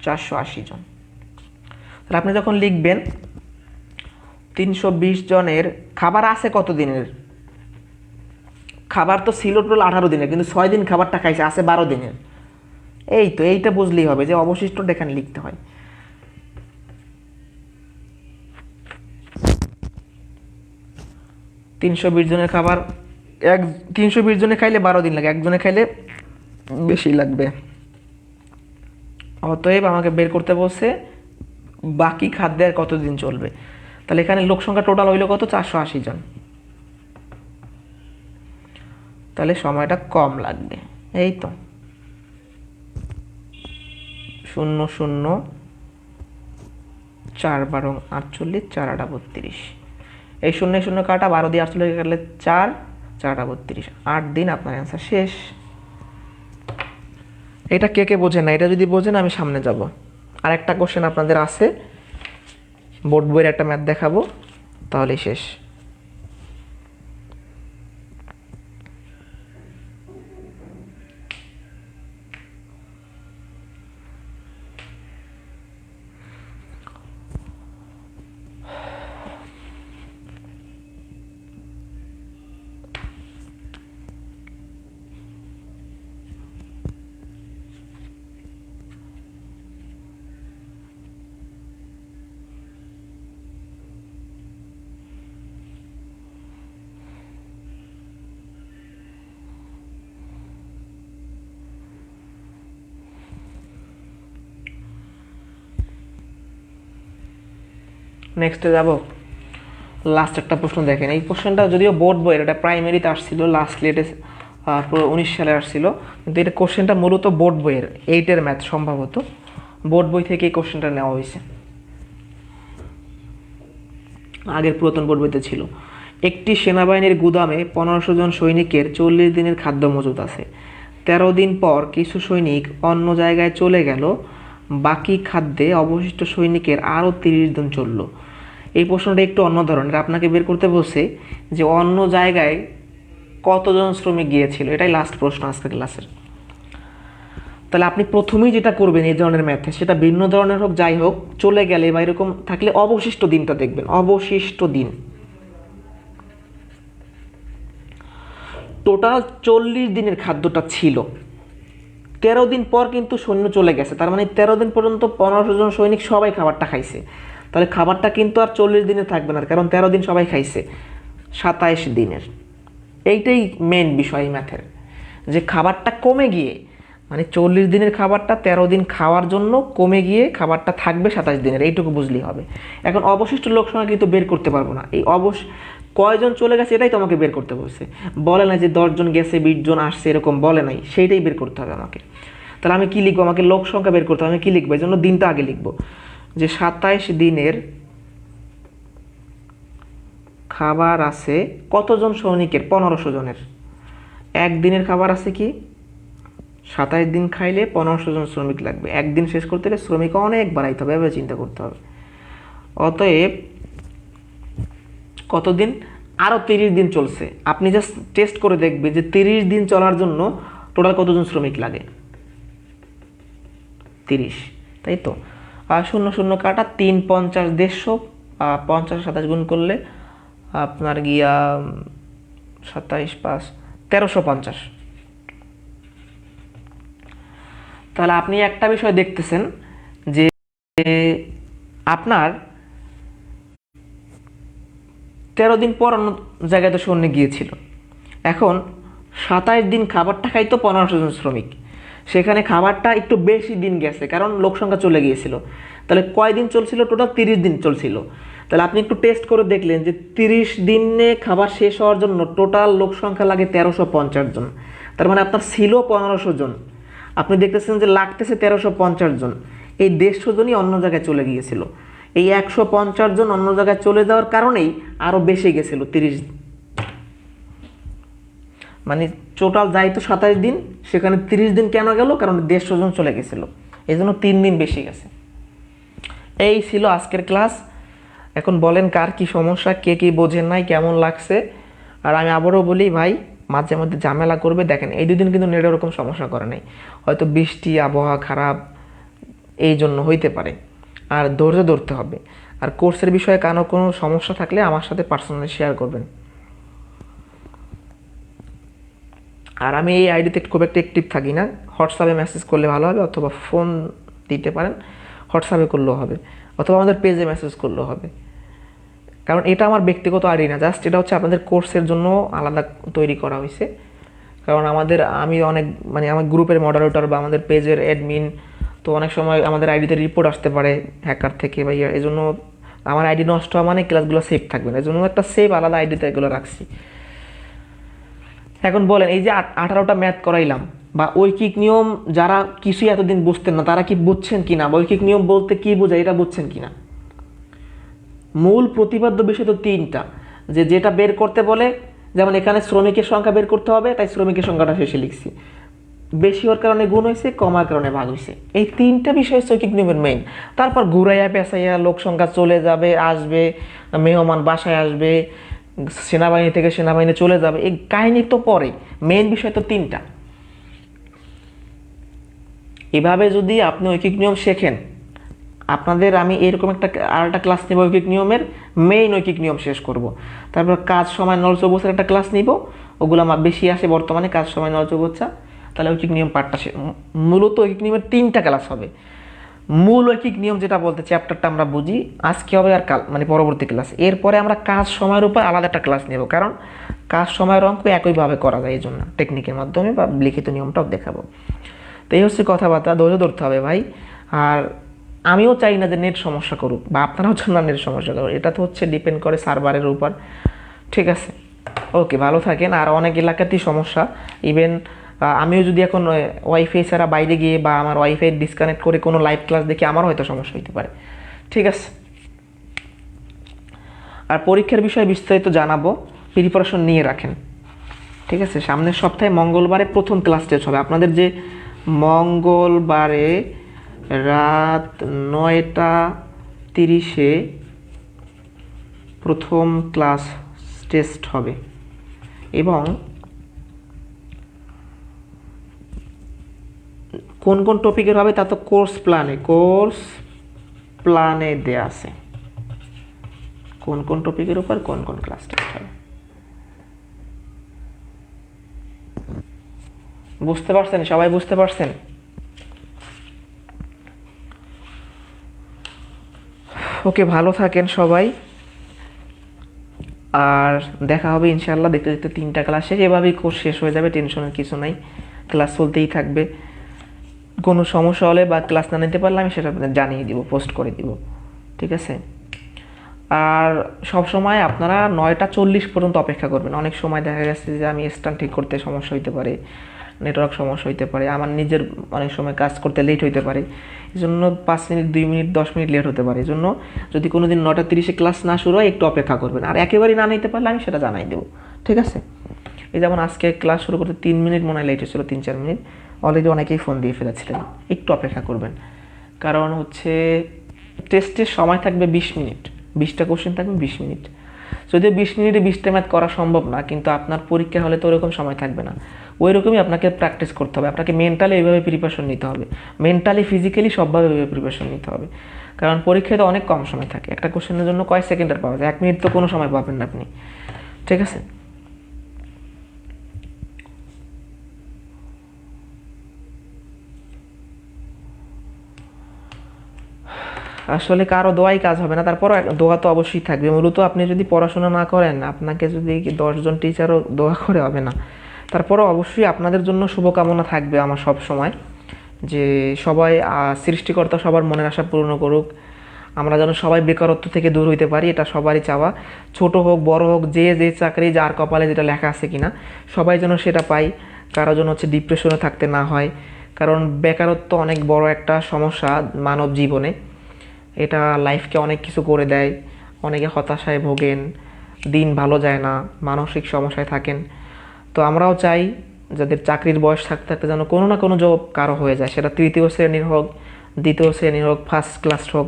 480 জন। তাহলে আপনি যখন লিখবেন 320 জনের খাবার আছে কত দিনের, খাবার তো ছিল টোটাল 18 দিনের, কিন্তু 6 দিন খাবারটা খাইছে, আছে 12 দিনের। এই তো এইটা বুঝলেই হবে যে অবশিষ্টটা এখানে লিখতে হয়। তিনশো 20 জনের খাবার 320 জনে খাইলে 12 দিন লাগে, একজনে খাইলে বেশি লাগবে। অতএব আমাকে বের করতে বলছে বাকি খাদ্যের কতদিন চলবে। তাহলে এখানে লোক সংখ্যা টোটাল হইল কত 480 জন, তাহলে সময়টা কম লাগবে। এই তো 0 0 4 12 48 4 8 32, এই 0 0 কাটা 12 দিয়ে 48 কাটলে 4 4 8 32, 8 দিন আপনার অ্যান্সার শেষ। এটা কে কে বোঝেন না, এটা যদি বোঝেন আমি সামনে যাব। আর একটা কোশ্চেন আপনাদের আছে, বোর্ড বইয়ের একটা ম্যাথ দেখাবো, তাহলেই শেষ। নেক্সটে যাব, লাস্ট একটা প্রশ্ন দেখেন। এই কোশ্চেনটা যদিও বোর্ড বইয়ের, এটা প্রাইমারিতে আসছিল, লাস্ট লেটে 19 সালে আসছিল, কিন্তু এটা কোশ্চেনটা মূলত বোর্ড বইয়ের 8-এর ম্যাথ, সম্ভবত বোর্ড বই থেকে এই কোশ্চেনটা নেওয়া হয়েছে, আগের পুরাতন বোর্ড বইতে ছিল। একটি সেনাবাহিনীর গুদামে 1500 জন সৈনিকের 40 দিনের খাদ্য মজুদ আছে। 13 দিন পর কিছু সৈনিক অন্য জায়গায় চলে গেল, বাকি খাদ্যে অবশিষ্ট সৈনিকের আরও 30 দিন চলল। এই প্রশ্নটা একটু অন্য ধরনের, আপনাকে বের করতে বলছে যে অন্য জায়গায় কতজন শ্রমিক গিয়েছিল, এটাই লাস্ট প্রশ্ন আজকের ক্লাসের। তাহলে আপনি প্রথমেই যেটা করবেন এই ধরনের ম্যাথে, সেটা ভিন্ন ধরনের হোক যাই হোক, চলে গেলে বা এরকম থাকলে অবশিষ্ট দিনটা দেখবেন, অবশিষ্ট দিন। টোটাল 40 দিনের খাদ্যটা ছিল, 13 দিন পর কিন্তু সৈন্য চলে গেছে, তার মানে 13 দিন পর্যন্ত 1500 জন সৈনিক সবাই খাবারটা খাইছে, তাহলে খাবারটা কিন্তু আর 40 দিনে থাকবে না, কারণ 13 দিন সবাই খাইছে, 27 দিনের। এইটাই মেন বিষয় ম্যাথের, যে খাবারটা কমে গিয়ে, মানে 40 দিনের খাবারটা 13 দিন খাওয়ার জন্য কমে গিয়ে খাবারটা থাকবে 27 দিনের, এইটুকু বুঝলেই হবে। এখন অবশিষ্ট লোক সংখ্যা কিন্তু বের করতে পারবো না, এই কয়জন চলে গেছে এটাই তোমাকে বের করতে বলছে, বলে না যে 10 জন গেছে 20 জন আসছে এরকম বলে নাই, সেইটাই বের করতে হবে আমাকে। তাহলে আমি কি লিখবো, আমাকে লোক সংখ্যা বের করতে হবে, আমি কি লিখবো, এই জন্য দিনটা আগে লিখবো, যে 27 দিনের খাবার আছে কতজন সৈনিকের, 1500 জনের। একদিনের খাবার আছে কি 27 দিন খাইলে 1500 জন শ্রমিক লাগবে, একদিন শেষ করতে হলে শ্রমিক অনেক বাড়াইতে হবে, এভাবে চিন্তা করতে হবে। অতএব কতদিন, আরও 30 দিন চলছে, আপনি জাস্ট টেস্ট করে দেখবে যে 30 দিন চলার জন্য টোটাল কতজন শ্রমিক লাগে, 30, তাই তো। আর 0 0 কাটা 3 50 150, 50 27 গুণ করলে আপনার গিয়া 27 5 1350। তাহলে আপনি একটা বিষয় দেখতেছেন যে আপনার 13 দিন পর অন্য জায়গায় তো সৈন্য গিয়েছিল, এখন 27 দিন খাবারটা খাইতো 1500 জন শ্রমিক, সেখানে খাবারটা একটু বেশি দিন গেছে কারণ লোক সংখ্যা চলে গিয়েছিল, তাহলে কয় দিন চলছিল, টোটাল 30 দিন চলছিল। তাহলে আপনি একটু টেস্ট করে দেখলেন যে 30 দিনে খাবার শেষ হওয়ার জন্য টোটাল লোক সংখ্যা লাগে 1350 জন, তার মানে আপনার ছিল 1500 জন, আপনি দেখতেছেন যে লাগতেছে 1350 জন, এই 150 জনই অন্য জায়গায় চলে গিয়েছিল, এই 150 জন অন্য জায়গায় চলে যাওয়ার কারণেই আরও বেশি গেছিল 30 মানে টোটাল যাই তো 27 দিন, সেখানে 30 দিন কেন গেল? কারণ দেশ স্বজন চলে গেছিলো, এই জন্য 3 দিন বেশি গেছে। এই ছিল আজকের ক্লাস। এখন বলেন কার কি সমস্যা, কে কি বোঝেন নাই, কেমন লাগছে। আর আমি আবারও বলি ভাই, মাঝে মধ্যে ঝামেলা করবে। দেখেন এই দুদিন কিন্তু নেট ওরকম সমস্যা করে নাই, হয়তো বৃষ্টি, আবহাওয়া খারাপ, এই জন্য হইতে পারে। আর ধৈর্য ধরতে হবে। আর কোর্সের বিষয়ে কোনো সমস্যা থাকলে আমার সাথে পার্সোনালি শেয়ার করবেন। আর আমি এই আইডিতে খুব একটা অ্যাক্টিভ থাকি না, হোয়াটসঅ্যাপে মেসেজ করলে ভালো হবে, অথবা ফোন দিতে পারেন, হোয়াটসঅ্যাপে করলেও হবে, অথবা আমাদের পেজে মেসেজ করলেও হবে। কারণ এটা আমার ব্যক্তিগত আইডি না, জাস্ট এটা হচ্ছে আপনাদের কোর্সের জন্য আলাদা তৈরি করা হয়েছে। কারণ আমি অনেক আমার গ্রুপের মডারেটর বা আমাদের পেজের অ্যাডমিন, তো অনেক সময় আমাদের আইডিতে রিপোর্ট আসতে পারে হ্যাকার থেকে বা এই জন্য আমার আইডি নষ্ট হওয়া মানে ক্লাসগুলো সেভ থাকবে না, এই জন্য একটা সেভ আলাদা আইডিতে এগুলো রাখছি। এখন বলেন, এই যে 18টা ম্যাথ করাইলাম বা ঐকিক নিয়ম, যারা কিছুই এতদিন বুঝতেন না তারা কি বুঝছেন কিনা, ঐকিক নিয়ম বলতে কি বোঝায় এটা বুঝছেন কিনা? মূল প্রতিপাদ্য বিষয় তো 3টা, যেটা বের করতে বলে, যেমন এখানে শ্রমিকের সংখ্যা বের করতে হবে, তাই শ্রমিকের সংখ্যাটা শেষে লিখছি। বেশি হওয়ার কারণে গুণ হয়েছে, কমার কারণে ভাগ হয়েছে। এই 3টা বিষয় ঐকিক নিয়মের মেইন। তারপর ঘুরাইয়া পেঁচাইয়া লোক সংখ্যা চলে যাবে, আসবে, মেহমান বাসায় আসবে, সেনাবাহিনী থেকে সেনাবাহিনী চলে যাবে, এই কাহিনী তো পরে, মেইন বিষয় তো 3টা। এভাবে যদি আপনি ঐকিক নিয়ম শেখেন, আপনাদের আমি এরকম আরেকটা ক্লাস নেব ঐকিক নিয়মের, মেইন ঐকিক নিয়ম শেষ করব। তারপর কাজ, সময়, নল চৌবচ্চার একটা ক্লাস নিব, ওগুলো আমার বেশি আসে বর্তমানে, কাজ, সময়, নল চৌবচ্চা। তাহলে ঐকিক নিয়ম পার্টটা মূলত ঐকিক নিয়মের 3টা ক্লাস হবে। মূল ঐকিক নিয়ম যেটা বলতে চ্যাপ্টারটা আমরা বুঝি, আজকে হবে আর কাল পরবর্তী ক্লাস। এরপরে আমরা কাজ, সময়ের উপর আলাদা একটা ক্লাস নেব, কারণ কাজ, সময়ের অঙ্ক একইভাবে করা যায়, এই জন্য টেকনিকের মাধ্যমে বা লিখিত নিয়মটাও দেখাবো। তো এই হচ্ছে কথাবার্তা, ধৈর্য ধরতে হবে ভাই। আর আমিও চাই না যে নেট সমস্যা করুক, বা আপনারাও চান না নেট সমস্যা করুক, এটা তো হচ্ছে ডিপেন্ড করে সার্ভারের উপর। ঠিক আছে, ওকে, ভালো থাকেন। আর অনেক এলাকাতেই সমস্যা, ইভেন আমিও যদি এখন ওয়াইফাই ছাড়া বাইরে গিয়ে বা আমার ওয়াইফাই ডিসকানেক্ট করে কোনো লাইভ ক্লাস দেখি, আমারও হয়তো সমস্যা হতে পারে। ঠিক আছে, আর পরীক্ষার বিষয়ে বিস্তারিত জানাবো, প্রিপারেশন নিয়ে রাখেন। ঠিক আছে, সামনের সপ্তাহে মঙ্গলবারে প্রথম ক্লাস টেস্ট হবে আপনাদের, যে মঙ্গলবারে রাত 9:30 প্রথম ক্লাস টেস্ট হবে। এবং কোন কোন টপিকের হবে তা তো কোর্স প্ল্যানে দেয়া আছে, কোন কোন টপিকের উপর কোন কোন ক্লাস টেস্ট হবে। বুঝতে পারছেন? সবাই বুঝতে পারছেন? ওকে, ভালো থাকেন সবাই, আর দেখা হবে ইনশাল্লাহ। দেখতে দেখতে 3টা ক্লাস শেষ, এভাবেই কোর্স শেষ হয়ে যাবে, টেনশনের কিছু নাই, ক্লাস চলতেই থাকবে। কোনো সমস্যা হলে বা ক্লাস না নিতে পারলে আমি সেটা আপনাদের জানিয়ে দিব, পোস্ট করে দিব। ঠিক আছে, আর সব সময় আপনারা 9:40 পর্যন্ত অপেক্ষা করবেন। অনেক সময় দেখা গেছে যে আমি স্ট্যান্ড ঠিক করতে সমস্যা হইতে পারে, নেটওয়ার্ক সমস্যা হইতে পারে, আমার নিজের অনেক সময় কাজ করতে লেট হইতে পারে, এই জন্য 5 মিনিট, 2 মিনিট, 10 মিনিট লেট হতে পারে। এই জন্য যদি কোনো দিন 9:30 ক্লাস না শুরু হয়, একটু অপেক্ষা করবেন। আর একেবারেই না নিতে পারলে আমি সেটা জানাই দেবো। ঠিক আছে, এই যেমন আজকে ক্লাস শুরু করতে 3 মিনিট মনে হয় লেট হয়েছিল, 3-4 মিনিট, অলরেডি অনেকেই ফোন দিয়ে ফেলেছিলেন। একটু অপেক্ষা করবেন, কারণ হচ্ছে টেস্টের সময় থাকবে 20 মিনিট, 20টা কোশ্চেন থাকবে 20 মিনিট। যদিও 20 মিনিটে 20টা ম্যাথ করা সম্ভব না, কিন্তু আপনার পরীক্ষা হলে তো ওরকম সময় থাকবে না, ওই রকমই আপনাকে প্র্যাকটিস করতে হবে। আপনাকে মেন্টালি এইভাবে প্রিপারেশন নিতে হবে, মেন্টালি, ফিজিক্যালি সবভাবে ওইভাবে প্রিপারেশন নিতে হবে। কারণ পরীক্ষায় তো অনেক কম সময় থাকে, একটা কোশ্চেনের জন্য কয় সেকেন্ডের পাওয়া যায়, 1 মিনিট তো কোনো সময় পাবেন না আপনি। ঠিক আছে, আসলে কারো দোয়াই কাজ হবে না, তারপরও দোয়া তো অবশ্যই থাকবে। মূলত আপনি যদি পড়াশোনা না করেন, আপনাকে যদি 10জন টিচারও দোয়া করে হবে না। তারপরও অবশ্যই আপনাদের জন্য শুভকামনা থাকবে আমার সব সময়, যে সবাই সৃষ্টিকর্তা সবার মনের আশা পূর্ণ করুক, আমরা যেন সবাই বেকারত্ব থেকে দূর হইতে পারি, এটা সবারই চাওয়া। ছোট হোক বড় হোক, যে চাকরি যার কপালে যেটা লেখা আছে কিনা, সবাই যেন সেটা পাই, কারো যেন হচ্ছে ডিপ্রেশনে থাকতে না হয়। কারণ বেকারত্ব অনেক বড় একটা সমস্যা মানব জীবনে, এটা লাইফকে অনেক কিছু করে দেয়, অনেকে হতাশায় ভোগেন, দিন ভালো যায় না, মানসিক সমস্যায় থাকেন। তো আমরাও চাই যাদের চাকরির বয়স থাকতে থাকতে যেন কোনো না কোনো জব কারো হয়ে যায়, সেটা তৃতীয় শ্রেণীর হোক, দ্বিতীয় শ্রেণীর হোক, ফার্স্ট ক্লাস হোক,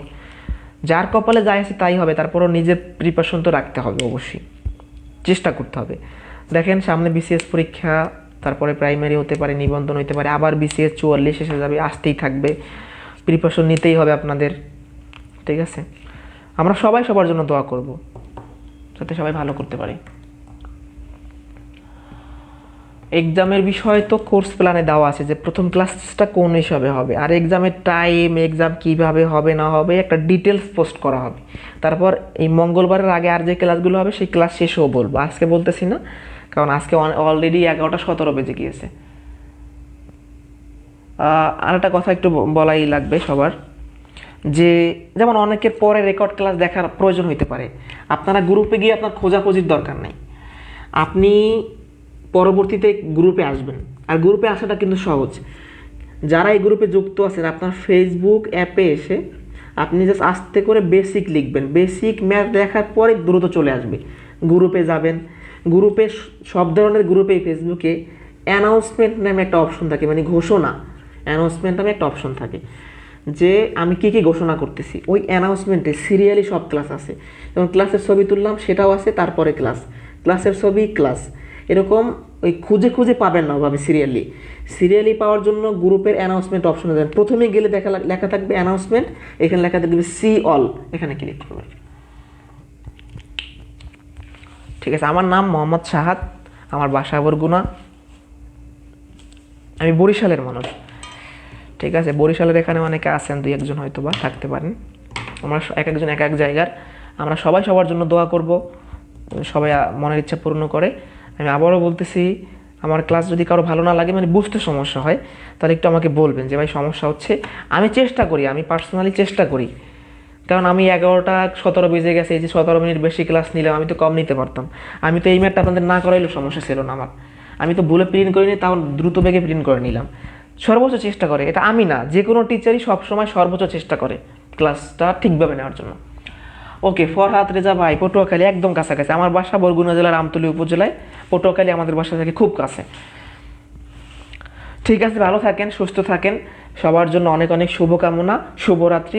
যার কপালে যাই আছে তাই হবে। তারপরও নিজের প্রিপারেশন তো রাখতে হবে, অবশ্যই চেষ্টা করতে হবে। দেখেন সামনে বিসিএস পরীক্ষা, তারপরে প্রাইমারি হতে পারে, নিবন্ধন হতে পারে, আবার বিসিএস 44 এসে যাবে, আসতেই থাকবে, প্রিপারেশন নিতেই হবে আপনাদের, ঠিক আছে? আমরা সবাই সবার জন্য দোয়া করব যাতে সবাই ভালো করতে পারে। এক্সামের বিষয় তো কোর্স প্ল্যানে দেওয়া আছে যে প্রথম ক্লাসটা কোন হিসাবে হবে, আর এক্সামের টাইম, এক্সাম কিভাবে হবে না হবে একটা ডিটেলস পোস্ট করা হবে। তারপর এই মঙ্গলবারের আগে আর যে ক্লাসগুলো হবে সেই ক্লাস শেষেও বলবো, আজকে বলতেছি না, কারণ আজকে অলরেডি 11:17 বেজে গিয়েছে। আর একটা কথা একটু বলাই লাগবে সবার, যে যেমন অনেকের পরে রেকর্ড ক্লাস দেখার প্রয়োজন হইতে পারে, আপনারা গ্রুপে গিয়ে আপনার খোঁজাখুঁজির দরকার নেই, আপনি পরবর্তীতে গ্রুপে আসবেন। আর গ্রুপে আসাটা কিন্তু সহজ। যারা এই গ্রুপে যুক্ত আছেন, আপনার ফেসবুক অ্যাপে এসে আপনি জাস্ট আস্তে করে বেসিক লিখবেন, বেসিক ম্যাথ দেখার পরে দ্রুত চলে আসবে, গ্রুপে যাবেন। গ্রুপে সব ধরনের গ্রুপে ফেসবুকে অ্যানাউন্সমেন্ট নামে একটা অপশন থাকে, মানে ঘোষণা, অ্যানাউন্সমেন্ট নামে একটা অপশন থাকে যে আমি কী কী ঘোষণা করতেছি। ওই অ্যানাউন্সমেন্টে সিরিয়ালি সব ক্লাস আছে, যেমন ক্লাসের ছবি তুললাম সেটাও আছে, তারপরে ক্লাসের ছবি, ক্লাস, এরকম ওই খুঁজে খুঁজে পাবেন না ওভাবে সিরিয়ালি পাওয়ার জন্য গ্রুপের অ্যানাউন্সমেন্ট অপশনে যাবেন। প্রথমে গেলে লেখা থাকবে অ্যানাউন্সমেন্ট, এখানে লেখা থাকবে সি অল, এখানে ক্লিক করবেন, ঠিক আছে? আমার নাম মোহাম্মদ শাহাদ, আমার বাসা বরগুনা, আমি বরিশালের মানুষ, ঠিক আছে? বরিশালের এখানে অনেকে আছেন, 2-1 হয়তো বা থাকতে পারেন। আমরা এক একজন এক এক জায়গার, আমরা সবাই সবার জন্য দোয়া করব, সবাই মনের ইচ্ছা পূর্ণ করে। আমি আবারও বলতেছি, আমার ক্লাস যদি কারো ভালো না লাগে, মানে বুঝতে সমস্যা হয়, তাহলে একটু আমাকে বলবেন যে ভাই সমস্যা হচ্ছে। আমি চেষ্টা করি, আমি পার্সোনালি চেষ্টা করি, কারণ আমি 11:17 বেজে গেছে, এই যে 17 মিনিট বেশি ক্লাস নিলাম, আমি তো কম নিতে পারতাম। আমি তো এই ম্যাথটা আপনাদের না করাইলেও সমস্যা ছিল না আমার, আমি তো ভুলে প্রিন্ট করিনি, তাও দ্রুত বেগে প্রিন্ট করে নিলাম। সর্বোচ্চ চেষ্টা করে, এটা আমি না, যে কোনো টিচারই সবসময় সর্বোচ্চ চেষ্টা করে ক্লাসটা ঠিকভাবে নেওয়ার জন্য। ওকে, ফরহাদ রেজা ভাই, পটুয়াখালী একদম কাছাকাছি, আমার বাসা বরগুনা জেলার আমতলী উপজেলায়, পটুয়াখালী আমাদের বাসা থেকে খুব কাছে। ঠিক আছে, ভালো থাকেন, সুস্থ থাকেন, সবার জন্য অনেক অনেক শুভকামনা, শুভরাত্রি।